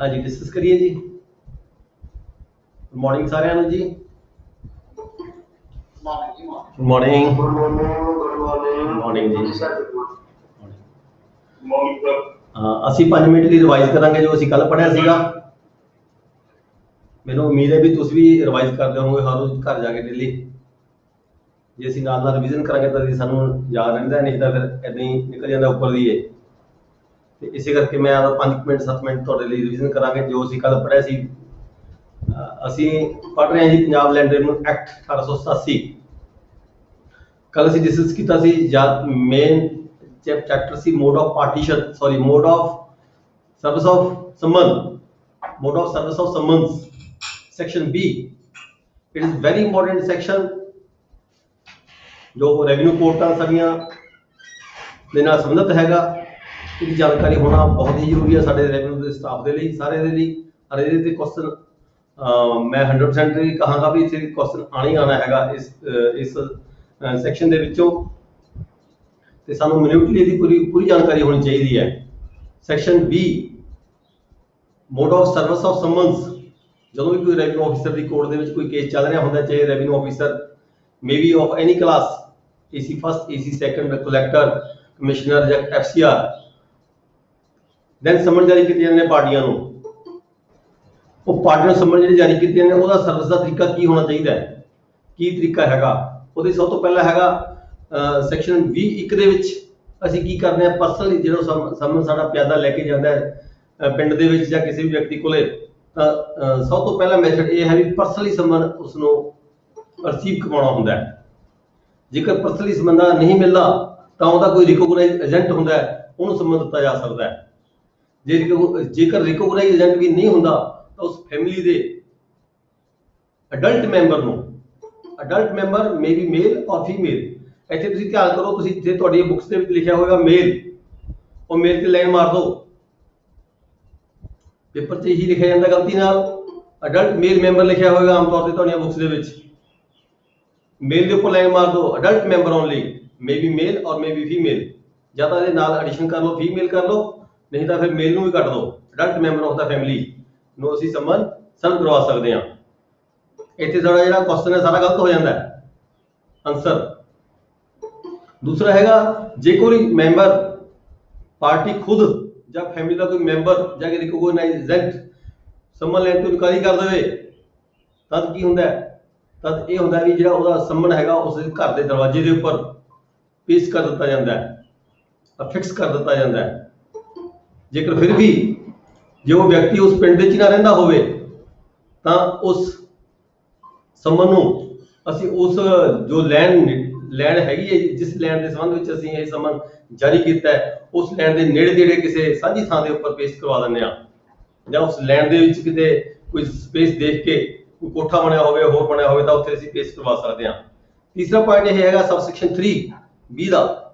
हाँ जी, डिस्कस करिए जी। Good morning साਰਿਆਂ ਨੂੰ ਜੀ। Good morning. मॉर्निंग जी। ਅਸੀਂ 5 ਮਿੰਟ ਲਈ ਰਿਵਾਈਜ਼ ਕਰਾਂਗੇ ਜੋ ਅਸੀਂ ਕੱਲ ਪੜ੍ਹਿਆ ਸੀਗਾ। ਮੈਨੂੰ ਉਮੀਦ ਹੈ ਵੀ ਤੁਸੀਂ ਵੀ ਰਿਵਾਈਜ਼ ਕਰਦੇ ਹੋਵੋਗੇ ਹਰ ਰੋਜ਼ ਘਰ ਜਾ ਕੇ ਡੇਲੀ। ਜੇ ਅਸੀਂ ਨਾਲ ਨਾਲ ਰਿਵੀਜ਼ਨ ਕਰਾਂਗੇ ਤਾਂ ਸਾਨੂੰ ਯਾਦ ਰਹਿੰਦਾ, ਨਹੀਂ ਤਾਂ ਫਿਰ ਇੱਦਾਂ ਹੀ ਨਿਕਲ ਜਾਂਦਾ ਉੱਪਰ ਦੀ ਇਹ। ਤੇ ਇਸੇ ਕਰਕੇ ਮੈਂ 5 ਮਿੰਟ 7 ਮਿੰਟ ਤੁਹਾਡੇ ਲਈ ਰਿਵੀਜ਼ਨ ਕਰਾਂਗੇ ਜੋ ਅਸੀਂ ਕੱਲ ਪੜ੍ਹਿਆ ਸੀ। ਅਸੀਂ ਪੜ੍ਹ ਰਹੇ ਹਾਂ ਜੀ ਪੰਜਾਬ ਲੈਂਡ ਰੈਵਨਿਊ ਐਕਟ 1887। ਕੱਲ ਅਸੀਂ ਡਿਸਕਸ ਕੀਤਾ ਸੀ ਜਾਂ main chapter C mode of partition, sorry mode of service of summon, mode of service of summons, section B. It is very important section जो रेवेन्यू कोर्टां सारियां ਦੇ ਨਾਲ ਸੰਬੰਧਿਤ ਹੈਗਾ। ਇਹਦੀ ਜਾਣਕਾਰੀ ਹੋਣਾ ਬਹੁਤ ਹੀ ਜ਼ਰੂਰੀ ਹੈ ਸਾਡੇ ਰੈਵਨਿਊ ਦੇ ਸਟਾਫ ਦੇ ਲਈ, ਸਾਰੇ ਦੇ ਲਈ। ਔਰ ਇਹਦੇ ਤੇ ਕੁਐਸਚਨ ਮੈਂ 100% ਹੀ ਕਹਾਂਗਾ ਵੀ ਇੱਥੇ ਕੁਐਸਚਨ ਆਣਾ ਹੀ ਆਣਾ ਹੈਗਾ ਇਸ ਸੈਕਸ਼ਨ ਦੇ ਵਿੱਚੋਂ। ਤੇ ਸਾਨੂੰ ਮਿਨਿਊਟਲੀ ਇਹਦੀ ਪੂਰੀ ਜਾਣਕਾਰੀ ਹੋਣੀ ਚਾਹੀਦੀ ਹੈ। Section B, mode of service of summons. ਜਦੋਂ ਵੀ ਕੋਈ ਰੈਵਨਿਊ ਆਫਿਸਰ ਦੀ ਕੋਰਟ ਦੇ ਵਿੱਚ ਕੋਈ ਕੇਸ ਚੱਲ ਰਿਹਾ ਹੁੰਦਾ, ਚਾਹੇ revenue officer may be of any class, AC first, AC second, collector, commissioner ਜਾਂ FCR, ਦੈਨ ਸਮਨ ਜਾਰੀ ਕੀਤੇ ਜਾਂਦੇ ਨੇ ਪਾਰਟੀਆਂ ਨੂੰ। ਉਹ ਪਾਰਟੀਆਂ ਨੂੰ ਸਮਨ ਜਿਹੜੀ ਜਾਰੀ ਕੀਤੀਆਂ ਨੇ ਉਹਦਾ ਸਰਵਿਸ ਦਾ ਤਰੀਕਾ ਕੀ ਹੋਣਾ ਚਾਹੀਦਾ ਹੈ, ਕੀ ਤਰੀਕਾ ਹੈਗਾ। ਉਹਦੇ ਸਭ ਤੋਂ ਪਹਿਲਾਂ ਹੈਗਾ ਸੈਕਸ਼ਨ 20(1) ਦੇ ਵਿੱਚ ਅਸੀਂ ਕੀ ਕਰਦੇ ਹਾਂ, ਪਰਸਨਲੀ ਜਿਹੜਾ ਸਮਨ ਸਾਡਾ ਪਿਆਦਾ ਲੈ ਕੇ ਜਾਂਦਾ ਹੈ ਪਿੰਡ ਦੇ ਵਿੱਚ ਜਾਂ ਕਿਸੇ ਵੀ ਵਿਅਕਤੀ ਕੋਲੇ, ਤਾਂ ਸਭ ਤੋਂ ਪਹਿਲਾ ਮੈਥਡ ਇਹ ਹੈ ਵੀ ਪਰਸਨਲੀ ਸਮਨ ਉਸਨੂੰ ਰਿਸੀਵ ਕਰਵਾਉਣਾ ਹੁੰਦਾ ਹੈ। ਜੇਕਰ ਪਰਸਨਲੀ ਸਮਨ ਨਹੀਂ ਮਿਲਦਾ ਤਾਂ ਉਹਦਾ ਕੋਈ ਰਿਕੋਗਨਾਈਜ਼ ਏਜੰਟ ਹੁੰਦਾ ਹੈ, ਉਹਨੂੰ ਸਮਨ ਦਿੱਤਾ ਜਾ ਸਕਦਾ ਹੈ। ਜੇਕਰ ਰਿਕੋਗਨਾਈਜ਼ ਏਜੰਟ ਵੀ ਨਹੀਂ ਹੁੰਦਾ ਤਾਂ ਉਸ ਫੈਮਿਲੀ ਦੇ ਅਡਲਟ ਮੈਂਬਰ ਨੂੰ, adult member may be male ਔਰ ਫੀਮੇਲ। ਇੱਥੇ ਤੁਸੀਂ ਧਿਆਨ ਕਰੋ, ਤੁਸੀਂ ਜੇ ਤੁਹਾਡੀ ਬੁੱਕਸ ਦੇ ਵਿੱਚ ਲਿਖਿਆ ਹੋਏਗਾ ਮੇਲ, ਉਹ ਮੇਲ ਤੇ ਲਾਈਨ ਮਾਰ ਦਿਓ। ਪੇਪਰ 'ਚ ਇਹੀ ਲਿਖਿਆ ਜਾਂਦਾ ਗਲਤੀ ਨਾਲ, ਅਡਲਟ ਮੇਲ ਮੈਂਬਰ ਲਿਖਿਆ ਹੋਏਗਾ ਆਮ ਤੌਰ ਤੇ ਤੁਹਾਡੀਆਂ ਬੁੱਕਸ ਦੇ ਵਿੱਚ। ਮੇਲ ਦੇ ਉੱਪਰ ਲਾਈਨ ਮਾਰ ਦਿਓ, adult member only, may be male or may B female. ਜਾਂ ਤਾਂ ਇਹਦੇ ਨਾਲ ਐਡੀਸ਼ਨ ਕਰ ਲਓ, ਫੀਮੇਲ ਕਰ ਲਓ, ਨਹੀਂ ਤਾਂ ਫਿਰ ਮੇਲ ਨੂੰ ਵੀ ਕੱਟ ਦਿਓ। Adult member of the family ਨੂੰ ਅਸੀਂ ਸਮਨ ਸਰਵ ਕਰਵਾ ਸਕਦੇ ਹਾਂ। ਇੱਥੇ ਸਾਡਾ ਜਿਹੜਾ ਕੁਐਸਚਨ ਹੈ ਸਾਰਾ ਗਲਤ ਹੋ ਜਾਂਦਾ ਹੈ ਆਨਸਰ। ਦੂਸਰਾ ਹੈਗਾ, ਜੇ ਕੋਈ ਮੈਂਬਰ ਪਾਰਟੀ ਖੁਦ ਜਾਂ ਫੈਮਿਲੀ ਦਾ ਕੋਈ ਮੈਂਬਰ ਜਾਂ ਰਿਕੋਗਨਾਈਜ਼ ਏਜੰਟ ਸਮਨ ਲੈਣ ਤੋਂ ਇਨਕਾਰੀ ਕਰ ਦੇਵੇ, ਤਦ ਕੀ ਹੁੰਦਾ ਹੈ, ਤਦ ਇਹ ਹੁੰਦਾ ਵੀ ਜਿਹੜਾ ਉਹਦਾ ਸਮਨ ਹੈਗਾ ਉਸ ਦੇ ਘਰ ਦੇ ਦਰਵਾਜ਼ੇ ਦੇ ਉੱਪਰ ਪੇਸ਼ ਕਰ ਦਿੱਤਾ ਜਾਂਦਾ ਹੈ, ਅਫਿਕਸ ਕਰ ਦਿੱਤਾ ਜਾਂਦਾ ਹੈ। ਜੇਕਰ ਫਿਰ ਵੀ ਜੇ ਉਹ ਵਿਅਕਤੀ ਉਸ ਪਿੰਡ ਦੇ ਵਿੱਚ ਨਾ ਰਹਿੰਦਾ ਹੋਵੇ ਤਾਂ ਉਸ ਸਮਨ ਨੂੰ ਅਸੀਂ ਉਸ ਜੋ ਲੈਂਡ ਹੈਗੀ ਹੈ, ਜਿਸ ਲੈਂਡ ਦੇ ਸੰਬੰਧ ਵਿੱਚ ਅਸੀਂ ਇਹ ਸਮਨ ਜਾਰੀ ਕੀਤਾ ਹੈ, ਉਸ ਲੈਂਡ ਦੇ ਨੇੜੇ ਤੇੜੇ ਕਿਸੇ ਸਾਂਝੀ ਥਾਂ ਦੇ ਉੱਪਰ ਪੇਸ਼ ਕਰਵਾ ਦਿੰਦੇ ਹਾਂ। ਜਾਂ ਉਸ ਲੈਂਡ ਦੇ ਵਿੱਚ ਕਿਤੇ ਕੋਈ ਸਪੇਸ ਦੇਖ ਕੇ ਕੋਈ ਕੋਠਾ ਬਣਿਆ ਹੋਵੇ, ਹੋਰ ਬਣਿਆ ਹੋਵੇ, ਤਾਂ ਉੱਥੇ ਅਸੀਂ ਪੇਸ਼ ਕਰਵਾ ਸਕਦੇ ਹਾਂ। ਤੀਸਰਾ ਪੁਆਇੰਟ ਇਹ ਹੈਗਾ ਸਬਸੈਕਸ਼ਨ 3(B) ਦਾ।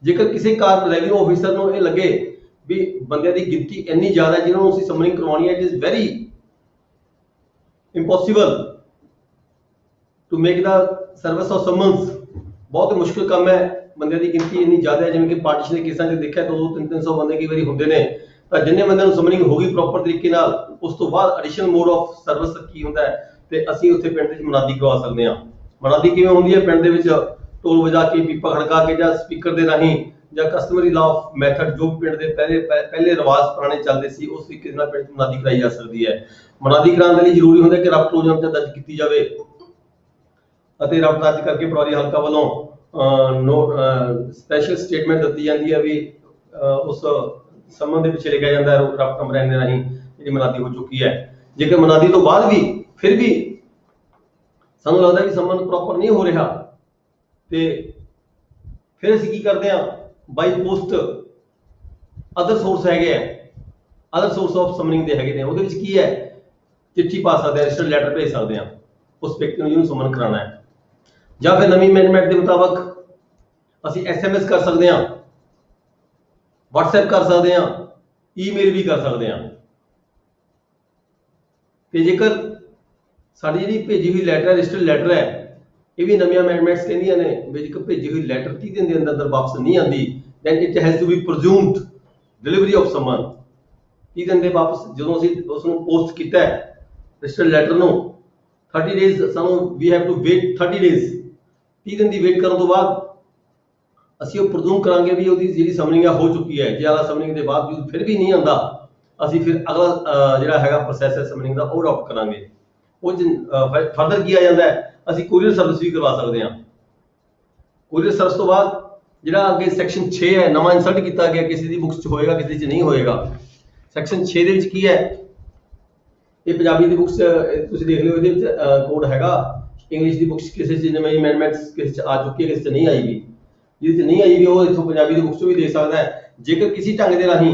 ਜੇਕਰ ਕਿਸੇ ਕਾਰਨ ਰੈਵਨਿਊ ਆਫਿਸਰ ਨੂੰ ਇਹ ਲੱਗੇ ਵੀ ਬੰਦਿਆਂ ਦੀ ਗਿਣਤੀ ਇੰਨੀ ਜ਼ਿਆਦਾ ਜਿਹਨਾਂ ਨੂੰ ਅਸੀਂ ਸਮਨਿੰਗ ਕਰਵਾਉਣੀ ਹੈ, it is very impossible to make the service of summons. ਬਹੁਤ ਮੁਸ਼ਕਿਲ ਕੰਮ ਹੈ, ਬੰਦਿਆਂ ਦੀ ਗਿਣਤੀ ਇੰਨੀ ਜ਼ਿਆਦਾ ਹੈ। ਜਿਵੇਂ ਕਿ ਪਾਰਟੀਸ਼ਨ ਦੇ ਕੇਸਾਂ 'ਚ ਦੇਖਿਆ 200-300 ਬੰਦੇ ਕਈ ਵਾਰੀ ਹੁੰਦੇ ਨੇ, ਤਾਂ ਜਿੰਨੇ ਬੰਦਿਆਂ ਨੂੰ ਸਮਨਿੰਗ ਹੋ ਗਈ ਪ੍ਰੋਪਰ ਤਰੀਕੇ ਨਾਲ, ਉਸ ਤੋਂ ਬਾਅਦ ਐਡੀਸ਼ਨਲ ਮੋਡ ਆਫ ਸਰਵਿਸ ਕੀ ਹੁੰਦਾ ਹੈ, ਤੇ ਅਸੀਂ ਉੱਥੇ ਪਿੰਡ ਵਿੱਚ ਮਨਾਦੀ ਕਰਵਾ ਸਕਦੇ ਹਾਂ। ਮਨਾਦੀ ਕਿਵੇਂ ਹੁੰਦੀ ਹੈ, ਪਿੰਡ ਦੇ ਵਿੱਚ ਢੋਲ ਵਜਾ ਕੇ, ਪੀਪਾ ਖੜਕਾ ਕੇ ਜਾਂ ਸਪੀਕਰ ਦੇ ਰਾਹੀਂ ਜਾਂ ਕਸਟਮਰੀ ਲਾ ਆਫ ਮੈਥਡ ਜੋ ਪਿੰਡ ਦੇ ਪਹਿਲੇ ਰਿਵਾਜ ਪੁਰਾਣੇ ਚੱਲਦੇ ਸੀ, ਉਸ ਤਰੀਕੇ ਨਾਲ ਪਿੰਡ 'ਚ ਮਨਾਦੀ ਕਰਾਈ ਜਾ ਸਕਦੀ ਹੈ। ਮਨਾਦੀ ਕਰਾਉਣ ਦੇ ਲਈ ਜ਼ਰੂਰੀ ਹੁੰਦਾ ਕਿ ਰਫਟ ਰੋਜ਼ਨਾਮਾ ਦਰਜ ਕੀਤੀ ਜਾਵੇ, ਅਤੇ ਰਫਟ ਦਰਜ ਕਰਕੇ ਪਟਵਾਰੀ ਹਲਕਾ ਵੱਲੋਂ ਸਪੈਸ਼ਲ ਸਟੇਟਮੈਂਟ ਦਿੱਤੀ ਜਾਂਦੀ ਹੈ ਵੀ ਉਸ ਸਮਨ ਦੇ ਪਿੱਛੇ ਲਿਖਿਆ ਜਾਂਦਾ ਹੈ ਰਫਟ ਨੰਬਰ ਦੇ ਰਾਹੀਂ ਜਿਹੜੀ ਮਨਾਦੀ ਹੋ ਚੁੱਕੀ ਹੈ। ਜੇਕਰ ਮਨਾਦੀ ਤੋਂ ਬਾਅਦ ਵੀ ਫਿਰ ਵੀ ਸਾਨੂੰ ਲੱਗਦਾ ਵੀ ਸਮਨ ਪ੍ਰੋਪਰ ਨਹੀਂ ਹੋ ਰਿਹਾ, ਤੇ ਫਿਰ ਅਸੀਂ ਕੀ ਕਰਦੇ ਹਾਂ, ਬਾਈ ਪੋਸਟ ਅਦਰ ਸੋਰਸ ਹੈਗੇ ਆ, ਅਦਰ ਸੋਰਸ ਆਫ ਸਮਨਿੰਗ ਦੇ ਹੈਗੇ ਨੇ, ਉਹਦੇ ਵਿੱਚ ਕੀ ਹੈ, ਚਿੱਠੀ ਪਾ ਸਕਦੇ ਹਾਂ, ਰਜਿਸਟਰਡ ਲੈਟਰ ਭੇਜ ਸਕਦੇ ਹਾਂ ਉਸ ਵਿਅਕਤੀ ਨੂੰ ਜਿਹਨੂੰ ਸਮਨ ਕਰਾਉਣਾ ਹੈ। ਜਾਂ ਫਿਰ ਨਵੀਂ ਅਮੈਂਡਮੈਂਟ ਦੇ ਮੁਤਾਬਕ ਅਸੀਂ SMS ਕਰ ਸਕਦੇ ਹਾਂ, WhatsApp ਕਰ ਸਕਦੇ ਹਾਂ, ਈਮੇਲ ਵੀ ਕਰ ਸਕਦੇ ਹਾਂ। ਤੇ ਜੇਕਰ ਸਾਡੀ ਜਿਹੜੀ ਭੇਜੀ ਹੋਈ ਲੈਟਰ ਹੈ, ਰਜਿਸਟਰਡ ਲੈਟਰ ਹੈ, ਇਹ ਵੀ ਨਵੀਆਂ ਅਮੈਂਡਮੈਂਟਸ ਕਹਿੰਦੀਆਂ ਨੇ ਵੀ ਜੇਕਰ ਭੇਜੀ ਹੋਈ ਲੈਟਰ 30 ਦਿਨ ਦੇ ਅੰਦਰ ਵਾਪਸ ਨਹੀਂ ਆਉਂਦੀ, then it has to be presumed delivery of someone, 30 दिन ਦੇ ਵਾਪਸ ਜਦੋਂ ਅਸੀਂ ਉਸ ਨੂੰ ਪੋਸਟ ਕੀਤਾ ਹੈ ਰਜਿਸਟਰਡ ਲੈਟਰ ਨੂੰ 30 ਡੇਜ਼ ਸਾਨੂੰ ਵੀ ਹੈਵ ਟੂ ਵੇਟ 30 ਡੇਜ਼ 30 ਦਿਨ ਦੀ ਵੇਟ ਕਰਨ ਤੋਂ ਬਾਅਦ ਅਸੀਂ ਉਹ ਪ੍ਰਜ਼ੂਮ ਕਰਾਂਗੇ ਵੀ ਉਹਦੀ ਜਿਹੜੀ ਸਮਨਿੰਗ ਹੈ ਹੋ ਚੁੱਕੀ ਹੈ। ਜੇ ਅਗਲਾ ਸਮਨਿੰਗ ਦੇ ਬਾਅਦ ਫਿਰ ਵੀ ਨਹੀਂ ਆਉਂਦਾ ਅਸੀਂ ਫਿਰ ਅਗਲਾ ਜਿਹੜਾ ਹੈਗਾ ਪ੍ਰੋਸੈਸ ਹੈ ਸਮਨਿੰਗ ਦਾ ਉਹ ਅਡਾਪਟ ਕਰਾਂਗੇ। ਉਹ ਫਰਦਰ ਕੀ ਆ ਜਾਂਦਾ ਹੈ ਅਸੀਂ ਕੋਰੀਅਰ ਸਰਵਿਸ ਵੀ ਕਰਵਾ ਸਕਦੇ ਹਾਂ। ਕੋਰੀਅਰ ਸਰਵਿਸ ਤੋਂ ਬਾਅਦ ਜਿਹੜਾ ਅੱਗੇ ਸੈਕਸ਼ਨ 6 ਹੈ ਨਵਾਂ ਇਨਸਰਟ ਕੀਤਾ ਗਿਆ ਕਿਸੇ ਦੀ ਬੁੱਕਸ 'ਚ ਹੋਏਗਾ ਕਿਸੇ 'ਚ ਨਹੀਂ ਹੋਏਗਾ। ਸੈਕਸ਼ਨ 6 ਦੇ ਵਿੱਚ ਕੀ ਹੈ ਇਹ ਪੰਜਾਬੀ ਦੀ ਬੁੱਕਸ ਤੁਸੀਂ ਦੇਖ ਲਿਓ ਇਹਦੇ ਵਿੱਚ ਕੋਡ ਹੈਗਾ। ਇੰਗਲਿਸ਼ ਦੀ ਬੁੱਕਸ ਕਿਸੇ 'ਚ ਨਵੀਂ ਅਮੈਂਡਮੈਂਟਸ ਕਿਸੇ 'ਚ ਆ ਚੁੱਕੀ ਹੈ ਕਿਸੇ 'ਚ ਨਹੀਂ ਆਈ ਵੀ। ਜਿਹਦੇ 'ਚ ਨਹੀਂ ਆਈ ਵੀ ਉਹ ਇੱਥੋਂ ਪੰਜਾਬੀ ਦੀ ਬੁੱਕਸ 'ਚੋਂ ਵੀ ਦੇਖ ਸਕਦਾ ਹੈ। ਜੇਕਰ ਕਿਸੇ ਢੰਗ ਦੇ ਰਾਹੀਂ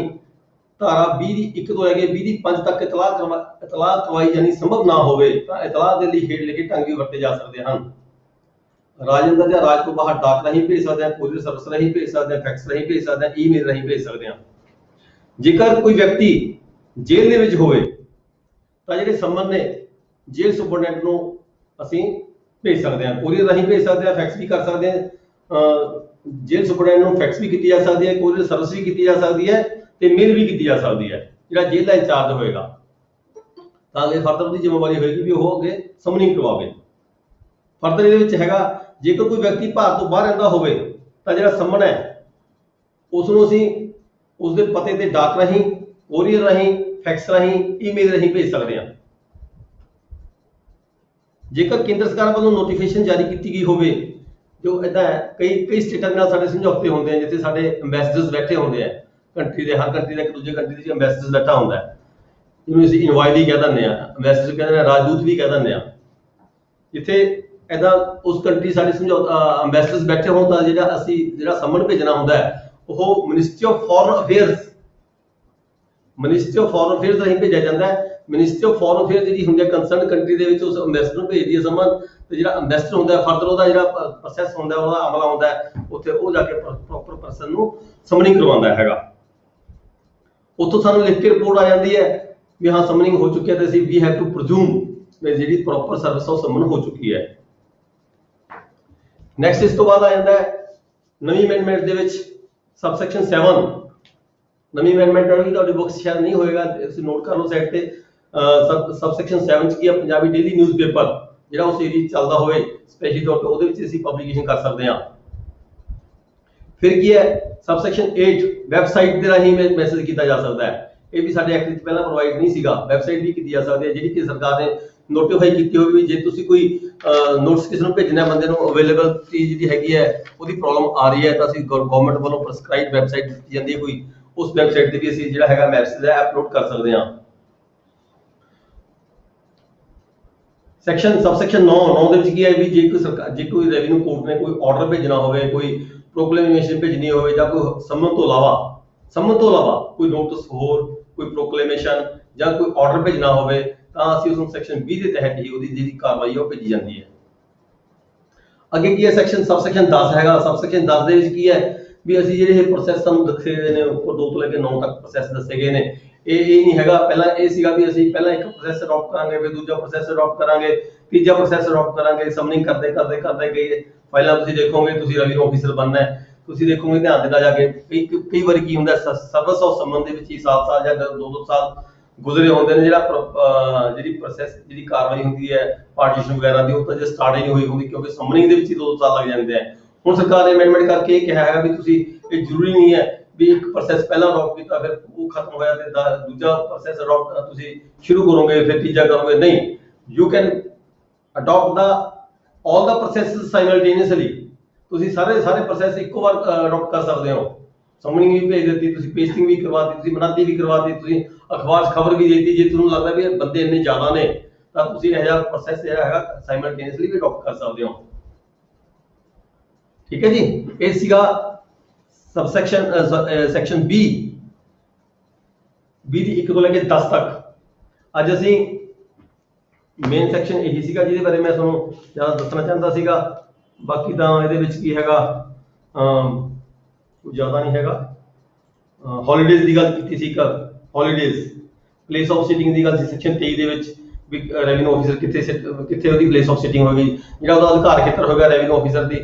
ਧਾਰਾ 20 ਦੀ 1 ਤੋਂ ਲੈ ਕੇ 20 ਦੀ 5 ਤੱਕ ਇਤਲਾਹ ਕਰਵਾਈ ਜਾਣੀ ਸੰਭਵ ਨਾ ਹੋਵੇ ਤਾਂ ਇਤਲਾਹ ਦੇ ਲਈ ਹੇਠ ਲਿਖੇ ਢੰਗ ਵੀ ਵਰਤੇ ਜਾ ਸਕਦੇ ਹਨ। ਰਾਜ ਅੰਦਰ ਜਾਂ ਰਾਜ ਤੋਂ ਬਾਹਰ ਡਾਕ ਰਾਹੀਂ ਭੇਜ ਸਕਦੇ ਹਾਂ, ਕੋਰੀਅਰ ਸਰਵਿਸ ਰਾਹੀਂ ਭੇਜ ਸਕਦੇ ਹਾਂ, ਫੈਕਸ ਰਾਹੀਂ ਭੇਜ ਸਕਦੇ ਹਾਂ, ਈਮੇਲ ਰਾਹੀਂ ਭੇਜ ਸਕਦੇ ਹਾਂ। ਜੇਕਰ ਕੋਈ ਵਿਅਕਤੀ ਜੇਲ੍ਹ ਦੇ ਵਿੱਚ ਹੋਵੇ ਤਾਂ ਜਿਹੜੇ ਸੰਬੰਧ ਨੇ ਜੇਲ੍ਹ ਸੁਪਰਡੈਂਟ ਨੂੰ ਅਸੀਂ ਭੇਜ ਸਕਦੇ ਹਾਂ, ਕੋਰੀਅਰ ਰਾਹੀਂ ਭੇਜ ਸਕਦੇ ਹਾਂ, ਫੈਕਸ ਵੀ ਕਰ ਸਕਦੇ ਹਾਂ। ਜੇਲ੍ਹ ਸੁਪਰਡੈਂਟ ਨੂੰ ਫੈਕਸ ਵੀ ਕੀਤੀ ਜਾ ਸਕਦੀ ਹੈ, ਕੋਰੀਅਰ ਸਰਵਿਸ ਵੀ ਕੀਤੀ ਜਾ ਸਕਦੀ ਹੈ ਤੇ ਮੇਲ ਵੀ ਕੀਤੀ ਜਾ ਸਕਦੀ ਹੈ। ਜਿਹੜਾ ਜੇਲ੍ਹ ਦਾ ਇੰਚਾਰਜ ਹੋਏਗਾ ਤਾਂ ਅੱਗੇ ਫਰਦਰ ਉਹਦੀ ਜ਼ਿੰਮੇਵਾਰੀ ਹੋਏਗੀ ਵੀ ਉਹ ਅੱਗੇ ਸਮਨਿੰਗ ਕਰਵਾਵੇ। ਫਰਦਰ ਇਹਦੇ ਵਿੱਚ ਹੈਗਾ ਜੇਕਰ ਕੋਈ ਵਿਅਕਤੀ ਭਾਰਤ ਤੋਂ ਬਾਹਰ ਰਹਿੰਦਾ ਹੋਵੇ ਤਾਂ ਜਿਹੜਾ ਸੰਮਨ ਹੈ ਉਸ ਨੂੰ ਅਸੀਂ ਉਸਦੇ ਪਤੇ ਤੇ ਡਾਕ ਰਾਹੀਂ, ਕੋਰੀਅਰ ਰਾਹੀਂ, ਫੈਕਸ ਰਾਹੀਂ, ਈਮੇਲ ਰਾਹੀਂ ਭੇਜ ਸਕਦੇ ਹਾਂ। ਜੇਕਰ ਕੇਂਦਰ ਸਰਕਾਰ ਵੱਲੋਂ ਨੋਟੀਫਿਕੇਸ਼ਨ ਜਾਰੀ ਕੀਤੀ ਗਈ ਹੋਵੇ ਜੋ ਇਦਾਂ ਹੈ ਕਈ ਸਟੇਟਾਂ ਦੇ ਨਾਲ ਸਾਡੇ ਸਮਝੌਤੇ ਹੁੰਦੇ ਆ ਜਿੱਥੇ ਸਾਡੇ ਐਮਬੈਸਡਰਸ ਬੈਠੇ ਹੁੰਦੇ ਆ ਕੰਟਰੀ ਦੇ ਹਰ ਕੰਟਰੀ ਦਾ ਇੱਕ ਦੂਜੇ ਕੰਟਰੀ ਦੇ ਐਮਬੈਸਡਰਸ ਬੈਠਾ ਹੁੰਦਾ ਹੈ ਜਿਹਨੂੰ ਅਸੀਂ ਇਨਵਾਈਟੀ ਕਹਿ ਦਿੰਦੇ ਆ, ਐਮਬੈਸਡਰ ਕਹਿੰਦੇ ਆ, ਰਾਜਦੂਤ ਵੀ ਕਹਿ ਦਿੰਦੇ ਆ। ਜਿੱਥੇ ਇਦਾਂ ਉਸ ਕੰਟਰੀ ਸਾਡੇ ਸਮਝੌਤਾ ਐਮਬੈਸਡਰਸ ਬੈਠੇ ਹੋਣ ਤਾਂ ਜਿਹੜਾ ਸੰਮਨ ਭੇਜਣਾ ਹੁੰਦਾ ਹੈ ਉਹ ਮਿਨਿਸਟਰੀ ਆਫ ਫੋਰਨ ਅਫੇਅਰਸ ਰਾਹੀਂ ਭੇਜਿਆ ਜਾਂਦਾ ਹੈ। ਮਿਨਿਸਟਰੀ ਆਫ ਫੋਰਨ ਅਫੇਅਰ ਜਿਹੜੀ ਹੁੰਦੀ ਹੈ ਕੰਸਰਨ ਕੰਟਰੀ ਦੇ ਵਿੱਚ ਉਸ ਐਮਬੈਸਡਰ ਨੂੰ ਭੇਜਦੀ ਹੈ ਸੰਮਨ ਤੇ ਜਿਹੜਾ ਐਮਬੈਸਡਰ ਹੁੰਦਾ ਫਰਦਰ ਉਹਦਾ ਜਿਹੜਾ ਪ੍ਰੋਸੈਸ ਹੁੰਦਾ ਉਹਦਾ ਅਮਲਾ ਹੁੰਦਾ ਉੱਥੇ ਉਹ ਜਾ ਕੇ ਪ੍ਰੋਪਰ ਪਰਸਨ ਨੂੰ ਸਮਨਿੰਗ ਕਰਵਾਉਂਦਾ ਹੈਗਾ। ਉੱਥੋਂ ਸਾਨੂੰ ਲਿਖ ਕੇ ਰਿਪੋਰਟ ਆ ਜਾਂਦੀ ਹੈ ਵੀ ਹਾਂ ਸਮਨਿੰਗ ਹੋ ਚੁੱਕੀ ਹੈ ਤੇ ਅਸੀਂ ਵੀ ਹੈਵ ਟੂ ਪ੍ਰਜ਼ੂਮ ਕਿ ਜਿਹੜੀ ਪ੍ਰੋਪਰ ਸਰਵਿਸ ਉਹ ਸਮਨ ਹੋ ਚੁੱਕੀ ਹੈ। ਨੈਕਸਟ ਇਸ ਤੋਂ ਬਾਅਦ ਆ ਜਾਂਦਾ ਹੈ ਨਵੀਂ ਅਮੈਂਡਮੈਂਟ ਦੇ ਵਿੱਚ ਸਬਸੈਕਸ਼ਨ 7 ਨਵੀਂ ਅਮੈਂਡਮੈਂਟ ਹੋਵੇਗੀ ਤੁਹਾਡੀ ਬੁੱਕਸ ਸ਼ਾਇਦ ਨਹੀਂ ਹੋਏਗਾ ਤੁਸੀਂ ਨੋਟ ਕਰ ਲਓ ਸਾਈਡ ਤੇ। ਸਬਸੈਕਸ਼ਨ 7 ਚ ਕੀ ਹੈ ਪੰਜਾਬੀ ਡੇਲੀ ਨਿਊਜ਼ਪੇਪਰ ਜਿਹੜਾ ਉਸ ਏਰੀਆ ਚੱਲਦਾ ਹੋਵੇ ਸਪੈਸ਼ਲੀ ਤੌਰ ਤੇ ਉਹਦੇ ਵਿੱਚ ਅਸੀਂ ਪਬਲਿਕੇਸ਼ਨ ਕਰ ਸਕਦੇ ਹਾਂ। ਫਿਰ ਕੀ ਹੈ ਸਬਸੈਕਸ਼ਨ 8 ਵੈਬਸਾਈਟ ਦੇ ਰਾਹੀਂ ਮੈਸੇਜ ਕੀਤਾ ਜਾ ਸਕਦਾ ਹੈ। ਇਹ ਵੀ ਸਾਡੇ ਐਕਟ ਵਿੱਚ ਪਹਿਲਾਂ ਪ੍ਰੋਵਾਈਡ ਨਹੀਂ ਸੀਗਾ। ਵੈਬਸਾਈਟ ਵੀ ਕੀਤੀ ਜਾ ਸਕਦੀ ਹੈ ਜਿਹੜੀ ਕਿ ਸਰਕਾਰ ਨੇ ਨੋਟੀਫਾਈ ਕੀਤੀ ਹੋਵੇ ਵੀ ਜੇ ਤੁਸੀਂ ਕੋਈ ਨੋਟਿਸ ਕਿਸੇ ਨੂੰ ਭੇਜਣਾ ਬੰਦੇ ਨੂੰ ਅਵੇਲੇਬਿਲਟੀ ਜਿਹੜੀ ਹੈਗੀ ਹੈ ਉਹਦੀ ਪ੍ਰੋਬਲਮ ਆ ਰਹੀ ਹੈ ਤਾਂ ਅਸੀਂ ਗਵਰਨਮੈਂਟ ਵੱਲੋਂ ਪ੍ਰਸਕ੍ਰਾਈਬ ਵੈਬਸਾਈਟ ਦਿੱਤੀ ਜਾਂਦੀ ਹੈ ਕੋਈ ਉਸ ਵੈਬਸਾਈਟ ਤੇ ਵੀ ਅਸੀਂ ਜਿਹੜਾ ਹੈਗਾ ਮੈਸੇਜ ਹੈ ਅਪਲੋਡ ਕਰ ਸਕਦੇ ਹਾਂ। ਸਬਸੈਕਸ਼ਨ 9 ਦੇ ਵਿੱਚ ਕੀ ਹੈ ਵੀ ਜੇ ਕੋਈ ਰੈਵਨਿਊ ਕੋਰਟ ਨੇ ਕੋਈ ਆਰਡਰ ਭੇਜਣਾ ਹੋਵੇ ਕੋਈ ਪ੍ਰੋਕਲੇਮੇਸ਼ਨ ਭੇਜਣੀ ਹੋਵੇ ਜਾਂ ਕੋਈ ਸੰਮਨ ਤੋਂ ਇਲਾਵਾ ਕੋਈ ਨੋਟਿਸ ਹੋਰ ਕੋਈ ਪ੍ਰੋਕਲੇਮੇਸ਼ਨ ਜਾਂ ਕੋਈ ਆਰਡਰ ਭੇਜਣਾ ਹੋਵੇ ਤਾਂ ਅਸੀਂ ਉਸ ਨੂੰ ਸੈਕਸ਼ਨ 20 ਦੇ ਤਹਿਤ ਹੀ ਉਹਦੀ ਜਿਹੜੀ ਕਾਰਵਾਈ ਉਹ ਭੇਜੀ ਜਾਂਦੀ ਹੈ। ਅੱਗੇ ਕੀ ਹੈ ਸਬਸੈਕਸ਼ਨ 10 ਹੈਗਾ। ਸਬਸੈਕਸ਼ਨ 10 ਦੇ ਵਿੱਚ ਕੀ ਹੈ ਵੀ ਅਸੀਂ ਜਿਹੜੇ ਇਹ ਪ੍ਰੋਸੈਸ ਤੁਹਾਨੂੰ ਦੱਸੇ ਗਏ ਨੇ ਉੱਪਰ 2 ਤੋਂ ਲੈ ਕੇ 9 ਤੱਕ ਪ੍ਰੋਸੈਸ ਦੱਸੇ ਗਏ ਨੇ ਇਹ ਨਹੀਂ ਹੈਗਾ। ਪਹਿਲਾਂ ਇਹ ਸੀਗਾ ਵੀ ਅਸੀਂ ਪਹਿਲਾਂ ਇੱਕ ਪ੍ਰੋਸੈਸ ਅਡਾਪਟ ਕਰਾਂਗੇ ਫਿਰ ਦੂਜਾ ਪ੍ਰੋਸੈਸ ਅਡਾਪਟ ਕਰਾਂਗੇ ਤੀਜਾ ਪ੍ਰੋਸੈਸ ਅਡਾਪਟ ਕਰਾਂਗੇ ਸਮਨਿੰਗ ਕਰਦੇ ਗਏ ਫਾਈਲਾਂ ਤੁਸੀਂ ਦੇਖੋਗੇ ਤੁਸੀਂ ਰੈਵਨਿਊ ਆਫੀਸਰ ਬਣਨਾ ਹੈ ਤੁਸੀਂ ਦੇਖੋਗੇ ਧਿਆਨ ਦੇਣਾ ਜਾ ਕੇ ਕਈ ਵਾਰੀ ਕੀ ਹੁੰਦਾ ਸਰਵਿਸ ਆਫ ਸਮਨ ਦੇ ਵਿੱਚ ਹੀ ਸਾਲ ਜਾਂ 2 ਸਾਲ ਗੁਜ਼ਰੇ ਹੁੰਦੇ ਨੇ ਜਿਹੜੀ ਪ੍ਰੋਸੈਸ ਜਿਹੜੀ ਕਾਰਵਾਈ ਹੁੰਦੀ ਹੈ ਪਾਰਟੀਸ਼ਨ ਵਗੈਰਾ ਦੀ ਉਹ ਤਾਂ ਜੇ ਸਟਾਰਟ ਹੀ ਨਹੀਂ ਹੋਈ ਹੁੰਦੀ ਕਿਉਂਕਿ ਸਮਨਿੰਗ ਦੇ ਵਿੱਚ ਹੀ 2 ਸਾਲ ਲੱਗ ਜਾਂਦੇ ਆ। ਹੁਣ ਸਰਕਾਰ ਨੇ ਅਮੈਂਡਮੈਂਟ ਕਰਕੇ ਇਹ ਕਿਹਾ ਹੈਗਾ ਵੀ ਤੁਸੀਂ ਇਹ ਜ਼ਰੂਰੀ ਨਹੀਂ ਹੈ ਵੀ ਇੱਕ ਪ੍ਰੋਸੈਸ ਪਹਿਲਾਂ ਅਡਾਪਟ ਕੀਤਾ ਫਿਰ ਉਹ ਖਤਮ ਹੋਇਆ ਤੇ ਦੂਜਾ ਪ੍ਰੋਸੈਸ ਅਡਾਪਟ ਤੁਸੀਂ ਸ਼ੁਰੂ ਕਰੋਗੇ ਫਿਰ ਤੀਜਾ ਕਰੋਗੇ ਨਹੀਂ you can adapt all the process simultaneously ਤੁਸੀਂ ਸਾਰੇ ਪ੍ਰੋਸੈਸ ਇੱਕੋ ਵਾਰ ਅਡਾਪਟ ਕਰ ਸਕਦੇ ਹੋ। ਸਮਨਿੰਗ ਵੀ ਭੇਜ ਦਿੱਤੀ ਤੁਸੀਂ ਪੇਸਟਿੰਗ ਵੀ ਕਰਵਾਤੀ ਤੁਸੀਂ ਮਨਾਦੀ ਵੀ ਕਰਵਾਤੀ ਤੁਸੀਂ ਅਖਬਾਰ 'ਚ ਖਬਰ ਵੀ ਦੇ ਦਿੱਤੀ ਜੇ ਤੁਹਾਨੂੰ ਲੱਗਦਾ ਵੀ ਬੰਦੇ ਇੰਨੇ ਜ਼ਿਆਦਾ ਨੇ ਤਾਂ ਤੁਸੀਂ ਇਹ ਜਿਹਾ ਪ੍ਰੋਸੈਸ ਜਿਹੜਾ ਹੈਗਾ ਸਾਈਮਲਟੇਨੀਅਸਲੀ ਵੀ ਅਡਾਪਟ ਕਰ ਸਕਦੇ ਹੋ। ਠੀਕ ਹੈ ਜੀ ਇਹ ਸੀਗਾ ਸਬਸੈਕਸ਼ਨ ਸੈਕਸ਼ਨ 20 ਦੀ 1 ਤੋਂ ਲੈ ਕੇ 10 ਤੱਕ। ਅੱਜ ਅਸੀਂ ਮੇਨ ਸੈਕਸ਼ਨ ਇਹੀ ਸੀਗਾ ਜਿਹਦੇ ਬਾਰੇ ਮੈਂ ਤੁਹਾਨੂੰ ਜ਼ਿਆਦਾ ਦੱਸਣਾ ਚਾਹੁੰਦਾ ਸੀਗਾ। ਬਾਕੀ ਤਾਂ ਇਹਦੇ ਵਿੱਚ ਕੀ ਹੈਗਾ ਕੁਝ ਜ਼ਿਆਦਾ ਨਹੀਂ ਹੈਗਾ। ਹੌਲੀਡੇਜ਼ ਦੀ ਗੱਲ ਕੀਤੀ ਸੀ ਹੌਲੀਡੇਜ਼ ਪਲੇਸ ਆਫ ਸਿਟਿੰਗ ਦੀ ਗੱਲ ਸੀ ਸੈਕਸ਼ਨ 23 ਦੇ ਵਿੱਚ ਵੀ ਰੈਵਨਿਊ ਆਫੀਸਰ ਕਿੱਥੇ ਉਹਦੀ ਪਲੇਸ ਆਫ ਸਿਟਿੰਗ ਹੋਵੇਗੀ ਜਿਹੜਾ ਉਹਦਾ ਅਧਿਕਾਰ ਖੇਤਰ ਹੋਵੇਗਾ ਰੈਵਨਿਊ ਆਫੀਸਰ ਦੀ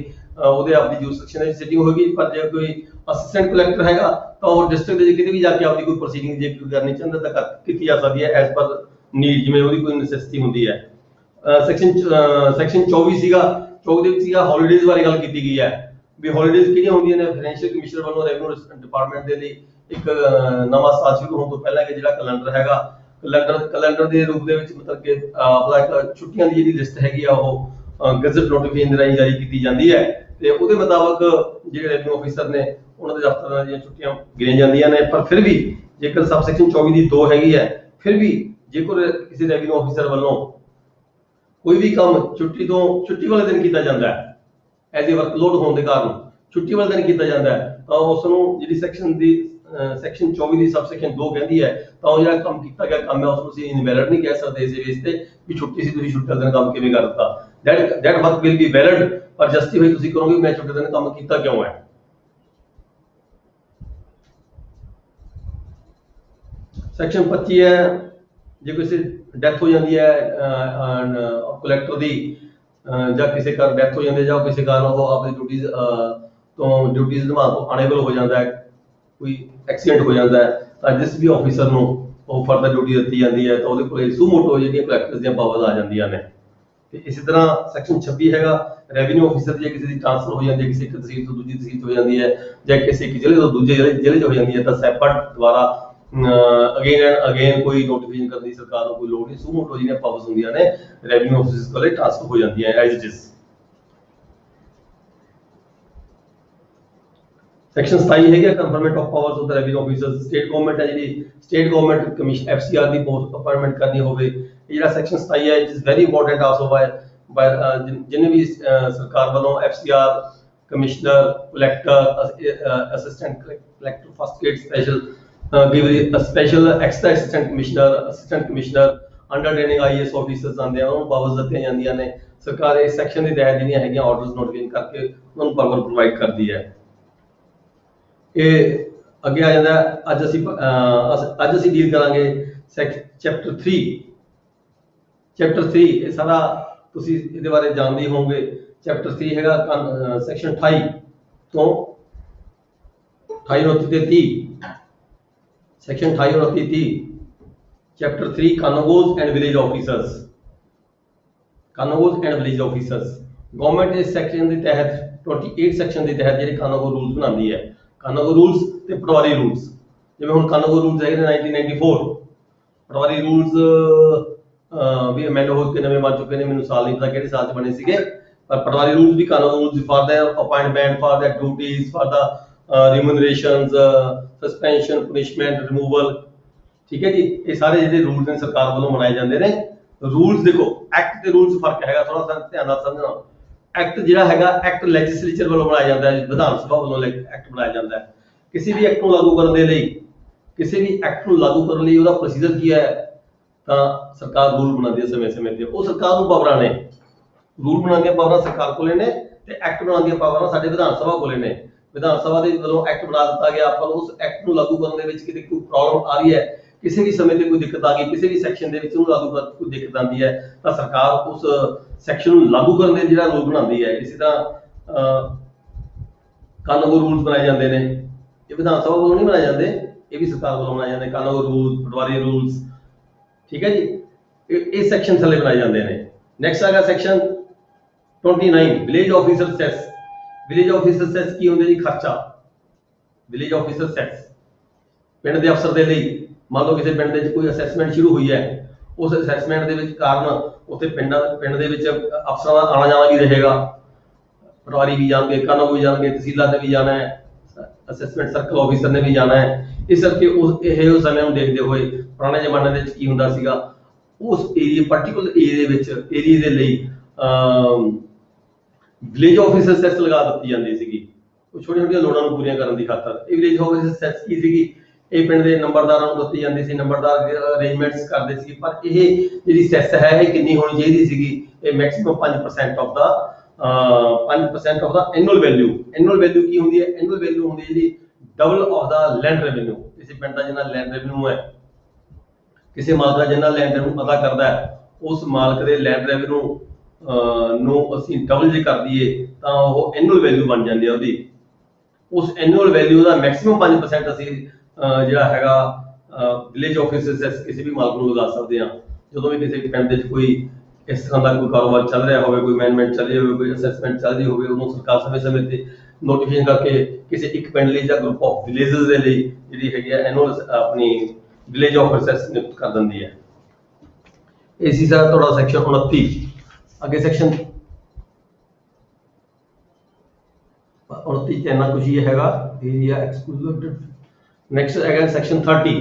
ਉਹਦੇ ਆਪਦੀ ਜੂਰਿਸਡਿਕਸ਼ਨ ਵਿੱਚ ਸਿਟਿੰਗ ਹੋਗੀ। ਪਰ ਜੇ ਕੋਈ ਅਸਿਸਟੈਂਟ ਕਲੈਕਟਰ ਹੈਗਾ ਤਾਂ ਉਹ ਡਿਸਟ੍ਰਿਕਟ ਦੇ ਕਿਤੇ ਵੀ ਜਾ ਕੇ ਆਪਦੀ ਕੋਈ ਪ੍ਰੋਸੀਡਿੰਗ ਜੇ ਕੋਈ ਕਰਨੀ ਚਾਹੁੰਦਾ ਤਾਂ ਕੀਤੀ ਜਾ ਸਕਦੀ ਹੈ ਐਜ਼ ਪਰ ਨੀਡ, ਜਿਵੇਂ ਉਹਦੀ ਕੋਈ ਨੈਸੈਸਿਟੀ ਹੁੰਦੀ ਹੈ। ਸੈਕਸ਼ਨ 24 ਸੀਗਾ, 24 ਦੇ ਵਿੱਚ ਸੀਗਾ ਹੌਲੀਡੇਜ਼ ਬਾਰੇ ਗੱਲ ਕੀਤੀ ਗਈ ਹੈ ਵੀ ਹੌਲੀਡੇਜ਼ ਕਿਹੜੀਆਂ ਹੁੰਦੀਆਂ ਨੇ। ਫਾਈਨੈਂਸ਼ੀਅਲ ਕਮਿਸ਼ਨਰ ਵੱਲੋਂ ਰੈਵਨਿਊ ਡਿਪਾਰਟਮੈਂਟ ਦੇ ਲਈ ਇੱਕ ਨਵਾਂ ਸਾਲ ਸ਼ੁਰੂ ਹੋਣ ਤੋਂ ਪਹਿਲਾਂ ਕਿ ਜਿਹੜਾ ਕੈਲੰਡਰ ਹੈਗਾ, ਕੈਲੰਡਰ ਦੇ ਰੂਪ ਦੇ ਵਿੱਚ ਮਤਲਬ ਕਿ ਆਪਦਾ ਇੱਕ ਛੁੱਟੀਆਂ ਦੀ ਜਿਹੜੀ ਲਿਸਟ ਹੈਗੀ ਆ ਉਹ ਗਜ਼ਟ ਨੋਟੀਫਿਕੇਸ਼ਨ ਦੇ ਰਾਹੀਂ ਜਾਰੀ ਕੀਤੀ ਜਾਂਦੀ ਹੈ ਤੇ ਉਹਦੇ ਮੁਤਾਬਕ ਜਿਹੜੇ ਰੈਵਨਿਊ ਆਫੀਸਰ ਨੇ ਉਹਨਾਂ ਦੇ ਦਫ਼ਤਰਾਂ ਦੀਆਂ ਛੁੱਟੀਆਂ ਗਿਣੀਆਂ ਜਾਂਦੀਆਂ ਨੇ। ਪਰ ਫਿਰ ਵੀ ਜੇਕਰ ਸਬ ਸੈਕਸ਼ਨ 24 ਦੀ 2 ਹੈਗੀ ਹੈ, ਫਿਰ ਵੀ ਜੇਕਰ ਕਿਸੇ ਰੈਵਨਿਊ ਆਫੀਸਰ ਵੱਲੋਂ ਕੋਈ ਵੀ ਕੰਮ ਛੁੱਟੀ ਵਾਲੇ ਦਿਨ ਕੀਤਾ ਜਾਂਦਾ ਹੈ ਐਜ਼ ਏ ਵਰਕਲੋਡ ਹੋਣ ਦੇ ਕਾਰਨ ਛੁੱਟੀ ਵਾਲੇ ਦਿਨ ਕੀਤਾ ਜਾਂਦਾ ਹੈ ਤਾਂ ਉਸ ਨੂੰ ਜਿਹੜੀ ਸੈਕਸ਼ਨ 24 ਦੀ ਸਬ ਸੈਕਸ਼ਨ 2 ਕਹਿੰਦੀ ਹੈ ਤਾਂ ਉਹ ਜਿਹੜਾ ਕੰਮ ਕੀਤਾ ਗਿਆ ਕੰਮ ਹੈ ਉਸ ਨੂੰ ਅਸੀਂ ਇਨਵੈਲਿਡ ਨਹੀਂ ਕਹਿ ਸਕਦੇ ਇਸ ਬੇਸ ਤੇ ਵੀ ਛੁੱਟੀ ਸੀ, ਤੁਸੀਂ ਛੁੱਟੀ ਵਾਲੇ ਦਿਨ ਕੰਮ ਕਿਵੇਂ ਕਰ ਦਿੱਤਾ। that work will be valid, ਪਰ ਜਸਟੀਫਾਈ ਤੁਸੀਂ ਕਰੋਗੇ ਮੈਂ ਛੁੱਟੀ ਵਾਲੇ ਦਿਨ ਕੰਮ ਕੀਤਾ ਕਿਉਂ ਹੈ। ਸੈਕਸ਼ਨ 25 ਹੈ, ਜੇ ਕਿਸੇ ਡੈਥ ਹੋ ਜਾਂਦੀ ਹੈ ਕਲੈਕਟਰ ਦੀ ਜਾਂ ਕਿਸੇ ਕਾਰਨ ਡੈਥ ਹੋ ਜਾਂਦੀ ਹੈ ਜਾਂ ਕਿਸੇ ਕਾਰਨ ਉਹ ਆਪਣੀ ਡਿਊਟੀਜ਼ ਨਿਭਾਉਣ ਤੋਂ ਅਨੇਬਲ ਹੋ ਜਾਂਦਾ ਹੈ, ਕੋਈ ਐਕਸੀਡੈਂਟ ਹੋ ਜਾਂਦਾ ਹੈ ਤਾਂ ਜਿਸ ਵੀ ਆਫੀਸਰ ਨੂੰ ਉਹ ਫਰਦਰ ਡਿਊਟੀ ਦਿੱਤੀ ਜਾਂਦੀ ਹੈ ਤਾਂ ਉਹਦੇ ਕੋਲ ਸੂਮੋਟੋ ਜਿਹੜੀਆਂ ਕਲੈਕਟਰਸ ਦੀਆਂ ਪਾਵਰਸ ਆ ਜਾਂਦੀਆਂ ਨੇ। ਤੇ ਇਸੇ ਤਰ੍ਹਾਂ ਸੈਕਸ਼ਨ 26 ਹੈਗਾ ਰੈਵਨਿਊ ਆਫੀਸਰ ਦੀ ਕਿਸੇ ਦੀ ਟ੍ਰਾਂਸਫਰ ਹੋ ਜਾਂਦੀ ਹੈ, ਕਿਸੇ ਇੱਕ ਤਹਿਸੀਲ ਤੋਂ ਦੂਜੀ ਤਹਿਸੀਲ ਹੋ ਜਾਂਦੀ ਹੈ ਜਾਂ ਕਿਸੇ ਇੱਕ ਜ਼ਿਲ੍ਹੇ ਤੋਂ ਦੂਜੇ ਜ਼ਿਲ੍ਹੇ 'ਚ ਹੋ ਜਾਂਦੀ ਹੈ ਤਾਂ ਸੈਪਰਟ ਦੁਆਰਾ ਅਗੇਨ ਐਂਡ ਅਗੇਨ ਕੋਈ ਨੋਟੀਫਿਕੇਸ਼ਨ ਕਰਨ ਦੀ ਸਰਕਾਰ ਨੂੰ ਕੋਈ ਲੋੜ ਨਹੀਂ, ਸੂਮੋਟੋ ਜਿਹੜੀਆਂ ਪਾਵਰਸ ਹੁੰਦੀਆਂ ਨੇ ਰੈਵਨਿਊ ਆਫਿਸਰਸ ਕੋਲੇ ਟ੍ਰਾਂਸਫਰ ਹੋ ਜਾਂਦੀਆਂ ਐਜ਼ ਇਟ ਇਜ਼। ਸੈਕਸ਼ਨ 27 ਹੈਗਾ conferment of powers of the revenue officers. State government ਹੈ ਜਿਹੜੀ ਸਟੇਟ ਗਵਰਨਮੈਂਟ ਕਮਿਸ਼ਨ FCR ਦੀ ਪੋਸਟ ਅਪਾਇੰਟਮੈਂਟ ਕਰਨੀ ਹੋਵੇ, ਇਹ ਜਿਹੜਾ ਸੈਕਸ਼ਨ 27 ਹੈ it is very important also by ਜਿੰਨੇ ਵੀ ਸਰਕਾਰ ਵੱਲੋਂ FCR commissioner, collector, assistant collector first grade special give a special extra assistant commissioner under training IAS officers ਆਉਂਦੇ ਆ ਉਹਨਾਂ ਨੂੰ ਪਾਵਰਸ ਦਿੱਤੀਆਂ ਜਾਂਦੀਆਂ ਨੇ। ਸਰਕਾਰ ਇਸ ਸੈਕਸ਼ਨ ਦੇ ਤਹਿਤ ਜਿਹੜੀਆਂ ਹੈਗੀਆਂ ਆਰਡਰਸ ਨੋਟੀਫਾਈ ਕਰਕੇ ਉਹਨਾਂ ਨੂੰ ਪਾਵਰ ਪ੍ਰੋਵਾਈਡ ਕਰਦੀ ਹੈ। ਇਹ ਅੱਗੇ ਆ ਜਾਂਦਾ ਅੱਜ ਅਸੀਂ ਡੀਲ ਕਰਾਂਗੇ ਚੈਪਟਰ 3 ਇਹ ਸਾਰਾ ਤੁਸੀਂ ਇਹਦੇ ਬਾਰੇ ਜਾਣਦੇ ਹੋਵੋਗੇ। ਚੈਪਟਰ 3 ਹੈਗਾ ਸੈਕਸ਼ਨ 28 ਤੋਂ 28 ਤੇ 30 सेक्शन 28 और 30 चैप्टर 3 कानूगोज एंड विलेज ऑफिसर्स। गवर्नमेंट इस सेक्शन के तहत 28 सेक्शन के तहत जो कानूगो रूल्स बनाती है, कानूगो रूल्स ते पटवारी रूल्स। जिवें हुण कानूगो रूल्स है 1994, पटवारी रूल्स भी अमेंड हो के नवे बन चुके हैं, मैनूं साल नहीं पता किहड़े साल च बने सीगे, पर पटवारी रूल्स भी kanungo rules for the appointment, for the duties, for the remunerations, suspension, punishment, removal, ठीक है जी। ये सारे जो रूल्स ने सरकार वालों बनाए जाते हैं। रूल्स देखो एक्ट ते रूल्स फर्क है, थोड़ा सा ध्यान नाल समझना। एक्ट जिहड़ा हैगा एक्ट लैजिस्लेचर वालों बनाया जाता है, विधान सभा वालों एक्ट बनाया जाता है। किसी भी एक्ट को लागू करने दे लई किसी भी एक्ट को लागू करने लई ओहदा प्रोसीजर की है तां सरकार रूल बनाती है समय समय ते। ਉਹ ਸਰਕਾਰ ਨੂੰ ਪਾਵਰਾਂ ਨੇ, रूल बनाने ਦੀਆਂ ਪਾਵਰਾਂ ਸਰਕਾਰ ਕੋਲੇ ਨੇ ਤੇ एक्ट बनाने ਦੀਆਂ ਪਾਵਰਾਂ ਸਾਡੇ ਵਿਧਾਨ ਸਭਾ ਕੋਲੇ ਨੇ। विधान सभा के वालों एक्ट बना दिता गया, पर उस एक्ट को लागू करने में किसी कोई प्रॉब्लम आ रही है, किसी भी समय कोई दिक्कत आ गई, किसी भी सैक्शन लागू कर कोई दिक्कत आती है तो सरकार उस सैक्शन लागू करने जो रूल बनाती है। इसी तरह कानून रूल्स बनाए जाते हैं, ये विधान सभा वालों नहीं बनाए जाते, ये भी सरकार वालों बनाए जाते हैं। कानून रूल्स, पटवारी रूल्स, ठीक है जी, ये सैक्शन थले बनाए जाते हैं। नैक्सट आ गया section 29 village officer says. Village officer says की होंगे जी खर्चा। विलेज ऑफिसर सैस पिंड के अफसर के लिए मान लो किसी पिंड कोई असैसमेंट शुरू हुई है, उस असैसमेंट के कारण उत्थे पिंड के अफसर का आना जाना भी रहेगा, पटवारी भी जाएंगे, कानून भी जाएंगे, तहसीलदार ने भी जाना है, असैसमेंट सर्कल ऑफिसर ने भी जाना है। इस करके उस समय में देखते हुए पुराने जमाने में की हुंदा सीगा उस एरिया पर्टिकुलर एरिए के लिए विलेज ऑफिसर सैस लगा दी जाती सी, छोटी छोटी लोड़ों को पूरी करने की खातर। विलेज ऑफिसर सैस की सी, ये पिंड के नंबरदारों को दी जाती सी, नंबरदार अरेंजमेंट्स करते सी, पर यह जी सैस है कितनी होनी चाहिए सी, maximum 5% of the annual value. Annual value की होंगी है? एनुअल वैल्यू होंगी जी double of the land revenue. किसी पिंड का जिन्ना लैंड रेवेन्यू है, किसी मालक का जिन्ना लैंड रेवेन्यू अदा करता है, उस मालक के लैंड रेवेन्यू ਨੂੰ ਅਸੀਂ ਡਬਲ ਜੇ ਕਰ ਦਈਏ ਤਾਂ ਉਹ ਐਨੂਅਲ ਵੈਲਿਊ ਬਣ ਜਾਂਦੀ ਹੈ ਉਹਦੀ। ਉਸ ਐਨੂਅਲ ਵੈਲਿਊ ਦਾ ਮੈਕਸਿਮਮ 5% ਅਸੀਂ ਜਿਹੜਾ ਹੈਗਾ ਵਿਲੇਜ ਆਫਿਸ ਕਿਸੇ ਵੀ ਮਾਲਕ ਨੂੰ ਲਗਾ ਸਕਦੇ ਹਾਂ। ਜਦੋਂ ਵੀ ਕਿਸੇ ਪਿੰਡ ਦੇ ਵਿੱਚ ਕੋਈ ਇਸ ਤਰ੍ਹਾਂ ਦਾ ਕੋਈ ਕਾਰੋਬਾਰ ਚੱਲ ਰਿਹਾ ਹੋਵੇ, ਕੋਈ ਮੈਨੇਜਮੈਂਟ ਚੱਲ ਰਹੀ ਹੋਵੇ, ਕੋਈ ਅਸੈਸਮੈਂਟ ਚੱਲ ਰਹੀ ਹੋਵੇ, ਉਹਨੂੰ ਸਰਕਾਰ ਸਮੇਂ-ਸਮੇਂ ਤੇ ਨੋਟੀਫਿਕੇਸ਼ਨ ਕਰਕੇ ਕਿਸੇ ਇੱਕ ਪਿੰਡ ਲਈ ਜਾਂ ਗਰੁੱਪ ਆਫ ਵਿਲੇजेस ਦੇ ਲਈ ਜਿਹੜੀ ਹੈਗੀ ਹੈ ਐਨੂਅਲ ਆਪਣੀ ਵਿਲੇਜ ਆਫਿਸ ਨਿਯੁਕਤ ਕਰ ਦਿੰਦੀ ਹੈ। ਇਹ ਸੀ ਸਰ ਤੁਹਾਡਾ ਸੈਕਸ਼ਨ 29। ਅੱਗੇ ਸੈਕਸ਼ਨ 29 ਚ ਇੰਨਾ ਕੁਝ ਹੀ ਹੈਗਾ ਏਰੀਆ ਐਕਸਕਲੂਸਿਵ। ਨੈਕਸਟ ਹੈਗਾ section 30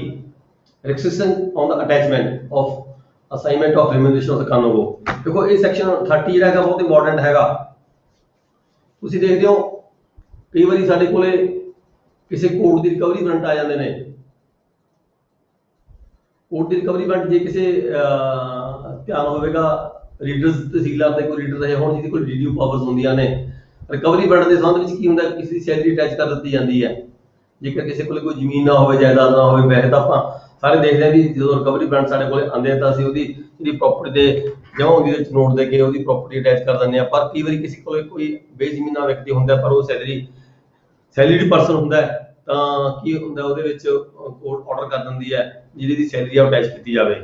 restriction on the attachment of assignment of remuneration of the kanungo. ਦੇਖੋ ਇਹ ਸੈਕਸ਼ਨ 30 ਜਿਹੜਾ ਹੈਗਾ ਬਹੁਤ ਇੰਪੋਰਟੈਂਟ ਹੈਗਾ। ਤੁਸੀਂ ਦੇਖਦੇ ਹੋ ਕਈ ਵਾਰੀ ਸਾਡੇ ਕੋਲੇ ਕਿਸੇ ਕੋਰਟ ਦੀ ਰਿਕਵਰੀ ਵਾਰੰਟ ਆ ਜਾਂਦੇ ਨੇ। ਕੋਰਟ ਦੀ ਰਿਕਵਰੀ ਵਾਰੰਟ ਜੇ ਕਿਸੇ ਧਿਆਨ ਹੋਵੇਗਾ ਰੀਡਰਸ ਤਹਿਸੀਲਦਾਰ ਦੇ ਕੋਈ ਰੀਡਰ ਰਹੇ ਹੋਣ ਜਿਹਦੇ ਕੋਲ ਡੀਡੀਓ ਪਾਵਰਸ ਹੁੰਦੀਆਂ ਨੇ, ਰਿਕਵਰੀ ਵਾਰੰਟ ਦੇ ਸੰਬੰਧ ਵਿੱਚ ਕੀ ਹੁੰਦਾ, ਕਿਸੇ ਦੀ ਸੈਲਰੀ ਅਟੈਚ ਕਰ ਦਿੱਤੀ ਜਾਂਦੀ ਹੈ। ਜੇਕਰ ਕਿਸੇ ਕੋਲ ਕੋਈ ਜ਼ਮੀਨ ਨਾ ਹੋਵੇ, ਜਾਇਦਾਦ ਨਾ ਹੋਵੇ, ਵੈਸੇ ਤਾਂ ਆਪਾਂ ਸਾਰੇ ਦੇਖਦੇ ਹਾਂ ਵੀ ਜਦੋਂ ਰਿਕਵਰੀ ਵਾਰੰਟ ਸਾਡੇ ਕੋਲ ਆਉਂਦੇ ਆ ਤਾਂ ਅਸੀਂ ਉਹਦੀ ਜਿਹੜੀ ਪ੍ਰਾਪਰਟੀ ਦੇ ਜਮ੍ਹਾਂ ਹੁੰਦੀ ਵਿੱਚ ਨੋਟ ਦੇ ਕੇ ਉਹਦੀ ਪ੍ਰਾਪਰਟੀ ਅਟੈਚ ਕਰ ਦਿੰਦੇ ਆ। ਪਰ ਕਈ ਵਾਰੀ ਕਿਸੇ ਕੋਲ ਕੋਈ ਬੇਜ਼ਮੀਨਾ ਵਿਅਕਤੀ ਹੁੰਦਾ ਪਰ ਉਹ ਸੈਲਰੀਡ ਪਰਸਨ ਹੁੰਦਾ ਤਾਂ ਕੀ ਹੁੰਦਾ ਉਹਦੇ ਵਿੱਚ ਕੋਰਟ ਆਰਡਰ ਕਰ ਦਿੰਦੀ ਹੈ ਜਿਹੜੀ ਦੀ ਸੈਲਰੀ ਆ ਅਟੈਚ ਕੀਤੀ ਜਾਵੇ।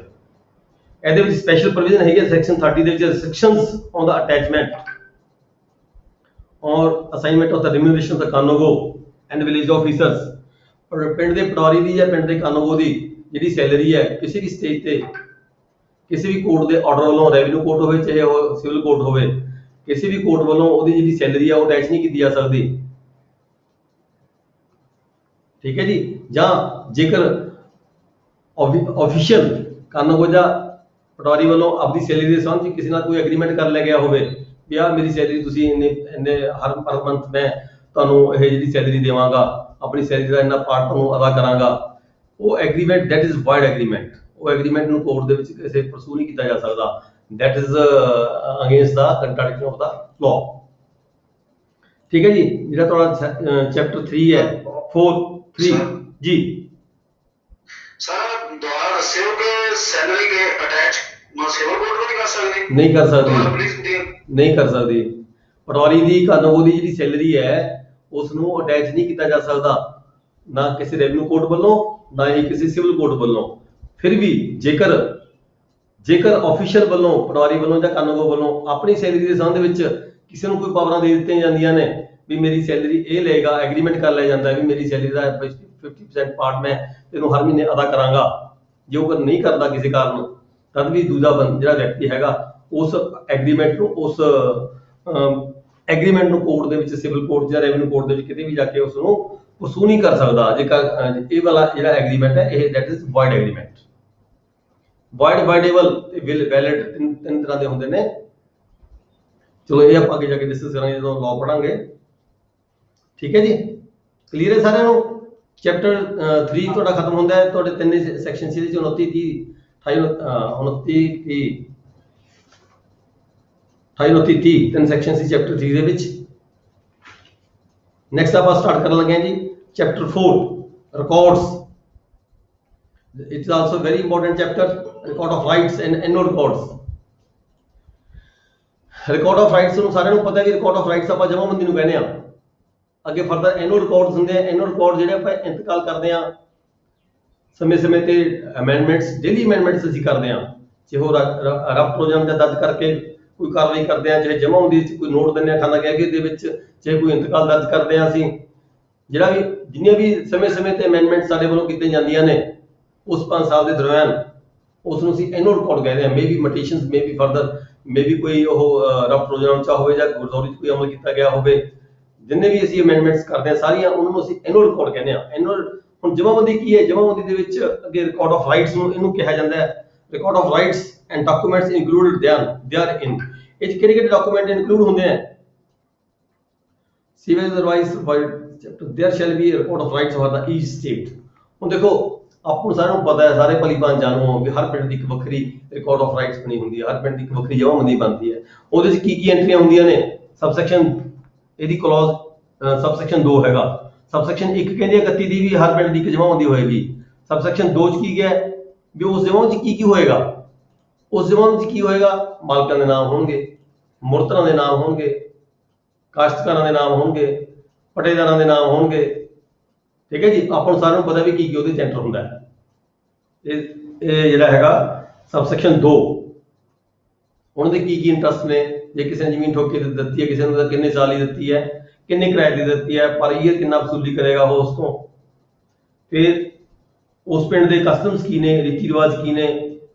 ਇਹਦੇ ਵਿੱਚ ਸਪੈਸ਼ਲ ਪ੍ਰੋਵੀਜ਼ਨ ਹੈਗੀ ਹੈ ਸੈਕਸ਼ਨ 30 ਦੇ ਵਿੱਚ restrictions on the attachment or assignment of the remuneration the kanungo and village officers. ਔਰ ਪਿੰਡ ਦੇ ਪਟਵਾਰੀ ਦੀ ਜਾਂ ਪਿੰਡ ਦੇ ਕਾਨੂੰਗੋ ਦੀ ਜਿਹੜੀ ਸੈਲਰੀ ਹੈ ਕਿਸੇ ਵੀ ਸਟੇਜ ਤੇ ਕਿਸੇ ਵੀ ਕੋਰਟ ਦੇ ਆਰਡਰ ਵੱਲੋਂ, ਰੈਵਨਿਊ ਕੋਰਟ ਹੋਵੇ ਚਾਹੇ ਉਹ ਸਿਵਲ ਕੋਰਟ ਹੋਵੇ, ਕਿਸੇ ਵੀ ਕੋਰਟ ਵੱਲੋਂ ਉਹਦੀ ਜਿਹੜੀ ਸੈਲਰੀ ਆ ਉਹ ਅਟੈਚ ਨਹੀਂ ਕੀਤੀ ਜਾ ਸਕਦੀ। ਠੀਕ ਹੈ ਜੀ। ਜਾਂ ਜੇਕਰ ਆਫੀਸ਼ੀਅਲ ਕਾਨੂੰਗੋ ਜਾਂ ਪਟਵਾਰੀ ਵੱਲੋਂ ਆਪਣੀ ਸੈਲਰੀ ਦੇ ਸੰਬੰਧ ਵਿੱਚ ਕਿਸੇ ਨਾਲ ਕੋਈ ਐਗਰੀਮੈਂਟ ਕਰ ਲਿਆ ਗਿਆ ਹੋਵੇ ਵੀ ਆ ਮੇਰੀ ਸੈਲਰੀ ਤੁਸੀਂ ਇੰਨੇ ਹਰ ਮੰਥ ਮੈਂ ਤੁਹਾਨੂੰ ਇਹ ਜਿਹੜੀ ਸੈਲਰੀ ਦੇਵਾਂਗਾ, ਆਪਣੀ ਸੈਲਰੀ ਦਾ ਇੰਨਾ ਪਾਰਟ ਤੁਹਾਨੂੰ ਅਦਾ ਕਰਾਂਗਾ, ਉਹ agreement that is void agreement. ਉਹ ਐਗਰੀਮੈਂਟ ਨੂੰ ਕੋਰਟ ਦੇ ਵਿੱਚ ਕਿਸੇ ਪਰਸੂ ਨਹੀਂ ਕੀਤਾ ਜਾ ਸਕਦਾ। That is against the contradiction of the law. ਠੀਕ ਹੈ ਜੀ। ਜਿਹੜਾ ਤੁਹਾਡਾ ਚੈਪਟਰ 3 ਹੈ 4 ਜੀ ਸਰ ਦੁਆਰਾ ਦੱਸਿਓ ਕਿ ਸੈਲਰੀ ਦੇ ਅਟੈਚ ਸਿਵਲ ਕੋਰਟ ਨੂੰ ਨਹੀਂ ਕਰ ਸਕਦੇ? ਨਹੀਂ ਕਰ ਸਕਦੀ, ਨਹੀਂ ਕਰ ਸਕਦੀ। ਪਟਵਾਰੀ ਦੀ ਕਾਨੂੰਗੋ ਦੀ ਜਿਹੜੀ ਸੈਲਰੀ ਹੈ ਉਸ ਨੂੰ ਅਟੈਚ ਨਹੀਂ ਕੀਤਾ ਜਾ ਸਕਦਾ, ਨਾ ਕਿਸੇ ਰੈਵਨਿਊ ਕੋਰਟ ਵੱਲੋਂ ਨਾ ਹੀ ਕਿਸੇ ਸਿਵਲ ਕੋਰਟ ਵੱਲੋਂ। ਫਿਰ ਵੀ ਜੇਕਰ ਆਫੀਸ਼ੀਅਲ ਵੱਲੋਂ, ਪਟਵਾਰੀ ਵੱਲੋਂ ਜਾਂ ਕਾਨੂੰਗੋ ਵੱਲੋਂ ਆਪਣੀ ਸੈਲਰੀ ਦੇ ਸੰਬੰਧ ਵਿੱਚ ਕਿਸੇ ਨੂੰ ਕੋਈ ਪਾਵਰਾਂ ਦੇ ਦਿੱਤੀਆਂ ਜਾਂਦੀਆਂ ਨੇ ਵੀ ਮੇਰੀ ਸੈਲਰੀ ਇਹ ਲਏਗਾ, ਐਗਰੀਮੈਂਟ ਕਰ ਲਿਆ ਜਾਂਦਾ ਵੀ ਮੇਰੀ ਸੈਲਰੀ ਦਾ 50% ਪਾਰਟ ਮੈਂ ਤੈਨੂੰ ਹਰ ਮਹੀਨੇ ਅਦਾ ਕਰਾਂਗਾ। ਜੇ ਉਹ ਨਹੀਂ ਕਰਦਾ ਕਿਸੇ ਕਾਰਨ ਤਦ ਵੀ ਦੂਜਾ ਜਿਹੜਾ ਵਿਅਕਤੀ ਹੈਗਾ ਉਸ ਐਗਰੀਮੈਂਟ ਨੂੰ ਕੋਰਟ ਦੇ ਵਿੱਚ, ਸਿਵਲ ਕੋਰਟ ਜਾਂ ਰੈਵਨਿਊ ਕੋਰਟ ਦੇ ਵਿੱਚ ਕਿਤੇ ਵੀ ਜਾ ਕੇ ਉਸ ਨੂੰ ਪਰਸੂ ਨਹੀਂ ਕਰ ਸਕਦਾ। ਜੇਕਰ ਇਹ ਵਾਲਾ ਜਿਹੜਾ ਐਗਰੀਮੈਂਟ ਹੈ ਇਹ that is void agreement. Void, voidable ਤੇ ਵੈਲਿਡ ਤਿੰਨ ਤਰ੍ਹਾਂ ਦੇ ਹੁੰਦੇ ਨੇ। ਚਲੋ ਇਹ ਆਪਾਂ ਅੱਗੇ ਜਾ ਕੇ ਡਿਸਕਸ ਕਰਾਂਗੇ ਜਦੋਂ ਲਾਅ ਪੜਾਂਗੇ। ਠੀਕ ਹੈ ਜੀ। ਕਲੀਅਰ ਹੈ ਸਾਰਿਆਂ ਨੂੰ? ਚੈਪਟਰ 3 ਤੁਹਾਡਾ ਖਤਮ ਹੁੰਦਾ ਹੈ। ਤੁਹਾਡੇ ਤਿੰਨੇ ਸੈਕਸ਼ਨ ਸੀ 29 30 ਤਿੰਨ ਸੈਕਸ਼ਨ ਸੀ ਚੈਪਟਰ 3 ਦੇ ਵਿੱਚ। ਨੈਕਸਟ ਆਪਾਂ ਸਟਾਰਟ ਕਰਨ ਲੱਗੇ ਹਾਂ ਜੀ chapter 4 records. It is also very important chapter, record of rights and annual records. Record of rights ਨੂੰ ਸਾਰਿਆਂ ਨੂੰ ਪਤਾ ਹੈ ਕਿ ਰਿਕਾਰਡ ਆਫ ਰਾਈਟਸ ਆਪਾਂ ਜਮ੍ਹਾਂਬੰਦੀ ਨੂੰ ਕਹਿੰਦੇ ਆ। ਅੱਗੇ ਫਰਦਰ ਐਨੂਅਲ ਰਿਕਾਰਡਸ ਹੁੰਦੇ ਆ। ਐਨੂਅਲ ਰਿਕਾਰਡ ਜਿਹੜੇ ਆਪਾਂ ਇੰਤਕਾਲ ਕਰਦੇ ਆ ਸਮੇਂ-ਸਮੇਂ ਤੇ ਅਮੈਂਡਮੈਂਟਸ, ਡੇਲੀ ਅਮੈਂਡਮੈਂਟਸ ਅਸੀਂ ਕਰਦੇ ਆ। ਜੇ ਉਹ ਰਫ ਪ੍ਰੋਜਨ ਦਾ ਦਰਜ ਕਰਕੇ ਕੋਈ ਕਾਰਵਾਈ ਕਰਦੇ ਆ, ਚਾਹੇ ਜਮ੍ਹਾਂਬੰਦੀ ਵਿੱਚ ਕੋਈ ਨੋਟ ਦਿੰਦੇ ਆ ਖਾਨਾ ਗਹਿਗੇ ਦੇ ਵਿੱਚ, ਚਾਹੇ ਕੋਈ ਇੰਤਕਾਲ ਦਰਜ ਕਰਦੇ ਆ ਅਸੀਂ, ਜਿਹੜਾ ਵੀ ਜਿੰਨੀਆਂ ਵੀ ਸਮੇਂ-ਸਮੇਂ ਤੇ ਅਮੈਂਡਮੈਂਟ ਸਾਡੇ ਵੱਲੋਂ ਕੀਤੀਆਂ ਜਾਂਦੀਆਂ ਨੇ ਉਸ 5 ਸਾਲ ਦੇ ਦਰਮਿਆਨ ਉਸ ਨੂੰ ਅਸੀਂ ਐਨੂਅਲ ਰਿਕਾਰਡ ਕਹਿੰਦੇ ਆ। May be mutations, may be further, may be ਕੋਈ ਉਹ ਰਫ ਪ੍ਰੋਜਨ ਚ ਹੋਵੇ ਜਾਂ ਗੁਰਦੌਰੀ ਚ ਕੋਈ ਅਮਲ ਕੀਤਾ ਗਿਆ ਹੋਵੇ, ਜਿੰਨੇ ਵੀ ਅਸੀਂ ਅਮੈਂਡਮੈਂਟਸ ਕਰਦੇ ਆ ਸਾਰੀਆਂ ਉਹਨਾਂ ਨੂੰ ਅਸੀਂ ਐਨੂਅਲ ਰਿਕਾਰਡ ਕਹਿੰਦੇ ਆ। ਐਨੂਅਲ ਹੁਣ ਜਮ੍ਹਾਂਬੰਦੀ ਕੀ ਹੈ? ਜਮ੍ਹਾਂਬੰਦੀ ਦੇ ਵਿੱਚ ਅੱਗੇ ਰਿਕਾਰਡ ਆਫ ਰਾਈਟਸ ਨੂੰ ਇਹਨੂੰ ਕਿਹਾ ਜਾਂਦਾ ਹੈ। Record of rights and documents included therein. ਇਹ ਚ ਕਿਹੜੇ ਡਾਕੂਮੈਂਟ ਇਨਕਲੂਡ ਹੁੰਦੇ ਆ? Civil otherwise chapter there shall be record of rights for the each state. ਹੁਣ ਦੇਖੋ ਆਪਾਂ ਨੂੰ ਸਾਰਿਆਂ ਨੂੰ ਪਤਾ ਹੈ, ਸਾਰੇ ਭਲੀਭਾਂਤ ਜਾਣੂ ਵੀ ਹਰ ਪਿੰਡ ਦੀ ਇੱਕ ਵੱਖਰੀ ਰਿਕਾਰਡ ਆਫ ਰਾਈਟਸ ਬਣੀ ਹੁੰਦੀ ਹੈ, ਹਰ ਪਿੰਡ ਦੀ ਇੱਕ ਵੱਖਰੀ ਜਮ੍ਹਾਂਬੰਦੀ ਬਣਦੀ ਹੈ। ਉਹਦੇ ਵਿੱਚ ਕੀ ਐਂਟਰੀਆਂ ਹੁੰਦੀਆਂ ਨੇ? ਸਬਸੈਕਸ਼ਨ ਇਹਦੀ ਕਲੌਜ਼ ਸਬਸੈਕਸ਼ਨ 2 ਹੈਗਾ। ਸਬਸੈਕਸ਼ਨ 1 ਕਹਿੰਦੀ ਹੈ 31 ਦੀ ਵੀ ਹਰ ਪਿੰਡ ਦੀ ਇੱਕ ਜਮ੍ਹਾਂਬੰਦੀ ਹੋਏਗੀ। ਸਬਸੈਕਸ਼ਨ 2 ਚ ਕੀ ਗਿਆ ਵੀ ਉਸ ਜਮ੍ਹਾਂ ਵਿੱਚ ਕੀ ਹੋਏਗਾ? ਉਸ ਜਮ੍ਹਾਂ ਵਿੱਚ ਕੀ ਹੋਏਗਾ? ਮਾਲਕਾਂ ਦੇ ਨਾਮ ਹੋਣਗੇ, ਮੁਰਤਰਾਂ ਦੇ ਨਾਮ ਹੋਣਗੇ, ਕਾਸ਼ਤਕਾਰਾਂ ਦੇ ਨਾਮ ਹੋਣਗੇ, ਪਟੇਦਾਰਾਂ ਦੇ ਨਾਮ ਹੋਣਗੇ। ਠੀਕ ਹੈ ਜੀ, ਆਪਾਂ ਨੂੰ ਸਾਰਿਆਂ ਨੂੰ ਪਤਾ ਵੀ ਕੀ ਉਹਦੇ ਚ ਐਂਟਰ ਹੁੰਦਾ ਹੈ। ਇਹ ਜਿਹੜਾ ਹੈਗਾ ਸਬਸੈਕਸ਼ਨ 2, ਉਹਨਾਂ ਦੇ ਕੀ ਇੰਟਰਸਟ ਨੇ, ਜੇ ਕਿਸੇ ਨੇ ਜ਼ਮੀਨ ਠੋਕ ਕੇ ਦਿੱਤੀ ਹੈ, ਕਿਸੇ ਨੂੰ ਕਿੰਨੇ ਸਾਲ ਦੀ ਦਿੱਤੀ ਹੈ, ਕਿੰਨੇ ਕਿਰਾਏ ਦੀ ਦਿੱਤੀ ਹੈ, ਪਰ ਈਅਰ ਕਿੰਨਾ ਵਸੂਲੀ ਕਰੇਗਾ ਉਹ ਉਸ ਤੋਂ। ਫਿਰ ਉਸ ਪਿੰਡ ਦੇ ਕਸਟਮਸ ਕੀ ਨੇ, ਰੀਤੀ ਰਿਵਾਜ ਕੀ ਨੇ,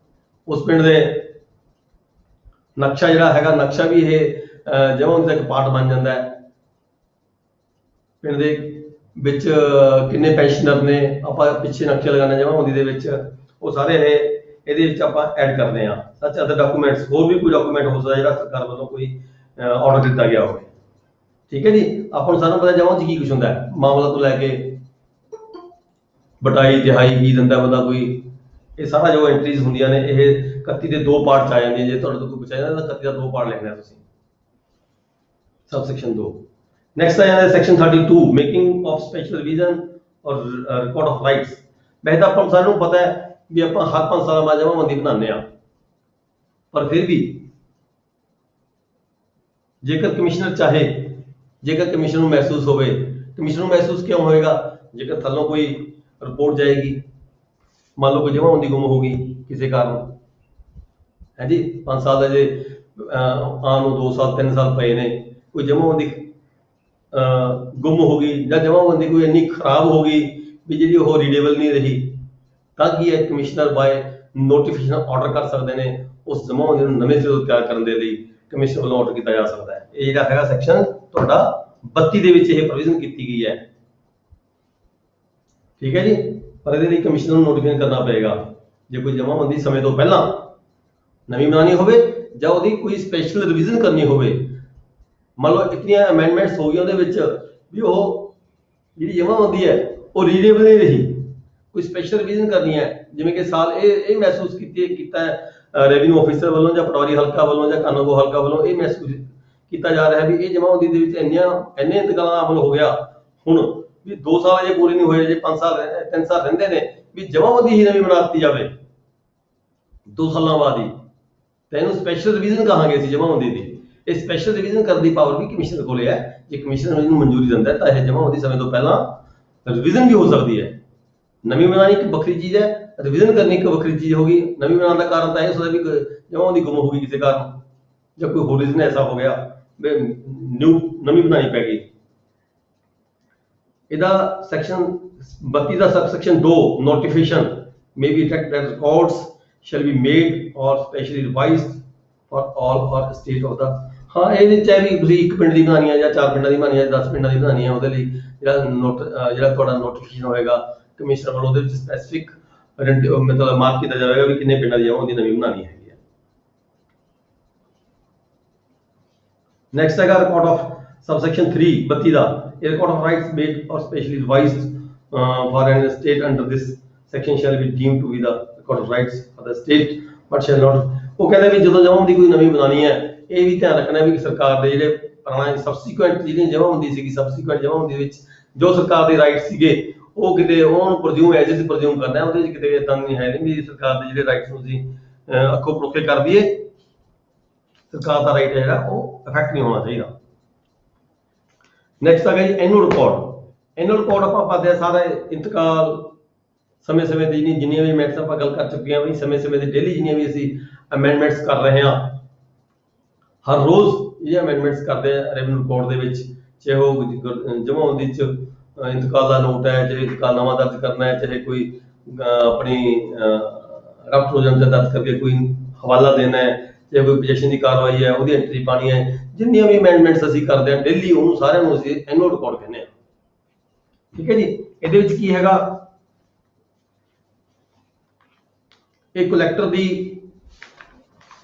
ਉਸ ਪਿੰਡ ਦੇ ਨਕਸ਼ਾ ਜਿਹੜਾ ਹੈਗਾ, ਨਕਸ਼ਾ ਵੀ ਇਹ ਜਮਾਂ ਦਾ ਇੱਕ ਪਾਰਟ ਬਣ ਜਾਂਦਾ ਹੈ। ਪਿੰਡ ਦੇ ਵਿੱਚ ਕਿੰਨੇ ਪੈਨਸ਼ਨਰ ਨੇ, ਆਪਾਂ ਪਿੱਛੇ ਨਕਸ਼ਾ ਲਗਾਉਣਾ ਜਮਾਬੰਦੀ ਦੇ ਵਿੱਚ, ਉਹ ਸਾਰੇ ਇਹਦੇ ਵਿੱਚ ਆਪਾਂ ਐਡ ਕਰਦੇ ਹਾਂ। ਸੱਚ ਅਦਰ ਡਾਕੂਮੈਂਟਸ, ਹੋਰ ਵੀ ਕੋਈ ਡਾਕੂਮੈਂਟ ਹੋ ਸਕਦਾ ਜਿਹੜਾ ਸਰਕਾਰ ਵੱਲੋਂ ਕੋਈ ਆਰਡਰ ਦਿੱਤਾ ਗਿਆ ਹੋਵੇ। ਠੀਕ ਹੈ ਜੀ, ਆਪਾਂ ਨੂੰ ਸਾਰਿਆਂ ਨੂੰ ਪਤਾ ਜਮਾਂ 'ਚ ਕੀ ਕੁਛ ਹੁੰਦਾ ਹੈ, ਮਾਮਲਾ ਤੋਂ ਲੈ ਕੇ ਬਟਾਈ ਦਿਹਾਈ ਕੀ ਦਿੰਦਾ ਬੰਦਾ ਕੋਈ, ਇਹ ਸਾਰਾ ਜੋ ਐਂਟਰੀਜ਼ ਹੁੰਦੀਆਂ ਨੇ ਇਹ 31 ਦੇ 2 ਪਾਰਟ 'ਚ ਆ ਜਾਂਦੀਆਂ। ਜੇ ਤੁਹਾਡੇ ਤੋਂ ਕੋਈ ਪੁੱਛਿਆ ਜਾਂਦਾ ਤਾਂ 31 ਦਾ 2 ਪਾਰਟ ਲਿਖਣਾ ਤੁਸੀਂ, ਸਬਸੈਕਸ਼ਨ 2। ਨੈਕਸਟ ਆ ਜਾਂਦਾ section 32, making of special revision ਔਰ ਰਿਕਾਰਡ ਆਫ ਰਾਈਟਸ। ਵੈਸੇ ਤਾਂ ਆਪਾਂ ਸਾਰਿਆਂ ਨੂੰ ਪਤਾ ਹੈ ਵੀ ਆਪਾਂ ਹਰ 5 ਸਾਲਾਂ ਬਾਅਦ ਜਮਾਬੰਦੀ ਬਣਾਉਂਦੇ ਹਾਂ, ਪਰ ਫਿਰ ਵੀ ਜੇਕਰ ਕਮਿਸ਼ਨਰ ਚਾਹੇ, ਜੇਕਰ ਕਮਿਸ਼ਨ ਨੂੰ ਮਹਿਸੂਸ ਹੋਵੇ, ਕਮਿਸ਼ਨ ਨੂੰ ਮਹਿਸੂਸ ਕਿਉਂ ਹੋਏਗਾ, ਜੇਕਰ ਥੱਲੋਂ ਕੋਈ ਰਿਪੋਰਟ ਜਾਏਗੀ, ਮੰਨ ਲਓ ਕੋਈ ਜਮਾਬੰਦੀ ਗੁੰਮ ਹੋ ਗਈ ਕਿਸੇ ਕਾਰਨ ਹੈ ਜੀ, 5 ਸਾਲ ਦਾ ਜੇ ਆਮ ਨੂੰ 2 ਸਾਲ 3 ਸਾਲ ਪਏ ਨੇ, ਕੋਈ ਜਮਾਬੰਦੀ ਗੁੰਮ ਹੋ ਗਈ ਜਾਂ ਜਮਾਬੰਦੀ ਕੋਈ ਇੰਨੀ ਖਰਾਬ ਹੋ ਗਈ ਵੀ ਜਿਹੜੀ ਉਹ ਰੀਡੇਬਲ ਨਹੀਂ ਰਹੀ, ਤਾਂ ਕੀ ਹੈ ਕਮਿਸ਼ਨਰ ਬਾਏ ਨੋਟੀਫਿਕੇਸ਼ਨ ਆਰਡਰ ਕਰ ਸਕਦੇ ਨੇ ਉਸ ਜਮਾਬੰਦੀ ਨੂੰ ਨਵੇਂ ਸਿਰੇ ਤੋਂ ਤਿਆਰ ਕਰਨ ਦੇ ਲਈ ਕਮਿਸ਼ਨ ਵੱਲੋਂ ਆਰਡਰ ਕੀਤਾ ਜਾ ਸਕਦਾ ਹੈ। ਇਹ ਜਿਹੜਾ ਹੈਗਾ ਸੈਕਸ਼ਨ ਤੁਹਾਡਾ 32 ਦੇ ਵਿੱਚ ਇਹ ਪ੍ਰੋਵੀਜ਼ਨ ਕੀਤੀ ਗਈ ਹੈ। ਠੀਕ ਹੈ ਜੀ, ਪਰ ਇਹਦੇ ਲਈ ਕਮਿਸ਼ਨਰ ਨੂੰ ਨੋਟੀਫਾਈ ਕਰਨਾ ਪਏਗਾ ਜੇ ਕੋਈ ਜਮਾਬੰਦੀ ਸਮੇਂ ਤੋਂ ਪਹਿਲਾਂ ਨਵੀਂ ਬਣਾਉਣੀ ਹੋਵੇ ਜਾਂ ਉਹਦੀ ਕੋਈ ਸਪੈਸ਼ਲ ਰਿਵੀਜ਼ਨ ਕਰਨੀ ਹੋਵੇ। ਮੰਨ ਲਓ ਇਤਨੀਆਂ ਅਮੈਂਡਮੈਂਟਸ ਹੋ ਗਈਆਂ ਉਹਦੇ ਵਿੱਚ ਵੀ ਉਹ ਜਿਹੜੀ ਜਮਾਬੰਦੀ ਹੈ ਉਹ ਰੀਡੇਬਲ ਨਹੀਂ ਰਹੀ, ਕੋਈ ਸਪੈਸ਼ਲ ਰਿਵੀਜ਼ਨ ਕਰਨੀ ਹੈ, ਜਿਵੇਂ ਕਿ ਸਾਲ ਇਹ ਮਹਿਸੂਸ ਕੀਤਾ ਹੈ ਰੈਵਨਿਊ ਆਫਿਸਰ ਵੱਲੋਂ ਜਾਂ ਪਟਵਾਰੀ ਹਲਕਾ ਵੱਲੋਂ ਜਾਂ ਕਾਨੂੰਗੋ ਹਲਕਾ ਵੱਲੋਂ, ਇਹ ਮਹਿਸੂਸ ਕੀਤਾ ਜਾ ਰਿਹਾ ਵੀ ਇਹ ਜਮਾਬੰਦੀ ਦੇ ਵਿੱਚ ਇੰਨੇ ਇੰਤਕਾਲਾਂ ਦਾ ਅਮਲ ਹੋ ਗਿਆ ਹੁਣ ਵੀ 2 ਸਾਲ ਜੇ ਪੂਰੇ ਨਹੀਂ ਹੋਏ, ਜੇ 5 ਸਾਲ 3 ਸਾਲ ਰਹਿੰਦੇ ਨੇ ਵੀ ਜਮਾਬੰਦੀ ਹੀ ਨਵੀਂ ਬਣਾ ਦਿੱਤੀ ਜਾਵੇ 2 ਸਾਲਾਂ ਬਾਅਦ ਹੀ, ਤਾਂ ਇਹਨੂੰ ਸਪੈਸ਼ਲ ਰਿਵੀਜ਼ਨ ਕਹਾਂਗੇ ਅਸੀਂ ਜਮਾਬੰਦੀ ਦੀ। ਇਹ ਸਪੈਸ਼ਲ ਰਿਵੀਜ਼ਨ ਕਰਨ ਦੀ ਪਾਵਰ ਵੀ ਕਮਿਸ਼ਨਰ ਕੋਲੇ ਹੈ। ਜੇ ਕਮਿਸ਼ਨਰ ਇਹਨੂੰ ਮਨਜ਼ੂਰੀ ਦਿੰਦਾ ਤਾਂ ਇਹ ਜਮਾਬੰਦੀ ਸਮੇਂ ਤੋਂ ਪਹਿਲਾਂ ਰਿਵੀਜ਼ਨ ਵੀ ਹੋ ਸਕਦੀ ਹੈ। ਨਵੀਂ ਬਣਾਉਣੀ ਇੱਕ ਵੱਖਰੀ ਚੀਜ਼ ਹੈ, ਰਿਵੀਜ਼ਨ ਕਰਨੀ ਇੱਕ ਵੱਖਰੀ ਚੀਜ਼ ਹੋਗੀ। ਨਵੀਂ ਬਣਾਉਣ ਦਾ ਕਾਰਨ ਤਾਂ ਇਹ ਸਕਦਾ ਵੀ ਜਮਾਬੰਦੀ ਗੁੰਮ ਹੋ ਗਈ ਕਿਸੇ ਕਾਰਨ, ਜਾਂ ਕੋਈ ਹੋਰ ਰੀਜ਼ਨ ਐਸਾ ਹੋ ਗਿਆ ਵੀ ਨਵੀਂ ਬਣਾਉਣੀ ਪੈ ਗਈ। ਇਹਦਾ section 32 the subsection 2, notification may be effect that records shall be made or specially revised for all or state of the। ਹਾਂ, ਇਹਦੇ ਚਾਹੇ ਵੀ ਤੁਸੀਂ 1 ਪਿੰਡ ਦੀ ਬਣਾਉਣੀ ਹੈ ਜਾਂ 4 ਪਿੰਡਾਂ ਦੀ ਬਣਾਉਣੀ ਹੈ, 10 ਪਿੰਡਾਂ ਦੀ ਬਣਾਉਣੀ ਹੈ, ਉਹਦੇ ਲਈ ਜਿਹੜਾ ਤੁਹਾਡਾ ਨੋਟੀਫਿਕੇਸ਼ਨ ਹੋਏਗਾ ਕਮਿਸ਼ਨਰ ਵੱਲੋਂ, ਉਹਦੇ ਵਿੱਚ ਸਪੈਸੀਫਿਕ ਮਤਲਬ ਮਾਰਕ ਕੀਤਾ ਜਾਵੇਗਾ ਵੀ ਕਿੰਨੇ ਪਿੰਡਾਂ ਦੀ ਜਮਾਬੰਦੀ ਨਵੀਂ ਬਣਾਉਣੀ ਹੈਗੀ ਹੈ। ਨੈਕਸਟ ਹੈਗਾ ਰਿਕਾਰਡ ਆਫ ਸਬਸੈਕਸ਼ਨ 3, 32 ਦਾ, record of rights made or specially revised for an state under this section shall be deemed to be the record of rights for the state but shall not। ਉਹ ਕਹਿੰਦੇ ਵੀ ਜਦੋਂ ਜਮਾਬੰਦੀ ਕੋਈ ਨਵੀਂ ਬਣਾਉਣੀ ਹੈ, ਇਹ ਵੀ ਧਿਆਨ ਰੱਖਣਾ ਵੀ ਸਰਕਾਰ ਦੇ ਜਿਹੜੇ ਪੁਰਾਣਾ ਸਬਸੀਕੁਐਂਟ ਜਿਹੜੀ ਜਮਾਬੰਦੀ ਸੀਗੀ, ਸਬਸੀਕੁਐਂਟ ਜਮਾਬੰਦੀ ਵਿੱਚ ਜੋ ਸਰਕਾਰ ਦੇ ਰਾਈਟ ਸੀਗੇ ਉਹ ਕਿਤੇ ਉਹਨੂੰ ਪ੍ਰਜ਼ਿਊਮ ਐਜ ਇਟ ਪ੍ਰਜ਼ਿਊਮ ਕਰਨਾ, ਉਹਦੇ ਵਿੱਚ ਕਿਤੇ ਇਦਾਂ ਨਹੀਂ ਹੈ ਵੀ ਸਰਕਾਰ ਦੇ ਜਿਹੜੇ ਰਾਈਟਸ ਨੂੰ ਅਸੀਂ ਅੱਖੋਂ ਪਰੋਖੇ ਕਰ ਦਈਏ। ਸਰਕਾਰ ਦਾ ਰਾਈਟ ਹੈ ਜਿਹੜਾ ਉਹ ਇਫੈਕਟ ਨਹੀਂ ਹੋਣਾ ਚਾਹੀਦਾ। ਨੈਕਸਟ ਆ ਗਿਆ ਜੀ ਐਨੂਅਲ ਰਿਪੋਰਟ। ਐਨੂਅਲ ਰਿਪੋਰਟ ਆਪਾਂ ਪੜ੍ਹਦੇ ਹਾਂ ਸਾਰਾ ਇੰਤਕਾਲ ਸਮੇਂ-ਸਮੇਂ ਦੀ ਜਿੰਨੀਆਂ ਵੀ ਅਮੈਂਡਮੈਂਟਸ ਆਪਾਂ ਗੱਲ ਕਰ ਚੁੱਕੇ ਹਾਂ ਵੀ ਸਮੇਂ-ਸਮੇਂ ਦੇ ਡੇਲੀ ਜਿੰਨੀਆਂ ਵੀ ਅਸੀਂ ਅਮੈਂਡਮੈਂਟਸ ਕਰ ਰਹੇ ਹਾਂ, ਹਰ ਰੋਜ਼ ਇਹ ਅਮੈਂਡਮੈਂਟਸ ਕਰਦੇ ਆ ਰੈਵਨਿਊ ਰਿਪੋਰਟ ਦੇ ਵਿੱਚ, ਚਾਹੇ ਉਹ ਜਮਾਬੰਦੀ 'ਚ ਇੰਤਕਾਲ ਦਾ ਨੋਟ ਹੈ, ਚਾਹੇ ਇੰਤਕਾਲ ਨਵਾਂ ਦਰਜ ਕਰਨਾ ਹੈ, ਚਾਹੇ ਕੋਈ ਆਪਣੀ ਰਫਟ ਹੋ ਜਾਂਦਾ ਦਰਜ ਕਰਕੇ ਕੋਈ ਹਵਾਲਾ ਦੇਣਾ ਹੈ, ਚਾਹੇ ਕੋਈ ਪੋਜੀਸ਼ਨ ਦੀ ਕਾਰਵਾਈ ਹੈ ਉਹਦੀ ਐਂਟਰੀ ਪਾਣੀ ਹੈ, ਜਿੰਨੀਆਂ ਵੀ ਅਮੈਂਡਮੈਂਟਸ ਅਸੀਂ ਕਰਦੇ ਹਾਂ ਡੇਲੀ ਉਹਨੂੰ ਸਾਰਿਆਂ ਨੂੰ ਅਸੀਂ ਐਨੂਅਲ ਰਿਪੋਰਟ ਕਹਿੰਦੇ ਹਾਂ। ਠੀਕ ਹੈ ਜੀ, ਇਹਦੇ ਵਿੱਚ ਕੀ ਹੈਗਾ, ਇਹ ਕਲੈਕਟਰ ਦੀ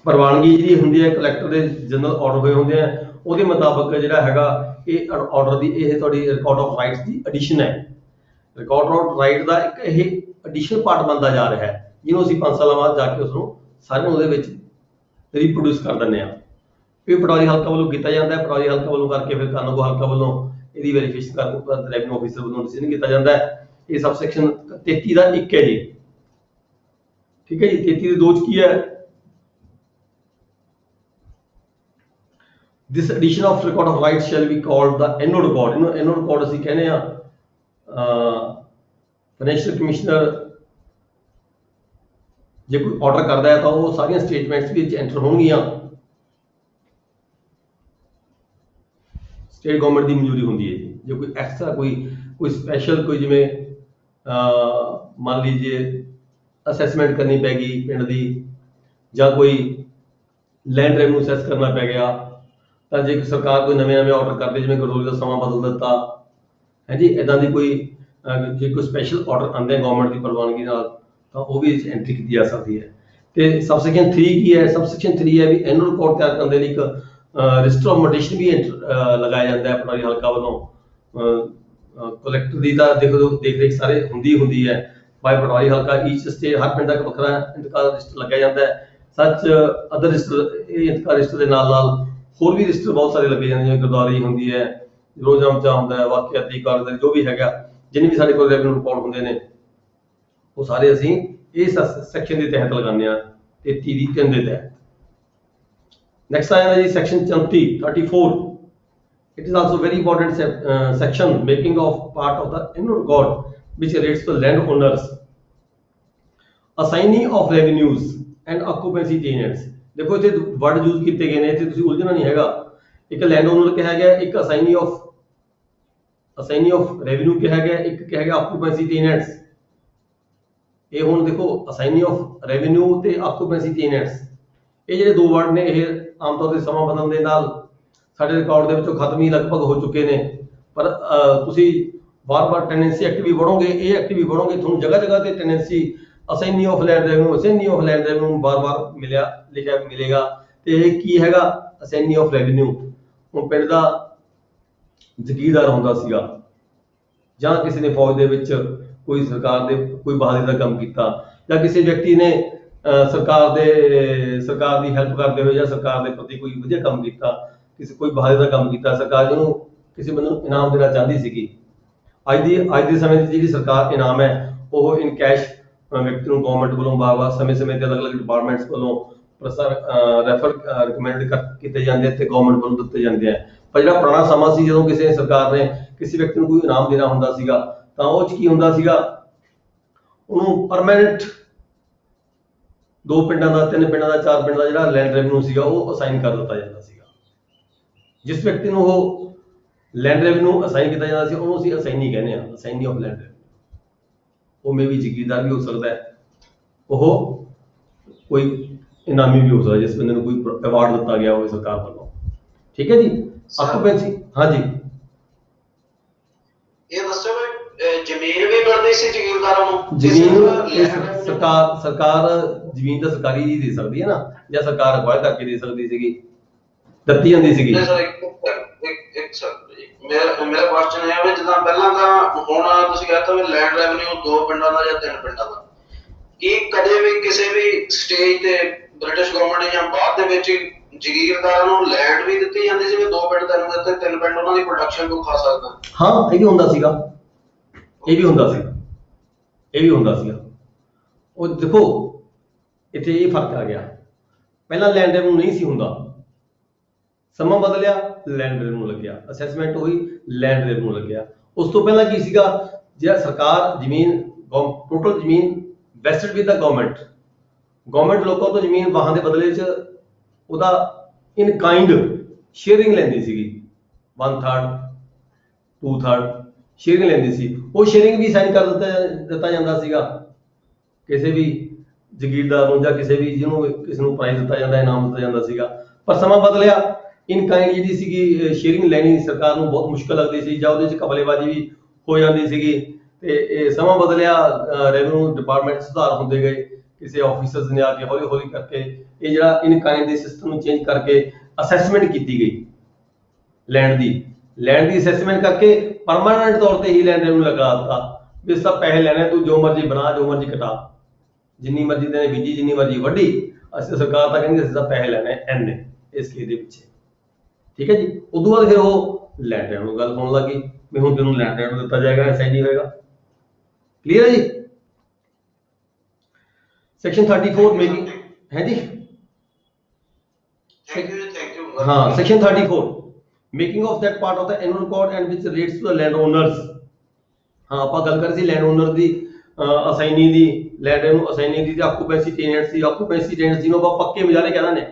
ਪ੍ਰਵਾਨਗੀ ਜਿਹੜੀ ਹੁੰਦੀ ਹੈ, ਕਲੈਕਟਰ ਦੇ ਜਨਰਲ ਆਰਡਰ ਹੋਏ ਹੁੰਦੇ ਆ, ਉਹਦੇ ਮੁਤਾਬਕ ਜਿਹੜਾ ਹੈਗਾ ਇਹ ਆਰਡਰ ਦੀ ਇਹ ਤੁਹਾਡੀ record of rights the edition ਹੈ। ਰਿਕਾਰਡ ਆਫ ਰਾਈਟ ਦਾ ਇੱਕ ਇਹ ਐਡੀਸ਼ਨ ਪਾਰਟ ਬਣਦਾ ਜਾ ਰਿਹਾ ਹੈ, ਜਿਹਨੂੰ ਅਸੀਂ 5 ਸਾਲਾਂ ਬਾਅਦ ਜਾ ਕੇ ਉਸਨੂੰ ਸਾਰਿਆਂ ਉਹਦੇ ਵਿੱਚ ਰੀਪਰੋਡਿਊਸ ਕਰ ਦਿੰਦੇ ਹਾਂ। ਇਹ ਪਟਵਾਰੀ ਹਲਕਾ ਵੱਲੋਂ ਕੀਤਾ ਜਾਂਦਾ ਹੈ, ਪਟਵਾਰੀ ਹਲਕਾ ਵੱਲੋਂ ਕਰਕੇ ਫਿਰ ਕਾਨੂੰਗੋ ਹਲਕਾ ਵੱਲੋਂ ਇਹਦੀ ਵੈਰੀਫਿਕੇਸ਼ਨ ਕਰਕੇ ਰੈਵਨਿਊ ਆਫਿਸਰ ਵੱਲੋਂ ਡਿਸੀਜਨ ਕੀਤਾ ਜਾਂਦਾ ਹੈ। ਇਹ ਸਬਸੈਕਸ਼ਨ 33 ਦਾ 1 ਹੈ ਜੀ। ਠੀਕ ਹੈ ਜੀ, 33 ਦੇ 2 ਚ ਕੀ ਹੈ, This edition of record of rights shall be called the annual record. Annual record ਅਸੀਂ ਕਹਿੰਦੇ ਆ ਫਾਈਨੈਂਸ਼ੀਅਲ ਕਮਿਸ਼ਨਰ ਜੇ ਕੋਈ ਆਰਡਰ ਕਰਦਾ ਹੈ ਤਾਂ ਉਹ ਸਾਰੀਆਂ ਸਟੇਟਮੈਂਟਸ ਵਿੱਚ ਐਂਟਰ ਹੋਣਗੀਆਂ। ਸਟੇਟ ਗਵਰਨਮੈਂਟ ਦੀ ਮਨਜ਼ੂਰੀ ਹੁੰਦੀ ਹੈ ਜੀ। ਜੇ ਕੋਈ ਐਕਸਟਰਾ ਕੋਈ ਸਪੈਸ਼ਲ ਕੋਈ ਜਿਵੇਂ ਮੰਨ ਲੀजिए ਅਸੈਸਮੈਂਟ ਕਰਨੀ ਪੈ ਗਈ ਪਿੰਡ ਦੀ ਜਾਂ ਕੋਈ ਲੈਂਡ ਰੈਵਨਿਊ ਅਸੈਸ ਕਰਨਾ ਪੈ ਗਿਆ ਤਾਂ ਜੇ ਸਰਕਾਰ ਕੋਈ ਨਵੇਂ ਆਰਡਰ ਕਰਦੇ ਜਿਵੇਂ ਗਰੋਲ ਦਾ ਸਮਾਂ ਬਦਲ ਦਿੱਤਾ ਹੈ ਜੀ ਇਦਾਂ ਦੀ ਕੋਈ ਜੇ ਕੋਈ ਸਪੈਸ਼ਲ ਆਰਡਰ ਆਉਂਦੇ ਗਵਰਨਮੈਂਟ ਦੀ ਪ੍ਰਵਾਨਗੀ ਨਾਲ ਤਾਂ ਉਹ ਵੀ ਐਂਟਰੀ ਕੀਤੀ ਜਾ ਸਕਦੀ ਹੈ। ਤੇ ਸਬਸੈਕਸ਼ਨ 3 ਕੀ ਹੈ? ਸਬਸੈਕਸ਼ਨ 3 ਹੈ ਵੀ ਐਨੂਅਲ ਰਿਪੋਰਟ ਤਿਆਰ ਕਰਨ ਦੇ ਲਈ ਇੱਕ ਰਜਿਸਟਰ ਆਫ ਮੋਡੇਸ਼ਨ ਵੀ ਲਗਾਇਆ ਜਾਂਦਾ ਹੈ ਪਟਵਾਰੀ ਹਲਕਾ ਵੱਲੋਂ। ਕਲੈਕਟਰ ਦੀ ਤਾਂ ਦੇਖੋ ਦੇਖ ਰੇਖ ਸਾਰੇ ਹੁੰਦੀ ਹੈ ਬਾਈ ਪਟਵਾਰੀ ਹਲਕਾ ਈਚ ਸਟੇਟ ਹਰ ਪਿੰਡ ਦਾ ਇੱਕ ਵੱਖਰਾ ਇੰਤਕਾਲ ਰਜਿਸਟਰ ਲੱਗਿਆ ਜਾਂਦਾ ਹੈ। ਸੱਚ ਅਦਰ ਰਜਿਸਟਰ ਇਹ ਇੰਤਕਾਲ ਰਜਿਸਟਰ ਦੇ ਨਾਲ ਹੋਰ ਵੀ ਰਜਿਸਟਰ ਬਹੁਤ ਸਾਰੇ ਲੱਗੇ ਜਾਂਦੇ ਜਿਵੇਂ ਗਰਦਾਵਰੀ ਹੁੰਦੀ ਹੈ, ਰੋਜ਼ਾਮਚਾ ਹੁੰਦਾ ਹੈ, ਵਾਕਿਆਤੀ ਕਾਰਜ ਜੋ ਵੀ ਹੈਗਾ ਜਿੰਨੇ ਵੀ ਸਾਡੇ ਕੋਲ ਰੈਵਨਿਊ ਰਿਪੋਰਟ ਹੁੰਦੇ ਨੇ ਉਹ ਸਾਰੇ ਅਸੀਂ ਇਸ ਸੈਕਸ਼ਨ ਦੇ ਤਹਿਤ ਲਗਾਉਂਦੇ ਹਾਂ 33 ਦੀ 3 ਦੇ ਤਹਿਤ। ਨੈਕਸਟ ਆ ਜਾਂਦਾ ਜੀ section 34। It is also very important section making of part of the annual record which relates to land owners, assignee of revenues and occupancy tenants। देखो इतने वर्ड यूज किए गए ने इतने तुसी उलझना नहीं हैगा। एक लैंड ओनर कहा गया, एक असाइनी ऑफ रेवेन्यू कहा गया, एक कहा गया ऑक्यूपेंसी टेनेंट्स। ये हुण देखो असाइनी ऑफ रेवेन्यू ते ऑक्यूपेंसी टेनेंट्स ये ਜਿਹੜੇ ਦੋ ਵਰਡ ਨੇ ਇਹ ਆਮ ਤੌਰ ਤੇ ਸਮਾਂ ਬਦਲਣ ਦੇ ਨਾਲ ਸਾਡੇ ਰਿਕਾਰਡ ਦੇ ਵਿੱਚੋਂ ਖਤਮ ਹੀ ਲਗਭਗ ਹੋ ਚੁੱਕੇ ਨੇ। ਪਰ ਤੁਸੀਂ ਵਾਰ-ਵਾਰ ਟੈਨੈਂਸੀ ਐਕਟ ਵੀ ਪੜੋਗੇ, ਇਹ ਐਕਟ ਵੀ ਪੜੋਗੇ, ਤੁਹਾਨੂੰ ਜਗ੍ਹਾ ਤੇ ਟੈਨੈਂਸੀ ਅਸਾਈਨੀ ਆਫ ਲੈਂਡ ਰੈਵਨਿਊ ਬਾਰ-ਬਾਰ ਲਿਖਿਆ ਮਿਲੇਗਾ। ਤੇ ਇਹ ਕੀ ਹੈਗਾ? ਅਸਾਈਨੀ ਆਫ ਰੈਵਨਿਊ। ਹੁਣ ਪਿੰਡ ਦਾ ਜ਼ਗੀਰਦਾਰ ਹੁੰਦਾ ਸੀਗਾ ਜਾਂ ਕਿਸੇ ਨੇ ਫੌਜ ਦੇ ਵਿੱਚ ਕੋਈ ਸਰਕਾਰ ਦੇ ਕੋਈ ਬਹਾਦਰੀ ਦਾ ਕੰਮ ਕੀਤਾ ਜਾਂ ਕਿਸੇ ਵਿਅਕਤੀ ਨੇ ਸਰਕਾਰ ਦੀ ਹੈਲਪ ਕਰਦੇ ਹੋਏ ਜਾਂ ਸਰਕਾਰ ਦੇ ਪ੍ਰਤੀ ਕੋਈ ਵਧੀਆ ਕੰਮ ਕੀਤਾ, ਕਿਸੇ ਕੋਈ ਬਹਾਦਰੀ ਦਾ ਕੰਮ ਕੀਤਾ, ਸਰਕਾਰ ਜਿਹਨੂੰ ਕਿਸੇ ਬੰਦੇ ਨੂੰ ਇਨਾਮ ਦੇਣਾ ਚਾਹੁੰਦੀ ਸੀਗੀ। ਅੱਜ ਦੇ ਸਮੇਂ 'ਚ ਜਿਹੜੀ ਸਰਕਾਰ ਇਨਾਮ ਹੈ ਉਹ ਇਨ ਕੈਸ਼ ਵਿਅਕਤੀ ਨੂੰ ਗਵਰਨਮੈਂਟ ਵੱਲੋਂ ਵਾਰ-ਵਾਰ ਸਮੇਂ-ਸਮੇਂ ਤੇ ਅਲੱਗ-ਅਲੱਗ ਡਿਪਾਰਟਮੈਂਟਸ ਵੱਲੋਂ ਰਿਕਮੈਂਡ ਕੀਤੇ ਜਾਂਦੇ ਤੇ ਗਵਰਨਮੈਂਟ ਵੱਲੋਂ ਦਿੱਤੇ ਜਾਂਦੇ ਆ। ਪਰ ਜਿਹੜਾ ਪੁਰਾਣਾ ਸਮਾਂ ਸੀ ਜਦੋਂ ਕਿਸੇ ਸਰਕਾਰ ਨੇ ਕਿਸੇ ਵਿਅਕਤੀ ਨੂੰ ਕੋਈ ਇਨਾਮ ਦੇਣਾ ਹੁੰਦਾ ਸੀਗਾ ਤਾਂ ਉਹ 'ਚ ਕੀ ਹੁੰਦਾ ਸੀਗਾ, ਉਹਨੂੰ ਪਰਮਾਨੈਂਟ 2 ਪਿੰਡਾਂ ਦਾ 3 ਪਿੰਡਾਂ ਦਾ 4 ਪਿੰਡਾਂ ਦਾ ਜਿਹੜਾ ਲੈਂਡ ਰੈਵਨਿਊ ਸੀਗਾ ਉਹ ਅਸਾਈਨ ਕਰ ਦਿੱਤਾ ਜਾਂਦਾ ਸੀਗਾ। ਜਿਸ ਵਿਅਕਤੀ ਨੂੰ ਉਹ ਲੈਂਡ ਰੈਵਨਿਊ ਅਸਾਈਨ ਕੀਤਾ ਜਾਂਦਾ ਸੀ ਉਹਨੂੰ ਅਸੀਂ ਅਸਾਈਨੀ ਕਹਿੰਦੇ ਆ, ਅਸਾਈਨੀ ਆਫ ਲੈਂਡ ਰੈਵਨਿਊ। ਉਹ ਮੇ ਵੀ ਜ਼ਿਮੀਂਦਾਰ ਵੀ ਹੋ ਸਕਦਾ ਹੈ, ਉਹ ਕੋਈ ਇਨਾਮੀ ਵੀ ਹੋ ਸਕਦਾ ਜਿਸ ਬੰਦੇ ਨੂੰ ਕੋਈ ਅਵਾਰਡ ਦਿੱਤਾ ਗਿਆ ਹੋਵੇ ਸਰਕਾਰ ਵੱਲੋਂ। ਠੀਕ ਹੈ ਜੀ। ਆਕੂਪੈਂਸੀ ਹਾਂਜੀ ਇਹ ਦੱਸੋ ਵੀ ਜ਼ਮੀਨ ਵੀ ਮਿਲਦੀ ਸੀ ਜ਼ਿਮੀਂਦਾਰਾਂ ਨੂੰ? ਜ਼ਮੀਨ ਸਰਕਾਰ ਜ਼ਮੀਨ ਤਾਂ ਸਰਕਾਰੀ ਹੀ ਦੇ ਸਕਦੀ ਹੈ ਨਾ, ਜਾਂ ਸਰਕਾਰ ਅਗਵਾਈ ਕਰਕੇ ਦੇ ਸਕਦੀ ਸੀਗੀ, ਦਿੱਤੀ ਜਾਂਦੀ ਸੀਗੀ। ਮੇਰਾ ਕੁਐਸਚਨ ਹੈ ਵੀ ਜਿੱਦਾਂ ਪਹਿਲਾਂ ਤਾਂ ਹੁਣ ਤੁਸੀਂ ਕਹਿੰਦੇ ਵੀ ਲੈਂਡ ਰੈਵਨਿਊ 2 ਪਿੰਡਾਂ ਦਾ ਜਾਂ 3 ਪਿੰਡਾਂ ਦਾ, ਕੀ ਕਦੇ ਵੀ ਕਿਸੇ ਵੀ ਸਟੇਜ ਤੇ ਬ੍ਰਿਟਿਸ਼ ਗਵਰਨਮੈਂਟ ਜਾਂ ਬਾਅਦ ਦੇ ਵਿੱਚ ਜ਼ਗੀਰਦਾਰਾਂ ਨੂੰ ਲੈਂਡ ਵੀ ਦਿੱਤੀ ਜਾਂਦੀ ਸੀ ਵੀ 2 ਪਿੰਡ ਤੈਨੂੰ ਦਿੱਤੇ 3 ਪਿੰਡ ਉਹਨਾਂ ਦੀ ਪ੍ਰੋਡਕਸ਼ਨ ਤੋਂ ਖਾ ਸਕਦਾ? ਹਾਂ ਇਹ ਵੀ ਹੁੰਦਾ ਸੀਗਾ, ਇਹ ਵੀ ਹੁੰਦਾ ਸੀਗਾ। ਉਹ ਦੇਖੋ ਇੱਥੇ ਇਹ ਫਰਕ ਆ ਗਿਆ, ਪਹਿਲਾਂ ਲੈਂਡ ਰੈਵਨਿਊ ਨਹੀਂ ਸੀ ਹੁੰਦਾ, ਸਮਾਂ ਬਦਲਿਆ ਲੈਂਡ ਰੈਵਨਿਊ ਲੱਗਿਆ, ਅਸੈਸਮੈਂਟ ਹੋਈ ਲੈਂਡ ਰੈਵਨਿਊ ਲੱਗਿਆ। ਉਸ ਤੋਂ ਪਹਿਲਾਂ ਕੀ ਸੀਗਾ, ਜੇ ਸਰਕਾਰ ਜ਼ਮੀਨ ਟੋਟਲ ਜ਼ਮੀਨ ਵੈਸਟਡ ਵਿਦ ਦਾ ਗਵਰਨਮੈਂਟ ਲੋਕਾਂ ਤੋਂ ਜ਼ਮੀਨ ਵਾਹਨ ਦੇ ਬਦਲੇ 'ਚ ਉਹਦਾ ਇਨ ਕਾਈਂਡ ਸ਼ੇਅਰਿੰਗ ਲੈਂਦੀ ਸੀਗੀ, 1/3 2/3 ਸ਼ੇਅਰਿੰਗ ਲੈਂਦੀ ਸੀ। ਉਹ ਸ਼ੇਅਰਿੰਗ ਵੀ ਸਾਈਨ ਕਰ ਦਿੱਤਾ ਜਾਂਦਾ ਸੀਗਾ ਕਿਸੇ ਵੀ ਜ਼ਗੀਰਦਾਰ ਨੂੰ ਜਾਂ ਕਿਸੇ ਨੂੰ ਪ੍ਰਾਈਜ਼ ਦਿੱਤਾ ਜਾਂਦਾ, ਇਨਾਮ ਦਿੱਤਾ ਜਾਂਦਾ ਸੀਗਾ। ਪਰ ਸਮਾਂ ਬਦਲਿਆ, ਇਨ ਕਾਈਂਡ ਜਿਹੜੀ ਸੀਗੀ ਸ਼ੇਅਰਿੰਗ ਲੈਣੀ ਸਰਕਾਰ ਨੂੰ ਬਹੁਤ ਮੁਸ਼ਕਲ ਲੱਗਦੀ ਸੀ ਜਾਂ ਉਹਦੇ 'ਚ ਕਬਲੇਬਾਜ਼ੀ ਵੀ ਹੋ ਜਾਂਦੀ ਸੀਗੀ। ਤੇ ਇਹ ਸਮਾਂ ਬਦਲਿਆ, ਰੈਵਨਿਊ ਡਿਪਾਰਟਮੈਂਟ ਸੁਧਾਰ ਹੁੰਦੇ ਗਏ, ਕਿਸੇ ਆਫਿਸਰਸ ਨੇ ਆ ਕੇ ਹੌਲੀ ਕਰਕੇ ਇਹ ਜਿਹੜਾ ਇਨ ਕਾਈਂਡ ਦੇ ਸਿਸਟਮ ਨੂੰ ਚੇਂਜ ਕਰਕੇ ਅਸੈਸਮੈਂਟ ਕੀਤੀ ਗਈ ਲੈਂਡ ਦੀ ਅਸੈਸਮੈਂਟ ਕਰਕੇ ਪਰਮਾਨੈਂਟ ਤੌਰ ਤੇ ਹੀ ਲੈਂਡ ਰੈਵਨਿਊ ਲਗਾ ਦਿੱਤਾ ਵੀ ਇਸ ਦਾ ਪੈਸੇ ਲੈਣੇ, ਤੂੰ ਜੋ ਮਰਜ਼ੀ ਬਣਾ, ਜੋ ਮਰਜ਼ੀ ਕਟਾ, ਜਿੰਨੀ ਮਰਜ਼ੀ ਤੇਨੇ ਬੀਜੀ, ਜਿੰਨੀ ਮਰਜ਼ੀ ਵੱਢੀ, ਅਸੀਂ ਸਰਕਾਰ ਤਾਂ ਕਹਿੰਦੀ ਅਸੀਂ ਤਾਂ ਪੈਸੇ ਲੈਣੇ ਐਨੇ ਇਸ ਕੇਸ ਦੇ ਪਿੱਛੇ। ਠੀਕ ਹੈ ਜੀ। ਉਦੋਂ ਬਾਅਦ ਫਿਰ ਉਹ ਲੈਂਡ ਰੈਵਨਿਊ ਗੱਲ ਹੋਣ ਲੱਗੀ ਵੀ ਹੁਣ ਤੈਨੂੰ ਲੈਂਡ ਰੈਵਨਿਊ ਦਿੱਤਾ ਜਾਏਗਾ, ਅਸਾਈਨੀ ਹੋਏਗਾ। ਕਲੀਅਰ ਹੈ ਜੀ। ਸੈਕਸ਼ਨ 34 ਮੇਕਿੰਗ ਹੈ ਜੀ। Thank you. ਹੋਊਗਾ। हाँ, section 34 making of that part of the annual record and which relates to the land owners. हाँ, ਆਪਾਂ ਗੱਲ ਕਰ ਰਹੇ ਸੀ लैंड ओनर ਦੀ ਅਸਾਈਨੀ ਦੀ, लैंड ਨੂੰ ਅਸਾਈਨੀ ਦੀ, ਆਕੂਪੈਂਸੀ ਟੈਨੈਂਟਸ ਦੀ। ਆਕੂਪੈਂਸੀ ਟੈਨੈਂਟਸ ਜਿਹਨੂੰ ਆਪਾਂ ਪੱਕੇ ਮੁਜਾਰੇ ਕਹਿੰਦੇ ਨੇ,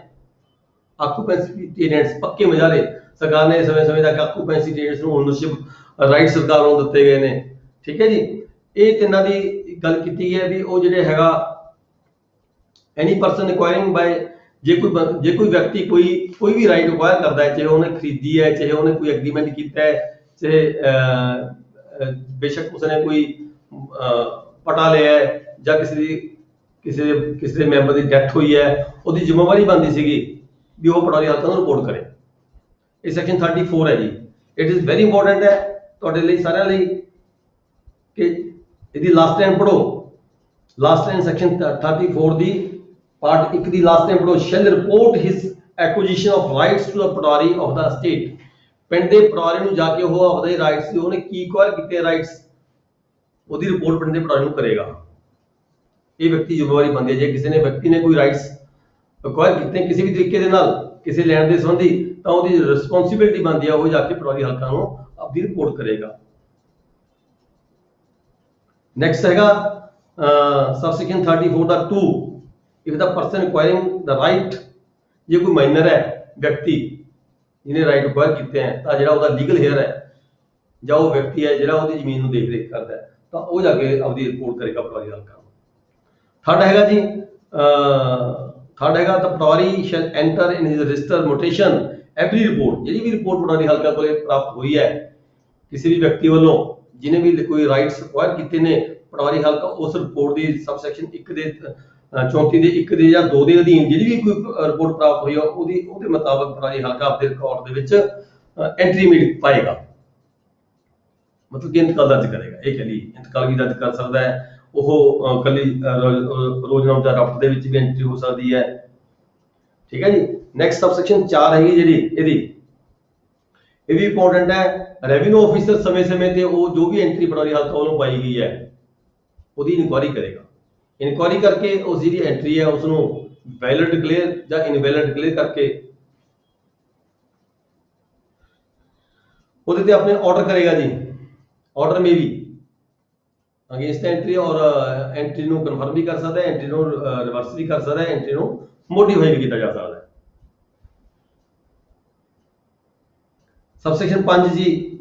ਆਕੂਪੈਂਸੀ ਟੈਨੈਂਟਸ ਪੱਕੇ ਮੁਜਾਰੇ। ਸਰਕਾਰ ਨੇ ਸਮੇਂ-ਸਮੇਂ ਤੱਕ ਆਕੂਪੈਂਸੀ ਟੈਨੈਂਟਸ ਨੂੰ ਓਨਰਸ਼ਿਪ ਰਾਈਟ ਸਰਕਾਰ ਨੂੰ ਦਿੱਤੇ ਗਏ ਨੇ। ਠੀਕ ਹੈ ਜੀ, ਇਹ ਤਿੰਨਾਂ ਦੀ ਗੱਲ ਕੀਤੀ ਹੈ ਵੀ ਉਹ ਜਿਹੜੇ ਹੈਗਾ ਐਨੀ ਪਰਸਨ ਐਕਵਾਇਰਿੰਗ ਬਾय ਜੇ ਕੋਈ ਵਿਅਕਤੀ ਕੋਈ ਵੀ ਰਾਈਟ ਐਕਵਾਇਰ ਕਰਦਾ ਹੈ, ਚਾਹੇ ਉਹਨੇ ਖਰੀਦੀ ਹੈ, ਚਾਹੇ ਉਹਨੇ ਕੋਈ ਐਗਰੀਮੈਂਟ ਕੀਤਾ ਹੈ, ਚਾਹੇ ਬੇਸ਼ੱਕ ਉਸਨੇ ਕੋਈ ਪਟਾ ਲਿਆ ਹੈ ਜਾਂ ਕਿਸੇ ਦੇ ਮੈਂਬਰ ਦੀ ਡੈਥ ਹੋਈ ਹੈ, ਉਹਦੀ ਜ਼ਿੰਮੇਵਾਰੀ ਬਣਦੀ ਸੀਗੀ ਵੀ ਉਹ ਪਟਵਾਰੀ ਹਲਕਾ ਨੂੰ ਰਿਪੋਰਟ ਕਰੇ। ਇਹ ਸੈਕਸ਼ਨ 34 ਹੈ ਜੀ। ਇਟ ਇਜ਼ ਵੈਰੀ ਇੰਪੋਰਟੈਂਟ ਹੈ ਤੁਹਾਡੇ ਲਈ ਸਾਰਿਆਂ ਲਈ ਕਿ ਇਹਦੀ ਲਾਸਟ ਲਾਈਨ ਪੜੋ। ਲਾਸਟ ਲਾਈਨ ਸੈਕਸ਼ਨ 34 ਦੀ ਪਾर्ट 1 ਦੀ ਲਾਸਟ ਲਾਈਨ ਪੜੋ। Shall report his acquisition of rights to the patwari of the state. ਪਿੰਡ ਦੇ ਪਟਵਾਰੀ ਨੂੰ ਜਾ ਕੇ ਉਹ ਆਪਦੇ ਰਾਈਟਸ ਦੀ ਉਹਨੇ ਕੀ ਐਕਵਾਇਰ ਕੀਤੇ ਰਾਈਟਸ, ਉਹਦੀ ਰਿਪੋਰਟ ਪਿੰਡ ਦੇ ਪਟਵਾਰੀ ਨੂੰ ਕਰੇਗਾ। ਇਹ ਵਿਅਕਤੀ ਜ਼ਿੰਮੇਵਾਰੀ ਬਣਦੀ ਹੈ। ਜੇ ਕਿਸੇ ਨੇ ਵਿਅਕਤੀ ਨੇ ਕੋਈ ਰਾਈਟਸ ਐਕਵਾਇਰ ਕੀਤੇ ਕਿਸੇ ਵੀ ਤਰੀਕੇ ਦੇ ਨਾਲ ਕਿਸੇ ਲੈਣ ਦੇ ਸੰਬੰਧੀ, ਤਾਂ ਉਹਦੀ ਰਿਸਪੌਂਸਿਬਿਲਿਟੀ ਬਣਦੀ ਹੈ ਉਹ ਜਾ ਕੇ ਪਟਵਾਰੀ ਹਲਕਾ ਨੂੰ ਆਪਣੀ ਰਿਪੋਰਟ ਕਰੇਗਾ। ਨੈਕਸਟ ਹੈਗਾ ਸਬਸੈਕਸ਼ਨ 34 ਦਾ 2 if the person acquiring the right. ਜੇ ਕੋਈ ਮਾਈਨਰ ਹੈ ਵਿਅਕਤੀ ਜਿਹਨੇ ਰਾਈਟ ਐਕਵਾਇਰ ਕੀਤੇ ਹੈ, ਤਾਂ ਜਿਹੜਾ ਉਹਦਾ ਲੀਗਲ ਹੇਅਰ ਹੈ ਜਾਂ ਉਹ ਵਿਅਕਤੀ ਹੈ ਜਿਹੜਾ ਉਹਦੀ ਜ਼ਮੀਨ ਨੂੰ ਦੇਖ ਰੇਖ ਕਰਦਾ ਹੈ, ਤਾਂ ਉਹ ਜਾ ਕੇ ਆਪਦੀ ਰਿਪੋਰਟ ਕਰੇਗਾ ਪਟਵਾਰੀ ਹਲਕਾ ਨੂੰ। ਥਰਡ ਹੈਗਾ ਜੀ the patwari shell enter in his register notation every report. ਜਿਹੜੀ ਵੀ ਰਿਪੋਰਟ ਪਟਵਾਰੀ ਹਲਕਾ ਕੋਲੇ ਪ੍ਰਾਪਤ ਹੋਈ ਹੈ ਕਿਸੇ ਵੀ ਵਿਅਕਤੀ ਵੱਲੋਂ ਜਿਹਨੇ ਵੀ ਕੋਈ ਰਾਈਟਸ ਐਕਵਾਇਰ ਕੀਤੇ ਨੇ, ਪਟਵਾਰੀ ਹਲਕਾ ਉਸ ਰਿਪੋਰਟ ਦੀ ਸਬਸੈਕਸ਼ਨ 1 ਦੇ 34 ਦੇ 1 ਦੇ ਜਾਂ 2 ਦੇ ਅਧੀਨ ਜਿਹੜੀ ਵੀ ਕੋਈ ਰਿਪੋਰਟ ਪ੍ਰਾਪਤ ਹੋਈ ਹੈ ਉਹਦੇ ਮੁਤਾਬਕ ਪਟਵਾਰੀ ਹਲਕਾ ਆਪਣੇ ਰਿਕਾਰਡ ਦੇ ਵਿੱਚ ਐਂਟਰੀ ਮਿਲ ਪਾਏਗਾ, ਮਤਲਬ ਕਿ ਇੰਤਕਾਲ ਦਰਜ ਕਰੇਗਾ। ਇਹ ਕਲੀ ਇੰਤਕਾਲ ਵੀ ਦਰਜ ਕਰ ਸਕਦਾ ਹੈ ਉਹ, ਕੱਲੀ ਰੋਜ਼ਨਾਮਾ ਰਫਤ ਦੇ ਵਿੱਚ ਵੀ ਐਂਟਰੀ ਹੋ ਸਕਦੀ ਹੈ। ਠੀਕ ਹੈ ਜੀ। ਨੈਕਸਟ ਸਬਸੈਕਸ਼ਨ 4 ਹੈਗੀ ਜਿਹੜੀ ਇਹਦੀ, ਇਹ ਵੀ ਇੰਪੋਰਟੈਂਟ ਹੈ। ਰੈਵਨਿਊ ਆਫੀਸਰ ਸਮੇਂ-ਸਮੇਂ ਤੇ ਉਹ ਜੋ ਵੀ ਐਂਟਰੀ ਪਟਵਾਰੀ ਹਲਕਾ ਵੱਲੋਂ ਪਾਈ ਗਈ ਹੈ ਉਹਦੀ ਇਨਕੁਆਇਰੀ ਕਰੇਗਾ। ਇਨਕੁਆਇਰੀ ਕਰਕੇ ਉਸ ਜਿਹੜੀ ਐਂਟਰੀ ਹੈ ਉਸ ਨੂੰ ਵੈਲਿਡ ਡਿਕਲੇਅਰ ਜਾਂ ਇਨਵੈਲਿਡ ਡਿਕਲੇਅਰ ਕਰਕੇ ਉਹਦੇ ਤੇ ਆਪਣੇ ਆਰਡਰ ਕਰੇਗਾ ਜੀ। ਆਰਡਰ ਮੇ ਵੀ ਅਗੇਂਸਟ ਐਂਟਰੀ ਔਰ ਐਂਟਰੀ ਨੂੰ ਕਨਫਰਮ ਵੀ ਕਰ ਸਕਦਾ ਹੈ, ਐਂਟਰੀ ਨੂੰ ਰਿਵਰਸ ਵੀ ਕਰ ਸਕਦਾ ਹੈ, ਐਂਟਰੀ ਨੂੰ ਮੋਡੀਫਾਈ ਵੀ ਕੀਤਾ ਜਾ ਸਕਦਾ ਹੈ। ਸਬਸੈਕਸ਼ਨ 5 ਜੀ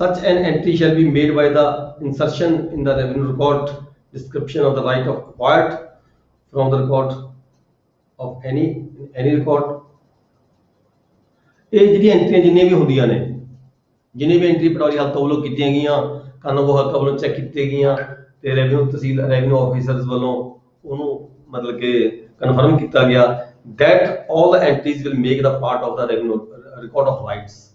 such an entry shall be made by the insertion in the revenue record description of the right of acquired from the record of any record। ਇਹ ਜਿਹੜੀ ਐਂਟਰੀਆਂ ਜਿੰਨੀਆਂ ਵੀ ਹੁੰਦੀਆਂ ਨੇ, ਜਿੰਨੀ ਵੀ ਐਂਟਰੀ ਪਟਵਾਰੀ ਹਲਕਾ ਵੱਲੋਂ ਕੀਤੀਆਂ ਗਈਆਂ, ਕਾਨੂੰਗੋ ਹਲਕਾ ਵੱਲੋਂ ਚੈੱਕ ਕੀਤੀਆਂ ਗਈਆਂ ਤੇ ਰੈਵਨਿਊ ਆਫੀਸਰਸ ਵੱਲੋਂ ਉਹਨੂੰ ਮਤਲਬ ਕਿ ਕਨਫਰਮ ਕੀਤਾ ਗਿਆ that all the entries will make the part of the revenue record of rights।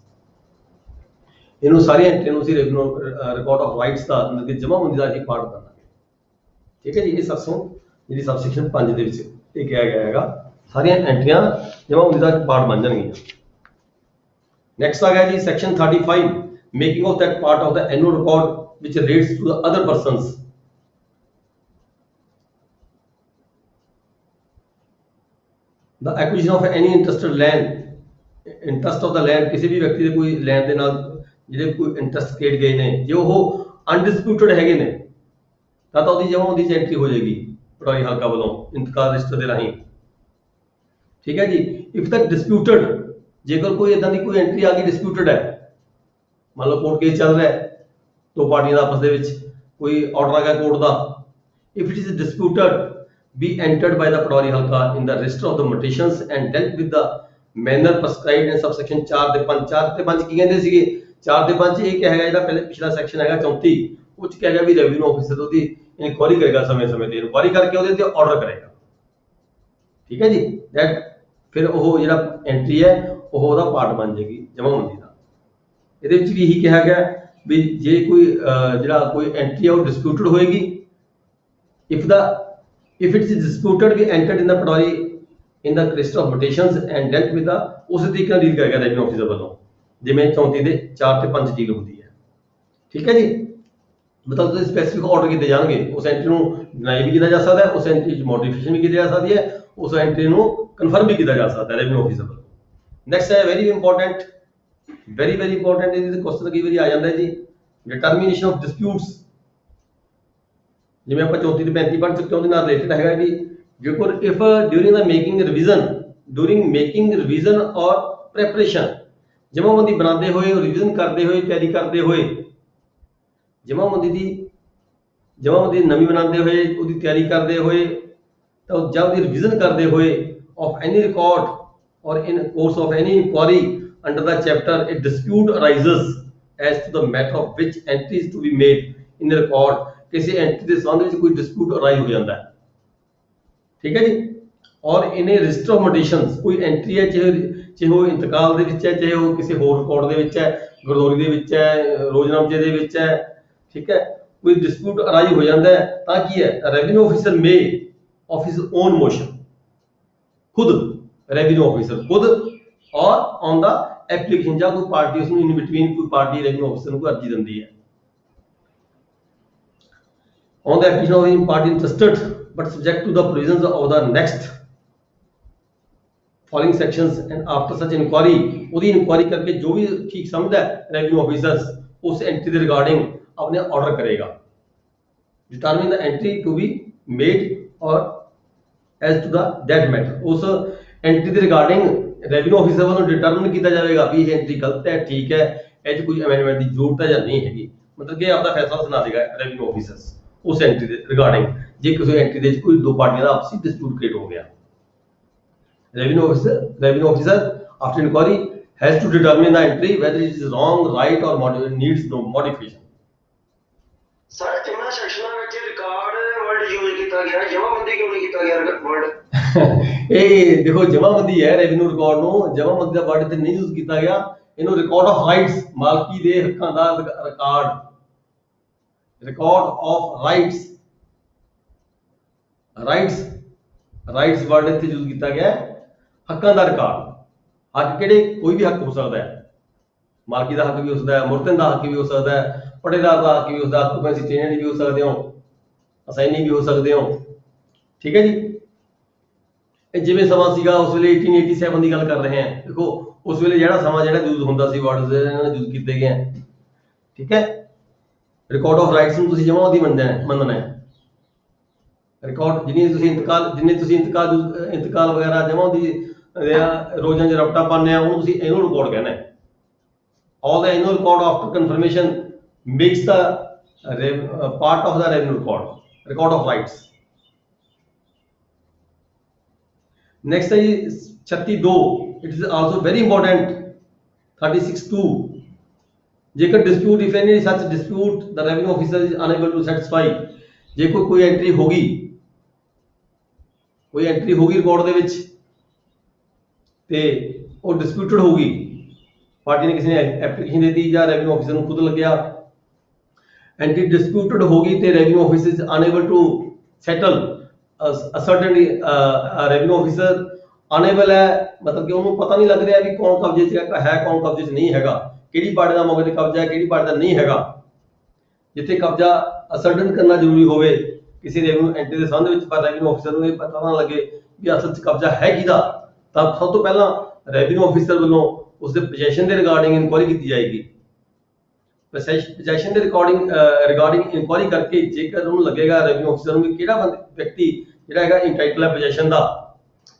ਇਹਨੂੰ ਸਾਰੀਆਂ ਐਂਟਰੀਆਂ ਨੂੰ ਅਸੀਂ ਰੈਵਨਿਊ ਰਿਕਾਰਡ ਆਫ ਰਾਈਟਸ ਦਾ ਮਤਲਬ ਕਿ ਜਮ੍ਹਾਂਬੰਦੀ ਦਾ ਹੀ ਪਾਰਟ ਬਣਾਂਗੇ। ਠੀਕ ਹੈ ਜੀ। ਇਹ ਜਿਹੜੀ ਸਬਸੈਕਸ਼ਨ 5 ਦੇ ਵਿੱਚ ਇਹ ਕਿਹਾ ਗਿਆ ਹੈਗਾ ਸਾਰੀਆਂ ਐਂਟਰੀਆਂ ਜਮ੍ਹਾਂਬੰਦੀ ਦਾ ਪਾਰਟ ਬਣ ਜਾਣਗੀਆਂ। ਨੈਕਸਟ ਆ ਗਿਆ ਜੀ section 35 making of that part of the annual record which relates to the other persons। The acquisition of any interested land, interest of the land, ਕਿਸੇ ਵੀ ਵਿਅਕਤੀ ਦੇ ਕੋਈ ਲੈਂਡ ਦੇ ਨਾਲ ਜਿਹੜੇ ਕੋਈ ਇੰਟਰਸਟ ਕ੍ਰੀਏਟ ਗਏ ਨੇ, ਜੇ ਉਹ ਅਨਡਿਸਪਿਊਟਡ ਹੈਗੇ ਨੇ ਤਾਂ ਉਹਦੀ ਜਮ੍ਹਾਂਬੰਦੀ 'ਚ ਐਂਟਰੀ ਹੋ ਜਾਏਗੀ ਪਟਵਾਰੀ ਹਲਕਾ ਵੱਲੋਂ ਇੰਤਕਾਲ ਰਜਿਸਟਰ ਦੇ ਰਾਹੀਂ। ਠੀਕ ਹੈ ਜੀ। ਇਫ ਦ ਡਿਸਪਿਊਟਡ, ਜੇਕਰ ਕੋਈ ਇਦਾਂ ਦੀ ਕੋਈ ਐਂਟਰੀ ਆ ਗਈ ਡਿਸਪਿਊਟਡ ਹੈ, ਮੰਨ ਲਓ ਕੋਰਟ ਕੇਸ ਚੱਲ ਰਿਹਾ ਹੈ, ਦੋ ਪਾਰਟੀਆਂ ਦਾ ਆਪਸ ਦੇ ਵਿੱਚ ਕੋਈ ਆਰਡਰ ਆ ਗਿਆ court the, if it is disputed be entered by the ਪਟਵਾਰੀ ਹਲਕਾ in the register of the mutations and dealt with the manner prescribed in subsection 4 ਤੇ 5। 4 ਤੇ 5 ਕੀ ਕਹਿੰਦੇ ਸੀਗੇ? 4 ਤੇ 5 ਇਹ ਕਿਹਾ ਹੈਗਾ, ਜਿਹੜਾ ਪਿਛਲਾ ਸੈਕਸ਼ਨ ਹੈਗਾ 34 ਉਹ 'ਚ ਕਿਹਾ ਗਿਆ ਵੀ ਰੈਵਨਿਊ ਆਫੀਸਰ ਉਹਦੀ ਇਨਕੁਆਇਰੀ ਕਰੇਗਾ, ਸਮੇਂ-ਸਮੇਂ ਤੇ ਇਨਕੁਆਇਰੀ ਕਰਕੇ ਉਹਦੇ ਤੇ ਆਰਡਰ ਕਰੇਗਾ। ਠੀਕ ਹੈ ਜੀ। ਦੈਟ ਫਿਰ ਉਹ ਜਿਹੜਾ ਐਂਟਰੀ ਹੈ ਉਹ ਉਹਦਾ ਪਾਰਟ ਬਣ ਜਾਏਗੀ ਜਮ੍ਹਾਂਬੰਦੀ ਦਾ। ਇਹਦੇ ਵਿੱਚ ਵੀ ਇਹੀ ਕਿਹਾ ਗਿਆ ਵੀ ਜੇ ਕੋਈ ਜਿਹੜਾ ਕੋਈ ਐਂਟਰੀ ਹੈ ਉਹ ਡਿਸਪਿਊਟਡ ਹੋਏਗੀ, if it is disputed we entered in the pਟਵਾਰੀ in the register of mutations and dealt with the ਉਸ ਤਰੀਕੇ ਨਾਲ ਡੀਲ ਕਰੇਗਾ ਰੈਵਨਿਊ ਆਫੀਸਰ ਵੱਲੋਂ, ਜਿਵੇਂ 34 ਦੇ 4 ਤੇ 5 ਡੀਲ ਹੁੰਦੀ ਹੈ। ਠੀਕ ਹੈ ਜੀ। मतलब ਤੁਸੀਂ ਸਪੈਸੀਫਿਕ ਆਰਡਰ ਕੀਤੇ ਜਾਣਗੇ, ਉਸ ਐਂਟਰੀ ਨੂੰ ਡਿਨਾਈ ਵੀ ਕੀਤਾ ਜਾ ਸਕਦਾ ਹੈ, ਉਸ ਐਂਟਰੀ 'ਚ ਮੋਡੀਫਿਕੇਸ਼ਨ ਵੀ ਕੀਤੀ ਜਾ ਸਕਦੀ ਹੈ, ਉਸ ਐਂਟਰੀ ਨੂੰ ਕਨਫਰਮ ਵੀ ਕੀਤਾ ਜਾ ਸਕਦਾ ਹੈ ਰੈਵਨਿਊ ਆਫਿਸਰ ਵੱਲੋਂ। ਨੈਕਸਟ ਹੈ ਵੈਰੀ ਇੰਪੋਰਟੈਂਟ ਇਹਦੇ ਕੁਐਸਚਨ ਕਈ ਵਾਰੀ ਆ ਜਾਂਦਾ ਹੈ ਜੀ, ਡਿਟਰਮੀਨੇਸ਼ਨ ਆਫ ਡਿਸਪਿਊਟਸ। ਜਿਵੇਂ ਆਪਾਂ 34 ਤੇ 35 ਪੜ੍ਹ ਚੁੱਕੇ, ਉਹਦੇ ਨਾਲ ਰਿਲੇਟਡ ਹੈਗਾ ਵੀ ਜੇਕਰ ਇਫ ਡਿਊਰਿੰਗ ਮੇਕਿੰਗ ਰਿਵੀਜ਼ਨ ਔਰ ਪ੍ਰੈਪਰੇਸ਼ਨ, ਜਮਾਬੰਦੀ ਬਣਾਉਂਦੇ ਹੋਏ, ਰਿਵੀਜ਼ਨ ਕਰਦੇ ਹੋਏ, ਤਿਆਰੀ ਕਰਦੇ ਹੋਏ, ਜਮਾਬੰਦੀ ਨਵੀਂ ਬਣਾਉਂਦੇ ਹੋਏ, ਉਹਦੀ ਤਿਆਰੀ ਕਰਦੇ ਹੋਏ, ਤਾਂ ਜਦ ਉਹਦੀ ਰਿਵੀਜ਼ਨ ਕਰਦੇ ਹੋਏ of any record or in course of any inquiry under the chapter, it dispute arises as to the matter of which entry is to be made in record. ਕਿਸੇ ਐਂਟਰੀ ਦੇ ਸੰਬੰਧ ਵਿੱਚ ਕੋਈ ਡਿਸਪਿਊਟ ਅਰਾਈਜ਼ ਹੋ ਜਾਂਦਾ ਹੈ, ਠੀਕ ਹੈ ਜੀ। ਔਰ ਇਹਨੇ ਰਜਿਸਟਰ ਆਫ ਮੋਟੇਸ਼ਨਸ, ਕੋਈ ਐਂਟਰੀ ਹੈ, ਚਾਹੇ ਉਹ ਇੰਤਕਾਲ ਦੇ ਵਿੱਚ ਹੈ, ਚਾਹੇ ਉਹ ਕਿਸੇ ਹੋਰ ਰਿਕਾਰਡ ਦੇ ਵਿੱਚ ਹੈ, ਗੁਰਦੌਰੀ ਦੇ ਵਿੱਚ ਹੈ, ਰੋਜ਼ਨਾਮਚੇ ਦੇ ਵਿੱਚ ਹੈ, ਠੀਕ ਹੈ, ਕੋਈ ਡਿਸਪਿਊਟ ਅਰਾਈਜ਼ ਹੋ ਜਾਂਦਾ ਹੈ, ਤਾਂ ਕੀ ਹੈ, revenue officer may of his own motion, ਖੁਦ ਰੈਵਨਿਊ ਆਫਿਸਰ ਖੁਦ, ਔਰ ਔਨ ਦਾ ਐਪਲੀਕੇਸ਼ਨ, ਜਾਂ ਕੋਈ ਪਾਰਟੀ ਉਸ ਨੂੰ ਇਨ ਬਿਟਵੀਨ ਕੋਈ ਪਾਰਟੀ ਰੈਵਨਿਊ ਆਫਿਸਰ ਨੂੰ ਕੋਈ ਅਰਜ਼ੀ ਦਿੰਦੀ ਹੈ, on the application of the party interested but subject to the provisions of the next following sections, and after such inquiry, ਉਹਦੀ ਇਨਕੁਆਰੀ ਕਰਕੇ ਜੋ ਵੀ ਠੀਕ ਸਮਝਦਾ ਹੈ ਰੈਵਨਿਊ ਆਫਿਸਰਸ ਉਸ ਐਂਟਰੀ ਦੇ ਰਿਗਾਰਡਿੰਗ ਆਪਣੇ ਆਰਡਰ ਕਰੇਗਾ। Determine the entry to be made or as to the that matter, ਉਸ ਐਂਟਰੀ ਦੇ ਰਿਗਾਰਡਿੰਗ ਰੈਵਨਿਊ ਆਫਿਸਰ ਵੱਲੋਂ ਡਿਟਰਮਿਨ ਕੀਤਾ ਜਾਵੇਗਾ ਵੀ ਇਹ ਐਂਟਰੀ ਗਲਤ ਹੈ, ਠੀਕ ਹੈ, ਇਹ 'ਚ ਕੋਈ ਅਮੈਂਡਮੈਂਟ ਦੀ ਜ਼ਰੂਰਤ ਹੈ ਜਾਂ ਨਹੀਂ ਹੈਗੀ। ਮਤਲਬ ਕਿ ਆਪਦਾ ਫੈਸਲਾ ਸੁਣਾ ਦੇਗਾ ਰੈਵਨਿਊ ਆਫਿਸਰਸ ਉਸ ਐਂਟਰੀ ਦੇ ਰਿਗਾਰਡਿੰਗ, ਜੇ ਕਿਸੇ ਐਂਟਰੀ ਦੇ ਵਿੱਚ ਕੋਈ ਦੋ ਪਾਰਟੀਆਂ ਦਾ ਆਪਸੀ ਡਿਸਪਿਊਟ ਕ੍ਰੀਏਟ ਹੋ ਗਿਆ। Revenue officer after inquiry has to determine the entry whether it is wrong, right or needs no modification. Sir ਇਹਨਾਂ ਸੈਕਸ਼ਨਾਂ ਵਿੱਚ ਰਿਕਾਰਡ ਵਰਡ ਯੂਜ਼ ਕੀਤਾ ਗਿਆ, ਜਮਾਬੰਦੀ ਕਿਉਂ ਨਹੀਂ ਕੀਤਾ ਗਿਆ ਵਰਡ? ਇਹ ਦੇਖੋ ਜਮਾਬੰਦੀ ਹੈ, ਰੈਵਨਿਊ ਰਿਕਾਰਡ ਨੂੰ ਜਮਾਬੰਦੀ ਦਾ ਵਰਡ ਇੱਥੇ ਨਹੀਂ ਯੂਜ਼ ਕੀਤਾ ਗਿਆ, ਇਹਨੂੰ ਰਿਕਾਰਡ ਆਫ ਰਾਈਟਸ, ਮਾਲਕੀ ਦੇ ਹੱਕਾਂ ਦਾ ਰਿਕਾਰਡ ਆਫ ਰਾਈਟਸ ਵਰਡ ਇੱਥੇ ਯੂਜ਼ ਕੀਤਾ ਗਿਆ, ਹੱਕਾਂ ਦਾ ਰਿਕਾਰਡ। ਹੱਕ ਕਿਹੜੇ? ਕੋਈ ਵੀ ਹੱਕ ਹੋ ਸਕਦਾ ਹੈ, ਮਾਲਕੀ ਦਾ ਹੱਕ ਵੀ ਹੋ ਸਕਦਾ ਹੈ, ਮੁਰਤਨ ਦਾ ਹੱਕ ਵੀ ਹੋ ਸਕਦਾ ਹੈ, ਪੜੇਦਾਰ ਦਾ ਹੱਕ ਵੀ ਹੋ ਸਕਦਾ, ਆਕੂਪੈਂਸੀ ਚੇਂਜ ਵੀ ਹੋ ਸਕਦੇ ਹੋ, ਅਸਾਈਨੀ ਵੀ ਹੋ ਸਕਦੇ ਹੋ, ਠੀਕ ਹੈ ਜੀ। ਇਹ ਜਿਵੇਂ ਸਮਾਂ ਸੀਗਾ ਉਸ ਵੇਲੇ 1887 ਦੀ ਗੱਲ ਕਰ ਰਹੇ ਹਾਂ, ਦੇਖੋ ਉਸ ਵੇਲੇ ਜਿਹੜਾ ਸਮਾਂ ਯੂਜ਼ ਹੁੰਦਾ ਸੀ, ਵਰਡਸ ਇਹਨਾਂ ਨੇ ਯੂਜ਼ ਕੀਤੇ ਗਏ, ਠੀਕ ਹੈ। ਰਿਕਾਰਡ ਆਫ ਰਾਈਟਸ ਨੂੰ ਤੁਸੀਂ ਜਮਾਬੰਦੀ ਮੰਨਣਾ ਹੈ। ਰਿਕਾਰਡ ਜਿੰਨੇ ਤੁਸੀਂ ਇੰਤਕਾਲ ਵਗੈਰਾ ਜਮਾਬੰਦੀ ਰੋਜ਼ਾਂ 'ਚ ਰਪਟਾ ਪਾਉਂਦੇ ਆ, ਉਹਨੂੰ ਤੁਸੀਂ ਐਨੂਅਲ ਰਿਕਾਰਡ ਕਹਿਣਾ ਹੈ। All the annual record after confirmation makes the part of the revenue record of rights. Next is 36(2). It is also very important. 36(2). जेकर dispute, if any such dispute, the revenue officer is unable to satisfy. जे कोई entry होगी record ਦੇ ਵਿੱਚ ਤੇ ਉਹ disputed ਹੋਗੀ, party ਨੇ ਕਿਸੇ ਨੇ ਐਪਲੀਕੇਸ਼ਨ ਦੇ ਦਿੱਤੀ ਜਾਂ ਰੈਵਨਿਊ ਆਫਿਸਰ ਨੂੰ ਖੁਦ ਲੱਗਿਆ, ਐਂਟਰੀ ਡਿਸਪਿਊਟਡ ਹੋਗੀ ਤੇ revenue officer is unable to settle, certainly revenue officer unable ਹੈ, ਮਤਲਬ ਕਿ ਉਹਨੂੰ ਪਤਾ ਨਹੀਂ ਲੱਗ ਰਿਹਾ ਵੀ ਕੌਣ ਕਬਜ਼ੇ 'ਚ ਹੈ, ਕੌਣ ਕਬਜ਼ੇ 'ਚ ਨਹੀਂ ਹੈਗਾ, ਕਿਹੜੀ ਪਾਰਟੀ ਦਾ ਮੌਕੇ ਤੇ ਕਬਜ਼ਾ ਹੈ, ਕਿਹੜੀ ਪਾਰਟੀ ਦਾ ਨਹੀਂ ਹੈਗਾ। ਜਿੱਥੇ ਕਬਜ਼ਾ ਅਸਰਟਨ ਕਰਨਾ ਜ਼ਰੂਰੀ ਹੋਵੇ ਕਿਸੇ ਰੈਵਨਿਊ ਐਂਟਰੀ ਦੇ ਸੰਬੰਧ ਵਿੱਚ, ਪਰ ਰੈਵਨਿਊ ਆਫਿਸਰ ਨੂੰ ਇਹ ਪਤਾ ਨਾ ਲੱਗੇ ਵੀ ਅਸਲ 'ਚ ਕਬਜ਼ਾ ਹੈ ਕਿਹਦਾ, ਤਾਂ ਸਭ ਤੋਂ ਪਹਿਲਾਂ ਰੈਵਨਿਊ ਆਫਿਸਰ ਵੱਲੋਂ ਉਸਦੇ ਪੋਜੈਸ਼ਨ ਦੇ ਰਿਗਾਰਡਿੰਗ ਇਨਕੁਆਰੀ ਕੀਤੀ ਜਾਏਗੀ। ਪੋਜੈਸ਼ਨ ਦੇ ਰਿਗਾਰਡਿੰਗ ਇਨਕੁਆਰੀ ਕਰਕੇ ਜੇਕਰ ਉਹਨੂੰ ਲੱਗੇਗਾ ਰੈਵਨਿਊ ਆਫਿਸਰ ਨੂੰ ਵੀ ਕਿਹੜਾ ਵਿਅਕਤੀ ਜਿਹੜਾ ਹੈਗਾ ਇੰਟਾਈਟਲ ਹੈ ਪੋਜੈਸ਼ਨ ਦਾ,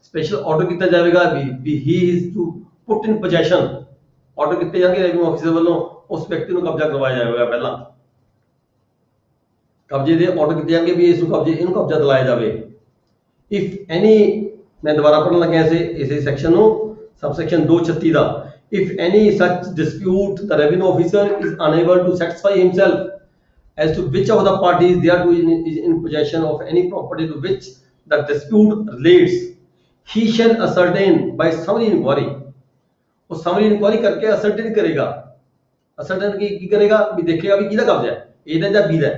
ਸਪੈਸ਼ਲ ਆਰਡਰ ਕੀਤਾ ਜਾਵੇਗਾ ਵੀ he is to put in possession, order ਕੀਤੇ ਜਾਣਗੇ ਰੈਵਨਿਊ ਆਫਿਸਰ ਵੱਲੋਂ, ਉਸ ਵਿਅਕਤੀ ਨੂੰ ਕਬਜ਼ਾ ਕਰਵਾਇਆ ਜਾਵੇਗਾ। ਪਹਿਲਾਂ ਕਬਜ਼ੇ ਦੇ ਆਰਡਰ ਕੀਤੇ ਜਾਣਗੇ ਵੀ ਇਹਨੂੰ ਕਬਜ਼ਾ ਦਿਲਾਇਆ ਜਾਵੇ। ਇਫ ਐਨੀ, ਮੈਂ ਦੁਬਾਰਾ ਪੜ੍ਹਨ ਲੱਗਿਆ ਇਸੇ ਸੈਕਸ਼ਨ ਨੂੰ, subsection 236 the, if any such dispute the revenue officer is unable to satisfy himself as to which of the parties thereto is in possession of any property to which the dispute relates, he shall ascertain by summary inquiry, वो summary inquiry करके ascertain करेगा, ascertain की करेगा भी देखेगा भी किधर कब्जा है, ए दा या बी दा,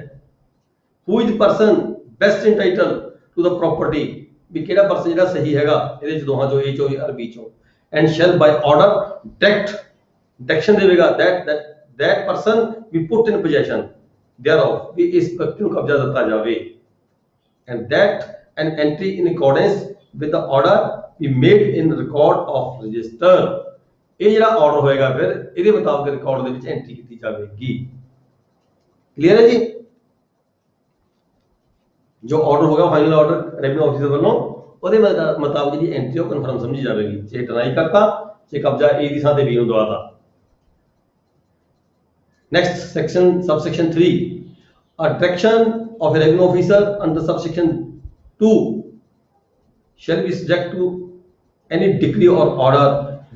who is the person best entitled to the property, भी केड़ा पर्सन जेड़ा सही हैगा ਇਹਦੇ ਚ ਦੋਹਾਂ ਚੋਂ, A ਚੋਂ और B ਚੋਂ, and shall by order direction देवेगा that person be put in possession, thereof ਵੀ ਇਸ ਵਿਅਕਤੀ ਨੂੰ ਕਬਜ਼ਾ ਦਿੱਤਾ ਜਾਵੇ, and that an entry in accordance with the order be made in record of register। ਇਹ ਜਿਹੜਾ ਆਰਡਰ ਹੋਏਗਾ ਫਿਰ ਇਹਦੇ ਮੁਤਾਬਕ ਰਿਕਾਰਡ ਦੇ ਵਿੱਚ ਐਂਟਰੀ ਕੀਤੀ ਜਾਵੇਗੀ। ਕਲੀਅਰ ਹੈ ਜੀ? ਜੋ ਆਰਡਰ ਹੋਗਾ ਫਾਈਨਲ ਆਰਡਰ ਰੈਵਨਿਊ ਆਫਿਸਰ ਵੱਲੋਂ ਉਹਦੇ ਮੁਤਾਬਕ ਜਿਹੜੀ ਐਂਟਰੀ ਉਹ ਕਨਫਰਮ ਸਮਝੀ ਜਾਵੇਗੀ, ਜੇ ਡਿਨਾਈ ਕਰਤਾ, ਜੇ ਕਬਜ਼ਾ ਏ ਦੀ ਥਾਂ ਤੇ ਬੀ ਨੂੰ ਦਵਾਤਾ। Next section, subsection 3, a direction of a revenue officer under subsection 2 shall be subject to any decree or order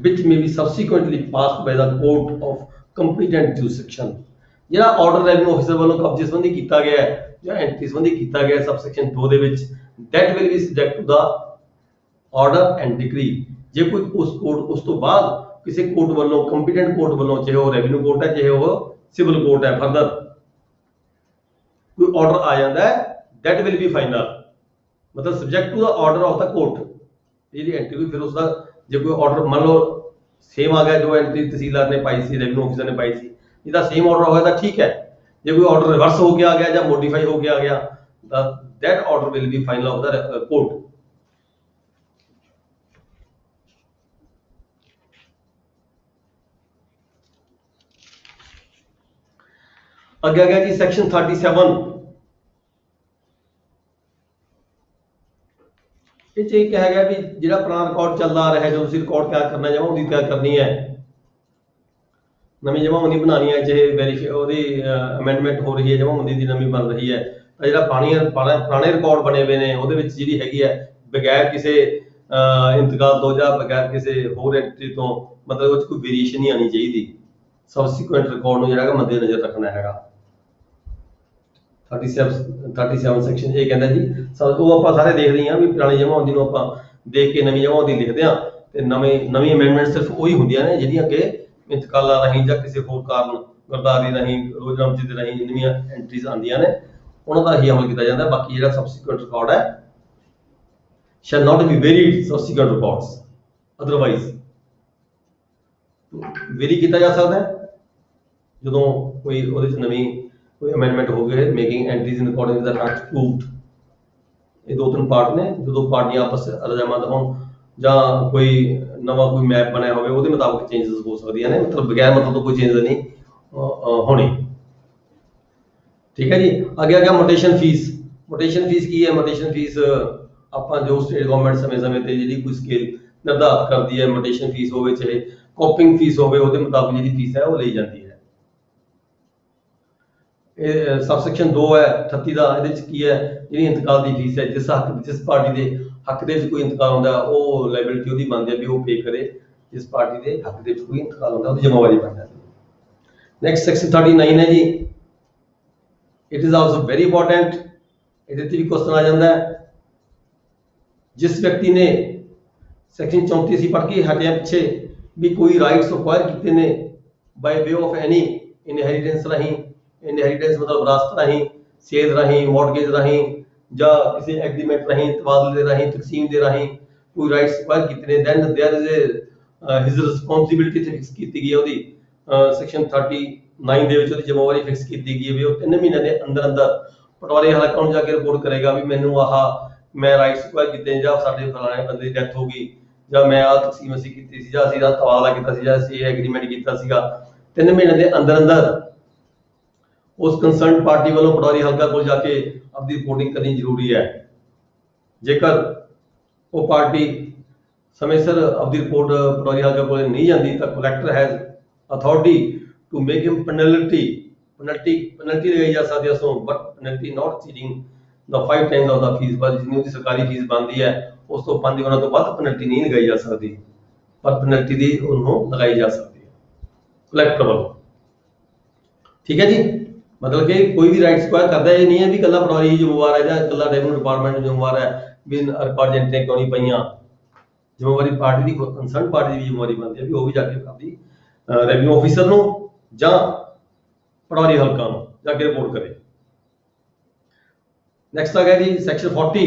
which may be subsequently passed by the court of competent jurisdiction। ਜਿਹੜਾ order revenue officer ਵੱਲੋਂ ਕਬਜ਼ੇ ਸੰਬੰਧੀ ਕੀਤਾ ਗਿਆ ਹੈ ਜਾਂ entry ਸੰਬੰਧੀ ਕੀਤਾ ਗਿਆ ਸਬਸੈਕਸ਼ਨ 2 ਦੇ ਵਿੱਚ, that will be subject to the order and decree। ਜੇ ਕੋਈ ਉਸ ਤੋਂ ਬਾਅਦ ਕਿਸੇ ਕੋਰਟ ਵੱਲੋਂ, ਕੰਪੀਟੈਂਟ ਕੋਰਟ ਵੱਲੋਂ, ਚਾਹੇ ਉਹ ਰੈਵਨਿਊ ਕੋਰਟ ਹੈ ਚਾਹੇ ਉਹ ਸਿਵਲ ਕੋਰਟ ਹੈ, ਫਰਦਰ ਕੋਈ ਆਰਡਰ ਆ ਜਾਂਦਾ ਹੈ, that will be final, ਮਤਲਬ subject to the order of the court. ਜਿਹੜੀ ਐਂਟਰੀ ਹੋਈ ਫਿਰ ਉਸ ਦਾ ਜੇ ਕੋਈ ਆਰਡਰ ਮੰਨ ਲਓ ਸੇਮ ਆ ਗਿਆ ਜੋ ਐਂਟਰੀ ਤਹਿਸੀਲਦਾਰ ਨੇ ਪਾਈ ਸੀ, ਰੈਵਨਿਊ ਆਫਿਸਰ ਨੇ ਪਾਈ ਸੀ, ਜਿਹਦਾ ਸੇਮ ਆਰਡਰ ਹੋਇਆ ਤਾਂ ਠੀਕ ਹੈ। ਜੇ ਕੋਈ ਆਰਡਰ ਰਿਵਰਸ ਹੋ ਕੇ ਆ ਗਿਆ ਜਾਂ ਮੋਡੀਫਾਈ ਹੋ ਕੇ ਆ ਗਿਆ ਤਾਂ that order will be final of the court। ਅੱਗੇ ਆ ਗਿਆ ਜੀ ਸੈਕਸ਼ਨ 37। ਇਹ ਚ ਇਹ ਕਿਹਾ ਗਿਆ ਵੀ ਜਿਹੜਾ ਪੁਰਾਣਾ ਰਿਕਾਰਡ ਚੱਲਦਾ ਆ ਰਿਹਾ, ਜੋ ਤੁਸੀਂ ਰਿਕਾਰਡ ਤਿਆਰ ਕਰਨਾ ਚਾਹੋ ਉਹਦੀ ਤਿਆਰ ਕਰਨੀ ਹੈ, ਨਵੀਂ ਜਮਾਬੰਦੀ ਬਣਾਉਣੀ ਹੈ, ਚਾਹੇ ਵੈਰੀਫਾਈ ਉਹਦੀ ਅਮੈਂਡਮੈਂਟ ਹੋ ਰਹੀ ਹੈ, ਜਮਾਬੰਦੀ ਦੀ ਨਵੀਂ ਬਣ ਰਹੀ ਹੈ, ਤਾਂ ਜਿਹੜਾ ਪੁਰਾਣੇ ਰਿਕਾਰਡ ਬਣੇ ਹੋਏ ਨੇ ਉਹਦੇ ਵਿੱਚ ਜਿਹੜੀ ਹੈਗੀ ਹੈ ਬਗੈਰ ਕਿਸੇ ਇੰਤਕਾਲ ਤੋਂ ਜਾਂ ਬਗੈਰ ਕਿਸੇ ਹੋਰ ਐਂਟਰੀ ਤੋਂ, ਮਤਲਬ ਉਹ 'ਚ ਕੋਈ ਵੇਰੀਏਸ਼ਨ ਨਹੀਂ ਆਉਣੀ ਚਾਹੀਦੀ। ਸਬਸੀਕੁਐਂਟ ਰਿਕਾਰਡ ਨੂੰ ਜਿਹੜਾ ਮੱਦੇ ਨਜ਼ਰ ਰੱਖਣਾ ਹੈਗਾ। 37 ਸੈਕਸ਼ਨ ਇਹ ਕਹਿੰਦਾ ਜੀ ਉਹ ਆਪਾਂ ਸਾਰੇ ਦੇਖਦੇ ਹਾਂ ਵੀ ਪੁਰਾਣੀ ਜਮਾਬੰਦੀ ਨੂੰ ਆਪਾਂ ਦੇਖ ਕੇ ਨਵੀਂ ਜਮਾਬੰਦੀ ਲਿਖਦੇ ਹਾਂ, ਤੇ ਨਵੀਂ ਅਮੈਂਡਮੈਂਟ ਸਿਰਫ ਉਹੀ ਹੁੰਦੀਆਂ ਨੇ ਜਿਹੜੀਆਂ ਕਿ ਇੰਤਕਾਲਾਂ ਰਾਹੀਂ ਜਾਂ ਕਿਸੇ ਹੋਰ ਕਾਰਨ ਗਰਦਾਰੀ ਰਾਹੀਂ, ਰੋਜ਼ਨਾਮਚੀ ਦੇ ਰਾਹੀਂ ਨਵੀਆਂ ਐਂਟਰੀਜ਼ ਆਉਂਦੀਆਂ ਨੇ, ਉਹਨਾਂ ਦਾ ਹੀ ਅਮਲ ਕੀਤਾ ਜਾਂਦਾ। ਬਾਕੀ ਜਿਹੜਾ ਸਬਸੀਕੁਐਂਟ ਰਿਕਾਰਡ ਹੈ shall not be varied subsequent records, otherwise vary ਕੀਤਾ ਜਾ ਸਕਦਾ ਹੈ ਜਦੋਂ ਕੋਈ ਉਹਦੇ ਚ ਨਵੀਂ ਕੋਈ ਅਮੈਂਡਮੈਂਟ ਹੋ ਗਈ, making entries in according with the text proved. ਇਹ ਦੋ ਤਿੰਨ ਪਾਰਟ ਨੇ, ਜਦੋਂ ਪਾਰਟੀਆਂ ਆਪਸ ਰਜ਼ਾਮੰਦ ਹੋਣ ਜਾਂ ਕੋਈ ਨਵਾਂ ਕੋਈ ਮੈਪ ਬਣਿਆ ਹੋਵੇ ਉਹਦੇ ਮੁਤਾਬਕ ਚੇਂਜਸ ਹੋ ਸਕਦੀਆਂ ਨੇ, ਮਤਲਬ ਬਗੈਰ ਮਤਲਬ ਤੋਂ ਕੋਈ ਚੇਂਜ ਨਹੀਂ ਹੋਣੀ। ਠੀਕ ਹੈ ਜੀ। ਅੱਗੇ ਆ ਗਿਆ ਮੋਟੇਸ਼ਨ ਫੀਸ। ਮੋਟੇਸ਼ਨ ਫੀਸ ਕੀ ਹੈ? ਮੋਟੇਸ਼ਨ ਫੀਸ ਆਪਾਂ ਜੋ ਸਟੇਟ ਗਵਰਨਮੈਂਟ ਸਮੇਂ-ਸਮੇਂ ਤੇ ਜਿਹੜੀ ਕੋਈ ਸਕੇਲ ਨਿਰਧਾਰਿਤ ਕਰਦੀ ਹੈ, ਮੋਟੇਸ਼ਨ ਫੀਸ ਹੋਵੇ ਚਾਹੇ ਕਾਪਿੰਗ ਫੀਸ ਹੋਵੇ, ਉਹਦੇ ਮੁਤਾਬਕ ਜਿਹੜੀ ਫੀਸ ਹੈ ਉਹ ਲਈ ਜਾਂਦੀ ਹੈ। ਇਹ ਸਬਸੈਕਸ਼ਨ 2 ਹੈ 38 ਦਾ। ਇਹਦੇ ਵਿੱਚ ਕੀ ਹੈ? ਜਿਹੜੀ ਇੰਤਕਾਲ ਦੀ ਫੀਸ ਹੈ, ਜਿਸ ਪਾਰਟੀ ਦੇ ਹੱਕ ਦੇ ਵਿੱਚ ਕੋਈ ਇੰਤਕਾਲ ਹੁੰਦਾ ਉਹ ਲਾਇਬਿਲਿਟੀ ਉਹਦੀ ਬਣਦੀ ਹੈ ਵੀ ਉਹ ਪੇ ਕਰੇ, ਜਿਸ ਪਾਰਟੀ ਦੇ ਹੱਕ ਦੇ ਵਿੱਚ ਕੋਈ ਇੰਤਕਾਲ ਹੁੰਦਾ ਉਹਦੀ ਜ਼ਿੰਮੇਵਾਰੀ ਬਣ ਜਾਂਦੀ ਹੈ। ਨੈਕਸਟ ਸੈਕਸ਼ਨ 39 ਹੈ ਜੀ। It is also very important, ਇਹਦੇ ਤੇ ਵੀ ਕੁਐਸਚਨ ਆ ਜਾਂਦਾ ਹੈ। ਜਿਸ ਵਿਅਕਤੀ ਨੇ ਸੈਕਸ਼ਨ 34 ਅਸੀਂ ਪੜ੍ਹ ਕੇ ਹਟਿਆ ਪਿੱਛੇ ਵੀ ਕੋਈ ਰਾਈਟਸ ਅਕਵਾਇਰ ਕੀਤੇ ਨੇ ਬਾਈ ਵੇ ਆਫ ਐਨੀ ਇਨਹੈਰੀਟੈਂਸ ਰਾਹੀਂ, ਇਨਹੈਰੀਟੈਂਸ ਮਤਲਬ ਵਿਰਾਸਤ ਰਾਹੀਂ, ਸੇਧ ਰਾਹੀਂ, ਮੌਰਗੇਜ ਰਾਹੀਂ ਜਾਂ ਕਿਸੇ ਐਗਰੀਮੈਂਟ ਰਾਹੀਂ, ਤਬਾਦਲੇ ਦੇ ਰਾਹੀਂ, ਤਕਸੀਮ ਦੇ ਰਾਹੀਂ ਕੋਈ ਰਾਈਟਸ ਅਕਵਾਇਰ ਕੀਤੇ ਨੇ, then there is his responsibility fix ਕੀਤੀ ਗਈ ਹੈ ਉਹਦੀ। ਸੈਕਸ਼ਨ 39 ਦੇ ਵਿੱਚ ਉਹਦੀ ਜ਼ਿੰਮੇਵਾਰੀ ਫਿਕਸ ਕੀਤੀ ਗਈ ਹੈ ਵੀ ਉਹ 3 ਮਹੀਨਿਆਂ ਦੇ ਅੰਦਰ ਅੰਦਰ ਪਟਵਾਰੀ ਹਲਕਾ ਨੂੰ ਜਾ ਕੇ ਰਿਪੋਰਟ ਕਰੇਗਾ ਵੀ ਮੈਨੂੰ ਮੈਂ ਰਾਈਟਸ ਅਕਵਾਇਰ ਕੀਤੇ ਜਾਂ ਸਾਡੇ ਫਲਾਣੇ ਬੰਦੇ ਦੀ ਡੈਥ ਹੋ ਗਈ ਜਾਂ ਮੈਂ ਤਕਸੀਮ ਅਸੀਂ ਕੀਤੀ ਸੀ ਜਾਂ ਅਸੀਂ ਤਬਾਦਲਾ ਕੀਤਾ ਸੀ ਜਾਂ ਅਸੀਂ ਐਗਰੀਮੈਂਟ ਕੀਤਾ ਸੀਗਾ। 3 ਮਹੀਨਿਆਂ ਦੇ ਅੰਦਰ ਅੰਦਰ ਉਸ ਕੰਸਰਨਡ ਪਾਰਟੀ ਵੱਲੋਂ ਪਟਵਾਰੀ ਹਲਕਾ ਕੋਲ ਜਾ ਕੇ ਆਪਣੀ ਰਿਪੋਰਟਿੰਗ ਕਰਨੀ ਜ਼ਰੂਰੀ ਹੈ। ਜੇਕਰ ਉਹ ਪਾਰਟੀ ਸਮੇਂ ਸਿਰ ਆਪਣੀ ਰਿਪੋਰਟ ਪਟਵਾਰੀ ਹਲਕਾ ਕੋਲ ਨਹੀਂ ਜਾਂਦੀ ਤਾਂ collector has authority to make him penalty ਲਗਾਈ ਜਾ ਸਕਦੀ ਹੈ ਉਸਨੂੰ, but penalty not exceeding the 5 times of the fee. ਪਰ ਜਿੰਨੀ ਉਹਦੀ ਸਰਕਾਰੀ ਫੀਸ ਬਣਦੀ ਹੈ ਉਸ ਤੋਂ 5 ਗੁਣਾ ਤੋਂ ਵੱਧ ਪੈਨਲਟੀ ਨਹੀਂ ਲਗਾਈ ਜਾ ਸਕਦੀ, ਪਰ ਪੈਨਲਟੀ ਦੀ ਉਹਨੂੰ ਲਗਾਈ ਜਾ ਸਕਦੀ ਹੈ ਕਲੈਕਟਰ ਵੱਲੋਂ। ਠੀਕ ਹੈ ਜੀ। ਮਤਲਬ ਕਿ ਕੋਈ ਵੀ ਰਾਈਟਸ ਅਕਵਾਇਰ ਕਰਦਾ, ਇਹ ਨਹੀਂ ਹੈ ਵੀ ਇਕੱਲਾ ਪਟਵਾਰੀ ਹੀ ਜ਼ਿੰਮੇਵਾਰ ਹੈ ਜਾਂ ਇਕੱਲਾ ਰੈਵਨਿਊ ਡਿਪਾਰਟਮੈਂਟ ਜ਼ਿੰਮੇਵਾਰ ਹੈ ਵੀ ਰਿਕਾਰਡ ਐਂਟਰੀਆਂ ਕਿਉਂ ਨਹੀਂ ਪਈਆਂ। ਜ਼ਿੰਮੇਵਾਰੀ ਪਾਰਟੀ ਦੀ, ਕੰਸਰਨ ਪਾਰਟੀ ਦੀ ਵੀ ਜ਼ਿੰਮੇਵਾਰੀ ਬਣਦੀ ਹੈ ਵੀ ਉਹ ਵੀ ਜਾ ਕੇ ਆਪਣੀ ਰੈਵਨਿਊ ਆਫਿਸਰ ਨੂੰ ਜਾਂ ਪਟਵਾਰੀ ਹਲਕਾ ਨੂੰ ਜਾ ਕੇ ਰਿਪੋਰਟ ਕਰੇ। ਨੈਕਸਟ ਆ ਗਿਆ ਜੀ section 40।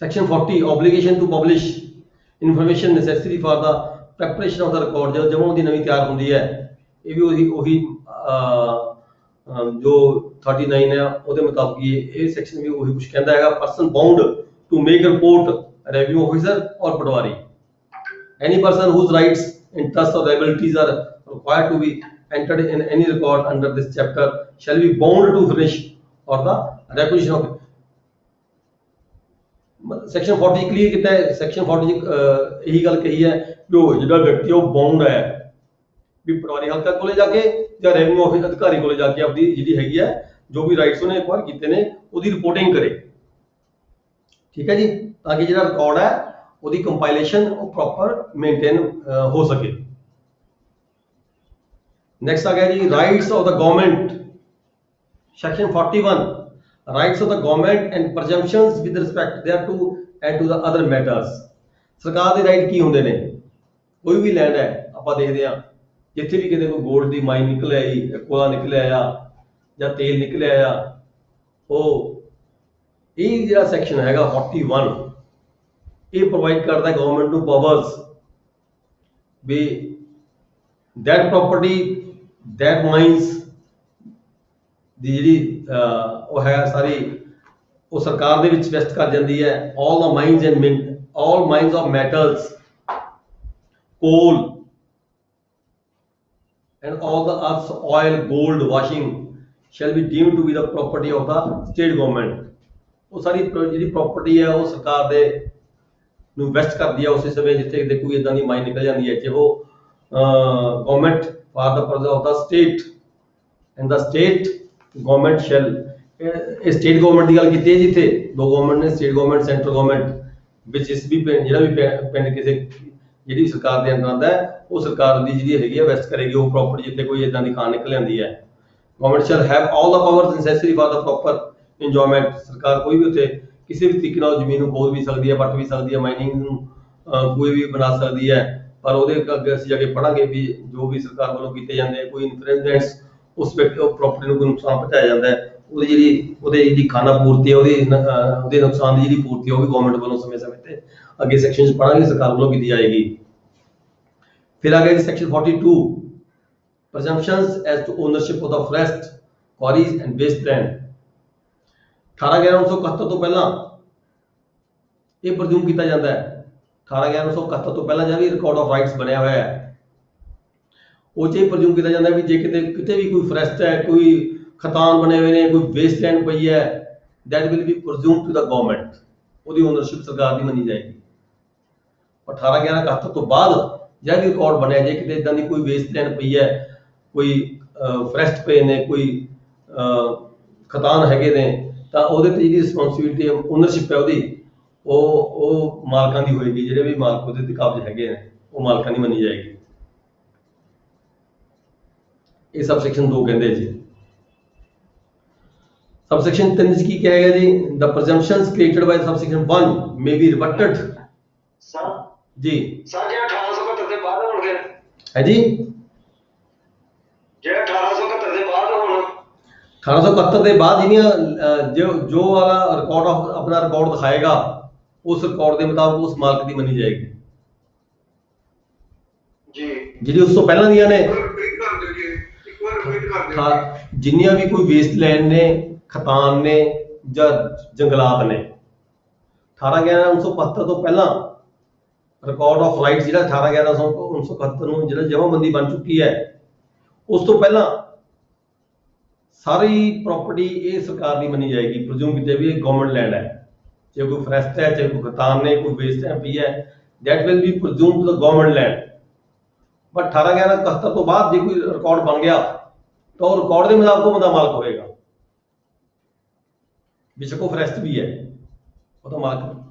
Section 40 obligation to publish information necessary for the preparation of the record। ਜਦੋਂ ਜਮਾਂ ਦੀ ਨਵੀਂ ਤਿਆਰ ਹੁੰਦੀ ਹੈ ਇਹ ਵੀ ਉਹੀ ਜੋ 39 ਹੈ ਉਹਦੇ ਮੁਤਾਬਕ ਇਹ ਸੈਕਸ਼ਨ ਵੀ ਉਹੀ ਕੁਝ ਕਹਿੰਦਾ ਹੈਗਾ। Person bound to make report revenue officer or patwari, any person whose rights, interests or liabilities are required to be entered in any record under this chapter shall be bound to furnish or the requisition of section 40 clear ਕੀਤਾ ਹੈ। Section 40 ਇਹੀ ਗੱਲ ਕਹੀ ਹੈ ਜੋ ਜਿਹੜਾ ਵਿਅਕਤੀ ਉਹ ਬਾਉਂਡ ਹੈ ਵੀ ਪਟਵਾਰੀ ਹਲਕਾ ਕੋਲੇ ਜਾ ਕੇ ਜਾਂ ਰੈਵਨਿਊ ਆਫਿਸ ਅਧਿਕਾਰੀ ਕੋਲੇ ਜਾ ਕੇ ਆਪਣੀ ਜਿਹੜੀ ਹੈਗੀ ਹੈ ਜੋ ਵੀ ਰਾਈਟਸ ਉਹਨੇ ਐਕਵਾਇਰ ਕੀਤੇ ਨੇ ਉਹਦੀ ਰਿਪੋਰਟਿੰਗ ਕਰੇ। ਠੀਕ ਹੈ ਜੀ, ਤਾਂ ਕਿ ਜਿਹੜਾ ਰਿਕਾਰਡ ਹੈ ਉਹਦੀ ਕੰਪਾਈਲੇਸ਼ਨ ਉਹ ਪ੍ਰੋਪਰ ਮੇਨਟੇਨ ਹੋ ਸਕੇ। ਨੈਕਸਟ ਆ ਗਿਆ ਜੀ rights of the government. Section 41 rights of the government and presumptions with respect thereto and to the other matters. ਸਰਕਾਰ ਦੇ ਰਾਈਟ ਕੀ ਹੁੰਦੇ ਨੇ? ਕੋਈ ਵੀ ਲੈਂਡ ਹੈ ਆਪਾਂ ਦੇਖਦੇ ਹਾਂ ਜਿੱਥੇ ਵੀ ਕਿਤੇ ਕੋਈ ਗੋਲਡ ਦੀ ਮਾਈਨ ਨਿਕਲ ਆਈ, ਕੋਲਾ ਨਿਕਲਿਆ ਆ ਜਾਂ ਤੇਲ ਨਿਕਲਿਆ ਆ, ਉਹ ਇਹ ਜਿਹੜਾ ਸੈਕਸ਼ਨ ਹੈਗਾ 41 ਇਹ ਪ੍ਰੋਵਾਈਡ ਕਰਦਾ ਗਵਰਨਮੈਂਟ ਨੂੰ ਪਾਵਰਸ ਵੀ that property that mines ਦੀ ਜਿਹੜੀ ਉਹ ਹੈ ਸਾਰੀ ਉਹ ਸਰਕਾਰ ਦੇ ਵਿੱਚ ਇਨਵੈਸਟ ਕਰ ਜਾਂਦੀ ਹੈ। all the mines and all mines of metals, coal and all the earth's oil, gold, washing shall be deemed to be the property of the state government। ਉਹ ਸਾਰੀ ਜਿਹੜੀ ਪ੍ਰਾਪਰਟੀ ਹੈ ਉਹ ਸਰਕਾਰ ਦੇ ਨੂੰ ਇਨਵੈਸਟ ਕਰਦੀ ਹੈ ਉਸੇ ਸਮੇਂ ਜਿੱਥੇ ਕਿਤੇ ਕੋਈ ਇਦਾਂ ਦੀ ਮਾਈਨ ਨਿਕਲ ਜਾਂਦੀ ਹੈ ਕਿ ਉਹ government for the purpose of the state and the state government shall ਇਹ state government ਦੀ ਗੱਲ ਕੀਤੀ ਹੈ ਜਿੱਥੇ ਦੋ ਗਵਰਨਮੈਂਟ ਨੇ, state government, central government ਵਿੱਚ ਜਿਸ ਵੀ ਜਿਹੜਾ ਵੀ ਪਿੰਡ ਕਿਸੇ ਜਿਹੜੀ ਸਰਕਾਰ ਦੇ ਅੰਦਰ ਆਉਂਦਾ ਹੈ ਉਹ ਸਰਕਾਰ ਦੀ ਜਿਹੜੀ ਹੈਗੀ ਹੈ ਇਨਵੈਸਟ ਕਰੇਗੀ ਉਹ ਪ੍ਰਾਪਰਟੀ ਜਿੱਥੇ ਕੋਈ ਇਦਾਂ ਦੀ ਖਾਨ ਨਿਕਲ ਜਾਂਦੀ ਹੈ। government shall have all the powers necessary for the proper enjoyment। ਸਰਕਾਰ ਕੋਈ ਵੀ ਉੱਥੇ ਕਿਸੇ ਵੀ ਤਰੀਕੇ ਨਾਲ ਜ਼ਮੀਨ ਨੂੰ ਖੋਦ ਵੀ ਸਕਦੀ ਹੈ, ਪੱਟ ਵੀ ਸਕਦੀ ਹੈ, ਮਾਈਨਿੰਗ ਨੂੰ ਕੋਈ ਵੀ ਬਣਾ ਸਕਦੀ ਹੈ, ਪਰ ਉਹਦੇ ਅੱਗੇ ਅਸੀਂ ਜਾ ਕੇ ਪੜਾਂਗੇ ਵੀ ਜੋ ਵੀ ਸਰਕਾਰ ਵੱਲੋਂ ਕੀਤੇ ਜਾਂਦੇ ਕੋਈ ਇਨਫਲੂਐਂਸ ਉਸ ਵਿਅਕਤੀ ਉਹ ਪ੍ਰਾਪਰਟੀ ਨੂੰ ਕੋਈ ਨੁਕਸਾਨ ਪਹੁੰਚਾਇਆ ਜਾਂਦਾ ਹੈ ਉਹਦੀ ਜਿਹੜੀ ਖਾਨਾ ਪੂਰਤੀ ਹੈ ਉਹਦੇ ਨੁਕਸਾਨ ਦੀ ਜਿਹੜੀ ਪੂਰਤੀ ਉਹ ਵੀ ਗਵਰਨਮੈਂਟ ਵੱਲੋਂ ਸਮੇਂ-ਸਮੇਂ ਤੇ ਅੱਗੇ ਸੈਕਸ਼ਨ 'ਚ ਪੜਾਂਗੇ ਸਰਕਾਰ ਵੱਲੋਂ ਕੀਤੀ ਜਾਏਗੀ। ਫਿਰ ਆ ਗਿਆ ਜੀ section 42 presumptions as to ownership of the forest, quarries and wasteland। 18/11/1971 ਤੋਂ ਪਹਿਲਾਂ ਇਹ ਪ੍ਰਜ਼ੂਮ ਕੀਤਾ ਜਾਂਦਾ ਹੈ 18/11/1971 ਤੋਂ ਪਹਿਲਾਂ ਜਿਹੜਾ ਵੀ ਰਿਕਾਰਡ ਆਫ ਰਾਈਟਸ ਬਣਿਆ ਹੋਇਆ ਹੈ ਉਹ 'ਚ ਇਹ ਪ੍ਰਜ਼ੂਮ ਕੀਤਾ ਜਾਂਦਾ ਵੀ ਜੇ ਕਿਤੇ ਵੀ ਕੋਈ ਫੋਰੈਸਟ ਹੈ, ਕੋਈ ਖਤਾਨ ਬਣੇ ਹੋਏ ਨੇ, ਕੋਈ ਵੇਸਟਲੈਂਡ ਪਈ ਹੈ, that will be presumed to the government। ਉਹਦੀ ਓਨਰਸ਼ਿਪ ਸਰਕਾਰ ਦੀ ਮੰਨੀ ਜਾਏਗੀ। 18/11/71 ਤੋਂ ਬਾਅਦ ਜਿਹੜਾ ਵੀ ਰਿਕਾਰਡ ਬਣਿਆ ਜੇ ਕਿਤੇ ਇਦਾਂ ਦੀ ਕੋਈ ਵੇਸਟਲੈਂਡ ਪਈ ਹੈ, ਕੋਈ ਫੋਰੈਸਟ ਪਏ ਨੇ, ਕੋਈ ਖਤਾਨ ਹੈਗੇ ਨੇ ਤਾਂ ਉਹਦੇ ਤੇ ਜਿਹੜੀ ਰਿਸਪੌਂਸਿਬਿਲਿਟੀ ਓਨਰਸ਼ਿਪ ਹੈ ਉਹਦੀ ਉਹ ਮਾਲਕਾਂ ਦੀ ਹੋਏਗੀ। ਜਿਹੜੇ ਵੀ ਮਾਲਕ ਉਹਦੇ ਤੇ ਕਾਬਜ਼ ਹੈਗੇ ਨੇ ਉਹ ਮਾਲਕਾਂ ਦੀ ਮੰਨੀ ਜਾਏਗੀ। ਇਹ ਸਬ ਸੈਕਸ਼ਨ 2 ਕਹਿੰਦੇ ਜੀ। ਸਬ ਸੈਕਸ਼ਨ 3 ਚ ਕੀ ਕਿਹਾ ਗਿਆ ਜੀ? the presumptions created by subsection 1 may be rebutted। Sir ਜੀ ਸਰ ਜੇ 1871 ਦੇ ਬਾਅਦ ਹੋਣਗੇ ਹੈ ਜੀ, ਜੇ 1871 ਦੇ ਬਾਅਦ ਹੋਣ 1871 ਦੇ ਬਾਅਦ ਜਿਹੜੀਆਂ ਜੋ ਵਾਲਾ ਰਿਕਾਰਡ ਆਪਣਾ ਰਿਕਾਰਡ ਦਿਖਾਏਗਾ ਉਸ ਰਿਕਾਰਡ ਦੇ ਮੁਤਾਬਕ ਉਸ ਮਾਲਕ ਦੀ ਮੰਨੀ ਜਾਏਗੀ। ਜੀ ਜਿਹੜੀ ਉਸ ਤੋਂ ਪਹਿਲਾਂ ਦੀਆਂ ਨੇ ਜਿੰਨੀਆਂ ਵੀ ਕੋਈ ਵੇਸਟਲੈਂਡ ਨੇ, ਖਤਾਨ ਨੇ ਜਾਂ ਜੰਗਲਾਤ ਨੇ 18/11/1975 ਤੋਂ ਪਹਿਲਾਂ ਰਿਕਾਰਡ ਆਫ ਰਾਈਟਸ ਜਿਹੜਾ 18/11/1971 ਨੂੰ ਜਿਹੜਾ ਜਮ੍ਹਾਂਬੰਦੀ ਬਣ ਚੁੱਕੀ ਹੈ ਉਸ ਤੋਂ ਪਹਿਲਾਂ ਸਾਰੀ ਪ੍ਰਾਪਰਟੀ ਇਹ ਸਰਕਾਰ ਦੀ ਮੰਨੀ ਜਾਏਗੀ। ਪ੍ਰਜ਼ੂਮ ਕੀਤੇ ਵੀ ਇਹ ਗਵਰਨਮੈਂਟ ਲੈਂਡ ਹੈ। ਚਾਹੇ ਕੋਈ ਫੋਰੈਸਟ ਹੈ, ਚਾਹੇ ਕੋਈ ਖਤਾਨ ਨੇ, ਕੋਈ ਵੇਸਟਲੈਂਡ ਪਈ ਹੈ, that will be presumed to the government land। ਪਰ 18/11/71 ਤੋਂ ਬਾਅਦ ਜੇ ਕੋਈ ਰਿਕਾਰਡ ਬਣ ਗਿਆ ਤਾਂ ਉਹ ਰਿਕਾਰਡ ਦੇ ਮੁਤਾਬਕ ਉਹ ਬੰਦਾ ਮਾਲਕ ਹੋਏਗਾ। ਬੇਸ਼ੱਕ ਉਹ ਫੋਰੈਸਟ ਵੀ ਹੈ, ਉਹਦਾ ਮਾਲਕ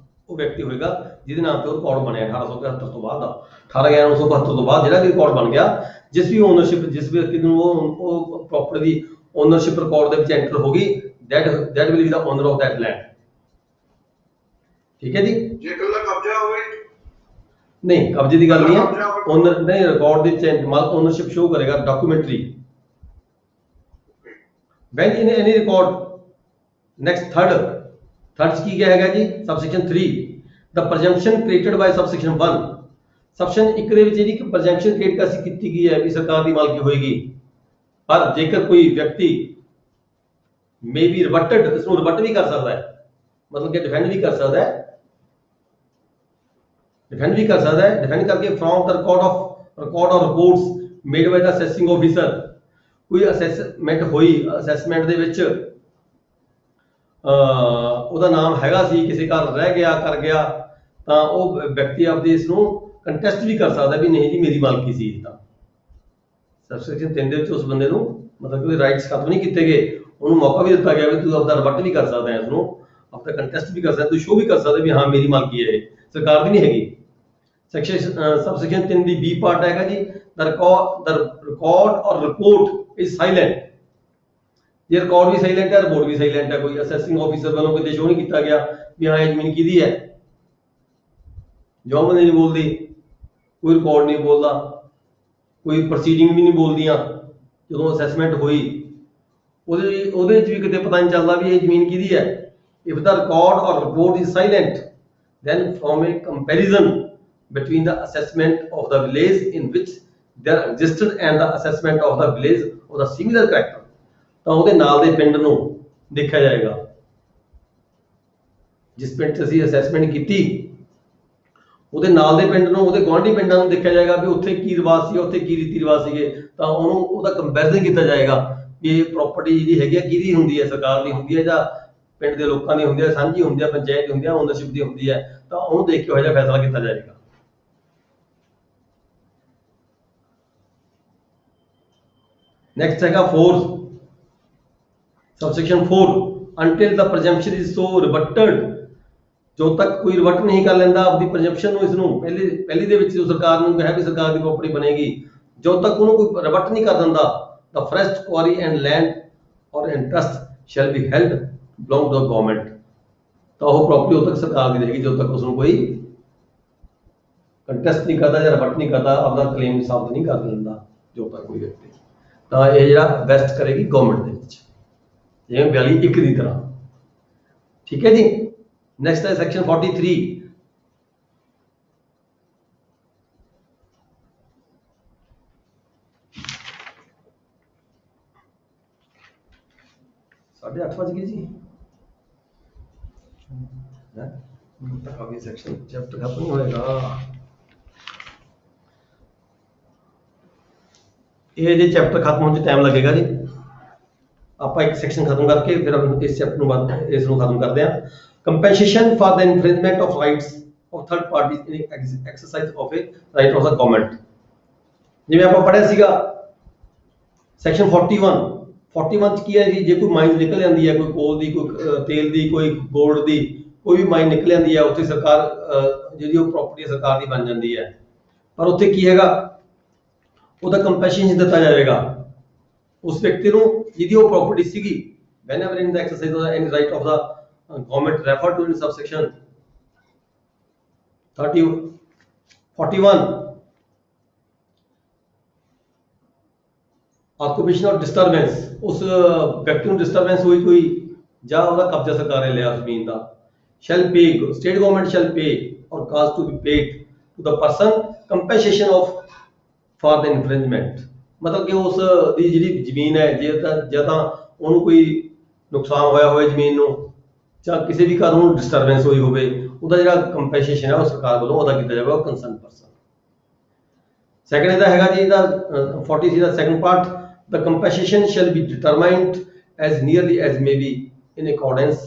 ਉਹ ਵਿਅਕਤੀ ਹੋਏਗਾ ਜਿਹਦੇ ਨਾਮ ਤੇ ਉਹ ਰਿਕਾਰਡ ਬਣਿਆ 1873 ਤੋਂ ਬਾਅਦ ਦਾ। 18/11/1972 ਤੋਂ ਬਾਅਦ ਜਿਹੜਾ ਵੀ ਰਿਕਾਰਡ ਬਣ ਗਿਆ, ਜਿਸ ਵੀ ਓਨਰਸ਼ਿਪ ਜਿਸ ਵਿਅਕਤੀ ਨੂੰ ਉਹ ਪ੍ਰਾਪਰਟੀ ਦੀ ਓਨਰਸ਼ਿਪ ਰਿਕਾਰਡ ਦੇ ਵਿੱਚ ਐਂਟਰ ਹੋਗੀ, that will be the owner of that land। ਠੀਕ ਹੈ ਜੀ। ਜੇ ਇਕੱਲਾ ਕਬਜ਼ਾ ਹੋਵੇ ਨਹੀਂ, ਕਬਜ਼ੇ ਦੀ ਗੱਲ ਨਹੀਂ ਹੈ। ਓਨਰ ਨਹੀਂ, ਰਿਕਾਰਡ ਦੇ ਵਿੱਚ ਮਾਲਕ ਓਨਰਸ਼ਿਪ ਸ਼ੋ ਕਰੇਗਾ documentary. when in any record next third ਚ ਕੀ ਕਿਹਾ ਹੈਗਾ ਜੀ? subsection 3 the presumption created by subsection 1 section 1 ਦੇ ਵਿੱਚ ਜਿਹੜੀ ਇੱਕ ਪ੍ਰਜੈਂਪਸ਼ਨ ਕ੍ਰੀਏਟ ਅਸੀਂ ਕੀਤੀ ਗਈ ਹੈ ਵੀ ਸਰਕਾਰ ਦੀ ਮਾਲਕੀ ਹੋਏਗੀ, ਪਰ ਜੇਕਰ ਕੋਈ ਵਿਅਕਤੀ ਮੇ ਬੀ ਰਿਵਰਟਡ, ਇਸ ਨੂੰ ਰਿਵਰਟ ਵੀ ਕਰ ਸਕਦਾ ਹੈ, ਮਤਲਬ ਕਿ ਡਿਫੈਂਡ ਵੀ ਕਰ ਸਕਦਾ ਹੈ, डिफेंड करके from the record of reports made by the assessing officer, कोई असेसमेंट हुई, असेसमेंट ਦੇ ਵਿੱਚ ਉਹਦਾ ਨਾਮ ਹੈਗਾ ਸੀ, ਕਿਸੇ ਘਰ ਰਹਿ ਗਿਆ, ਕਰ ਗਿਆ, ਤਾਂ ਉਹ ਵਿਅਕਤੀ ਆਪਦੇ ਇਸ ਨੂੰ ਕੰਟੈਸਟ ਵੀ ਕਰ ਸਕਦਾ ਵੀ ਨਹੀਂ ਜੀ ਮੇਰੀ ਮਾਲਕੀ ਸੀ। ਤਾਂ ਸਬਸੈਕਸ਼ਨ 3 ਦੇ ਵਿੱਚ ਉਸ ਬੰਦੇ ਨੂੰ ਮਤਲਬ ਕਿ ਉਹਦੇ ਰਾਈਟਸ ਖਤਮ ਨਹੀਂ ਕੀਤੇ ਗਏ, ਉਹਨੂੰ ਮੌਕਾ ਵੀ ਦਿੱਤਾ ਗਿਆ ਵੀ ਤੂੰ ਆਪਦਾ ਰਿਵਰਟ ਵੀ ਕਰ ਸਕਦਾ ਹੈ, ਇਸ ਨੂੰ ਆਪਦਾ ਕੰਟੈਸਟ ਵੀ ਕਰ ਸਕਦਾ, ਤੂੰ ਸ਼ੋ ਵੀ ਕਰ ਸਕਦਾ ਵੀ ਹਾਂ ਮੇਰੀ ਮਾਲਕੀ ਹੈ, ਸਰਕਾਰ ਦੀ ਨਹੀਂ ਹੈਗੀ। सबसेक्शन 3 ਦੀ बी पार्ट ਹੈਗਾ ਜੀ, the record or report is silent, ये रिकॉर्ड भी साइलेंट है, रिपोर्ट भी साइलेंट है, कोई असेसिंग ऑफिसर वालों किਤੇ शो नहीं किया गया भी हाँ ये जमीन किहदी है, जॉब नहीं बोलती, कोई रिकॉर्ड नहीं बोलता, कोई प्रोसीडिंग भी नहीं बोलदियां, जो असेसमेंट हुई ਉਹਦੇ ਵਿੱਚ ਵੀ ਕਿਤੇ ਪਤਾ ਨਹੀਂ ਚੱਲਦਾ ਵੀ ਇਹ ਜ਼ਮੀਨ ਕਿਹਦੀ ਹੈ। if the record or report is silent, then from a comparison between the assessment of the village in which there existed and the assessment of the village of the similar character, ਤਾਂ ਉਹਦੇ ਨਾਲ ਦੇ ਪਿੰਡ ਨੂੰ ਦੇਖਿਆ ਜਾਏਗਾ, ਜਿਸ ਪਿੰਡ 'ਚ ਅਸੀਂ ਅਸੈਸਮੈਂਟ ਕੀਤੀ ਉਹਦੇ ਨਾਲ ਦੇ ਪਿੰਡ ਨੂੰ, ਉਹਦੇ ਗੁਆਂਢੀ ਪਿੰਡਾਂ ਨੂੰ ਦੇਖਿਆ ਜਾਏਗਾ ਵੀ ਉੱਥੇ ਕੀ ਰਿਵਾਜ ਸੀ, ਉੱਥੇ ਕੀ ਰੀਤੀ ਰਿਵਾਜ ਸੀਗੇ, ਤਾਂ ਉਹਨੂੰ ਉਹਦਾ ਕੰਪੈਰੀਜ਼ਨ ਕੀਤਾ ਜਾਏਗਾ ਵੀ ਇਹ ਪ੍ਰਾਪਰਟੀ ਜਿਹੜੀ ਹੈਗੀ ਆ ਕਿਹਦੀ ਹੁੰਦੀ ਹੈ, ਸਰਕਾਰ ਦੀ ਹੁੰਦੀ ਹੈ ਜਾਂ ਪਿੰਡ ਦੇ ਲੋਕਾਂ ਦੀ ਹੁੰਦੀ ਹੈ, ਸਾਂਝੀ ਹੁੰਦੀ ਹੈ, ਪੰਚਾਇਤ ਦੀ ਹੁੰਦੀ ਹੈ, ਓਨਰਸ਼ਿਪ ਦੀ ਹੁੰਦੀ ਹੈ, ਤਾਂ ਉਹਨੂੰ ਦੇਖ ਕੇ ਉਹ ਜਿਹਾ ਫੈਸਲਾ ਕੀਤਾ ਜਾਏਗਾ। नेक्स्ट है 4 subsection 4, until the presumption is so rebutted, जो तक कोई रिवर्ट नहीं कर लेंदा अपनी presumption ਨੂੰ, ਇਸ ਨੂੰ ਪਹਿਲੀ ਦੇ ਵਿੱਚ ਜੋ ਸਰਕਾਰ ਨੂੰ ਕਿਹਾ ਵੀ ਸਰਕਾਰ ਦੀ ਪ੍ਰਾਪਰਟੀ ਬਣੇਗੀ, जो तक ਉਹਨੂੰ ਕੋਈ ਰਿਵਰਟ ਨਹੀਂ ਕਰ ਦਿੰਦਾ, the forest, quarry and land or interest shall be held belong to the government, ਤਾਂ ਉਹ ਪ੍ਰਾਪਰਟੀ ਉਦੋਂ ਤੱਕ ਸਰਕਾਰ ਦੀ ਰਹੇਗੀ ਜਦੋਂ ਤੱਕ ਉਸ ਨੂੰ ਕੋਈ ਕੰਟੈਸਟ ਨਹੀਂ ਕਰਦਾ ਜਾਂ ਰਿਵਰਟ ਨਹੀਂ ਕਰਦਾ, ਆਪਣਾ ਕਲੇਮ ਸਾਬਤ ਨਹੀਂ ਕਰ ਲੈਂਦਾ ਜੋ ਤੱਕ ਕੋਈ ਵਿਅਕਤੀ, ਤਾਂ ਇਹ ਜਿਹੜਾ ਵੈਸਟ ਕਰੇਗੀ ਗਵਰਨਮੈਂਟ ਦੇ ਵਿੱਚ, ਜਿਵੇਂ 42(1) ਦੀ ਤਰ੍ਹਾਂ। ਠੀਕ ਹੈ ਜੀ। ਨੈਕਸਟ ਹੈ ਸੈਕਸ਼ਨ 43, साढ़े 8 बज गए जी, सेक्शन चैप्टर खत्म नहीं होएगा, ये जो चैप्टर खत्म होने टाइम लगेगा जी, आप एक सेक्शन खत्म करके फिर हम इस चैप्टर बाद इसको खत्म करते हैं। Compensation for the infringement of rights of third parties in exercise of A right of the government, जिवें आप पढ़िया सीगा सेक्शन 41 च की है जी, जे कोई माइन निकल आती है, कोई कोल दी, कोई तेल दी, कोई गोल्ड दी, कोई भी माइन निकल आती है, उत्थे सरकार जी प्रॉपर्टी सरकार की बन जाती है, पर उत्थे की हैगा ਉਹਦਾ ਕੰਪੈਂਸੇਸ਼ਨ ਦਿੱਤਾ ਜਾਵੇਗਾ ਉਸ ਵਿਅਕਤੀ ਨੂੰ ਜਿਹਦੀ ਉਹ ਪ੍ਰਾਪਰਟੀ ਸੀਗੀ। whenever in the exercise of any right of the government refer to in subsection 41 occupation of disturbance, उस व्यक्ति ਨੂੰ डिस्टर्बेंस ਹੋਈ ਕੋਈ ਜਾਂ ਉਹਦਾ ਕਬਜ਼ਾ ਸਰਕਾਰ ਨੇ ਲਿਆ ਜ਼ਮੀਨ ਦਾ, shall pay, state government shall pay or cause to be paid to the person compensation of for the infringement, मतलब कि उस दी ਜਿਹੜੀ ਜ਼ਮੀਨ ਹੈ ਜੇ ਤਾਂ ਉਹਨੂੰ ਕੋਈ ਨੁਕਸਾਨ ਹੋਇਆ ਹੋਵੇ ਜ਼ਮੀਨ ਨੂੰ ਜਾਂ ਕਿਸੇ ਵੀ ਕਾਰਨ ਨੂੰ ਡਿਸਟਰਬੈਂਸ ਹੋਈ ਹੋਵੇ, ਉਹਦਾ ਜਿਹੜਾ ਕੰਪਨਸੇਸ਼ਨ ਹੈ ਉਹ ਸਰਕਾਰ ਵੱਲੋਂ ਉਹਦਾ ਕੀਤਾ ਜਾਵੇਗਾ ਕੰਸਰਨ ਪਰਸਨ। ਸੈਕੰਡ ਇਹਦਾ ਹੈਗਾ ਜੀ ਇਹਦਾ 40C the second part, the compensation shall be determined as nearly as may be in accordance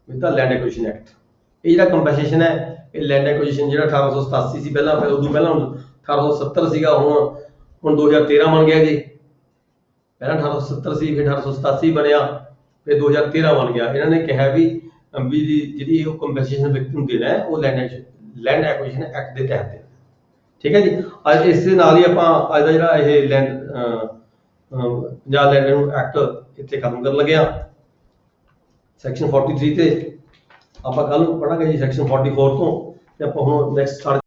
with the land acquisition act। ਇਹ ਜਿਹੜਾ ਕੰਪਨਸੇਸ਼ਨ ਹੈ ਇਹ ਲੈਂਡ ਐਕੁਜੀਸ਼ਨ ਜਿਹੜਾ 1887 ਸੀ ਪਹਿਲਾਂ, ਫਿਰ ਉਦੋਂ ਪਹਿਲਾਂ 1870 ਸੀਗਾ, ਹੁਣ 2013 ਬਣ ਗਿਆ ਜੀ, ਪਹਿਲਾਂ 1870 ਸੀ ਫਿਰ 1887 ਬਣਿਆ ਫਿਰ 2013 ਬਣ ਗਿਆ। ਇਹਨਾਂ ਨੇ ਕਿਹਾ ਵੀ ਜਿਹੜੀ ਉਹ ਕੰਪਨਸੇਸ਼ਨ ਵਿਅਕਤੀ ਨੂੰ ਦੇਣਾ ਹੈ ਉਹ ਲੈਂਡ ਐਕੁਜੀਸ਼ਨ ਐਕਟ ਦੇ ਤਹਿਤ ਹੈ। ਠੀਕ ਹੈ ਜੀ। ਅੱਜ ਇਸ ਦੇ ਨਾਲ ਹੀ ਆਪਾਂ ਅੱਜ ਦਾ ਜਿਹੜਾ ਇਹ ਪੰਜਾਬ ਲੈਂਡ ਐਕਟ ਇੱਥੇ ਖਤਮ ਕਰਨ ਲੱਗੇ ਆ। ਸੈਕਸ਼ਨ 43 ਤੇ ਆਪਾਂ ਕੱਲ ਨੂੰ ਪੜਾਂਗੇ ਜੀ ਸੈਕਸ਼ਨ 44 ਤੋਂ, ਤੇ ਆਪਾਂ ਹੁਣ ਨੈਕਸਟ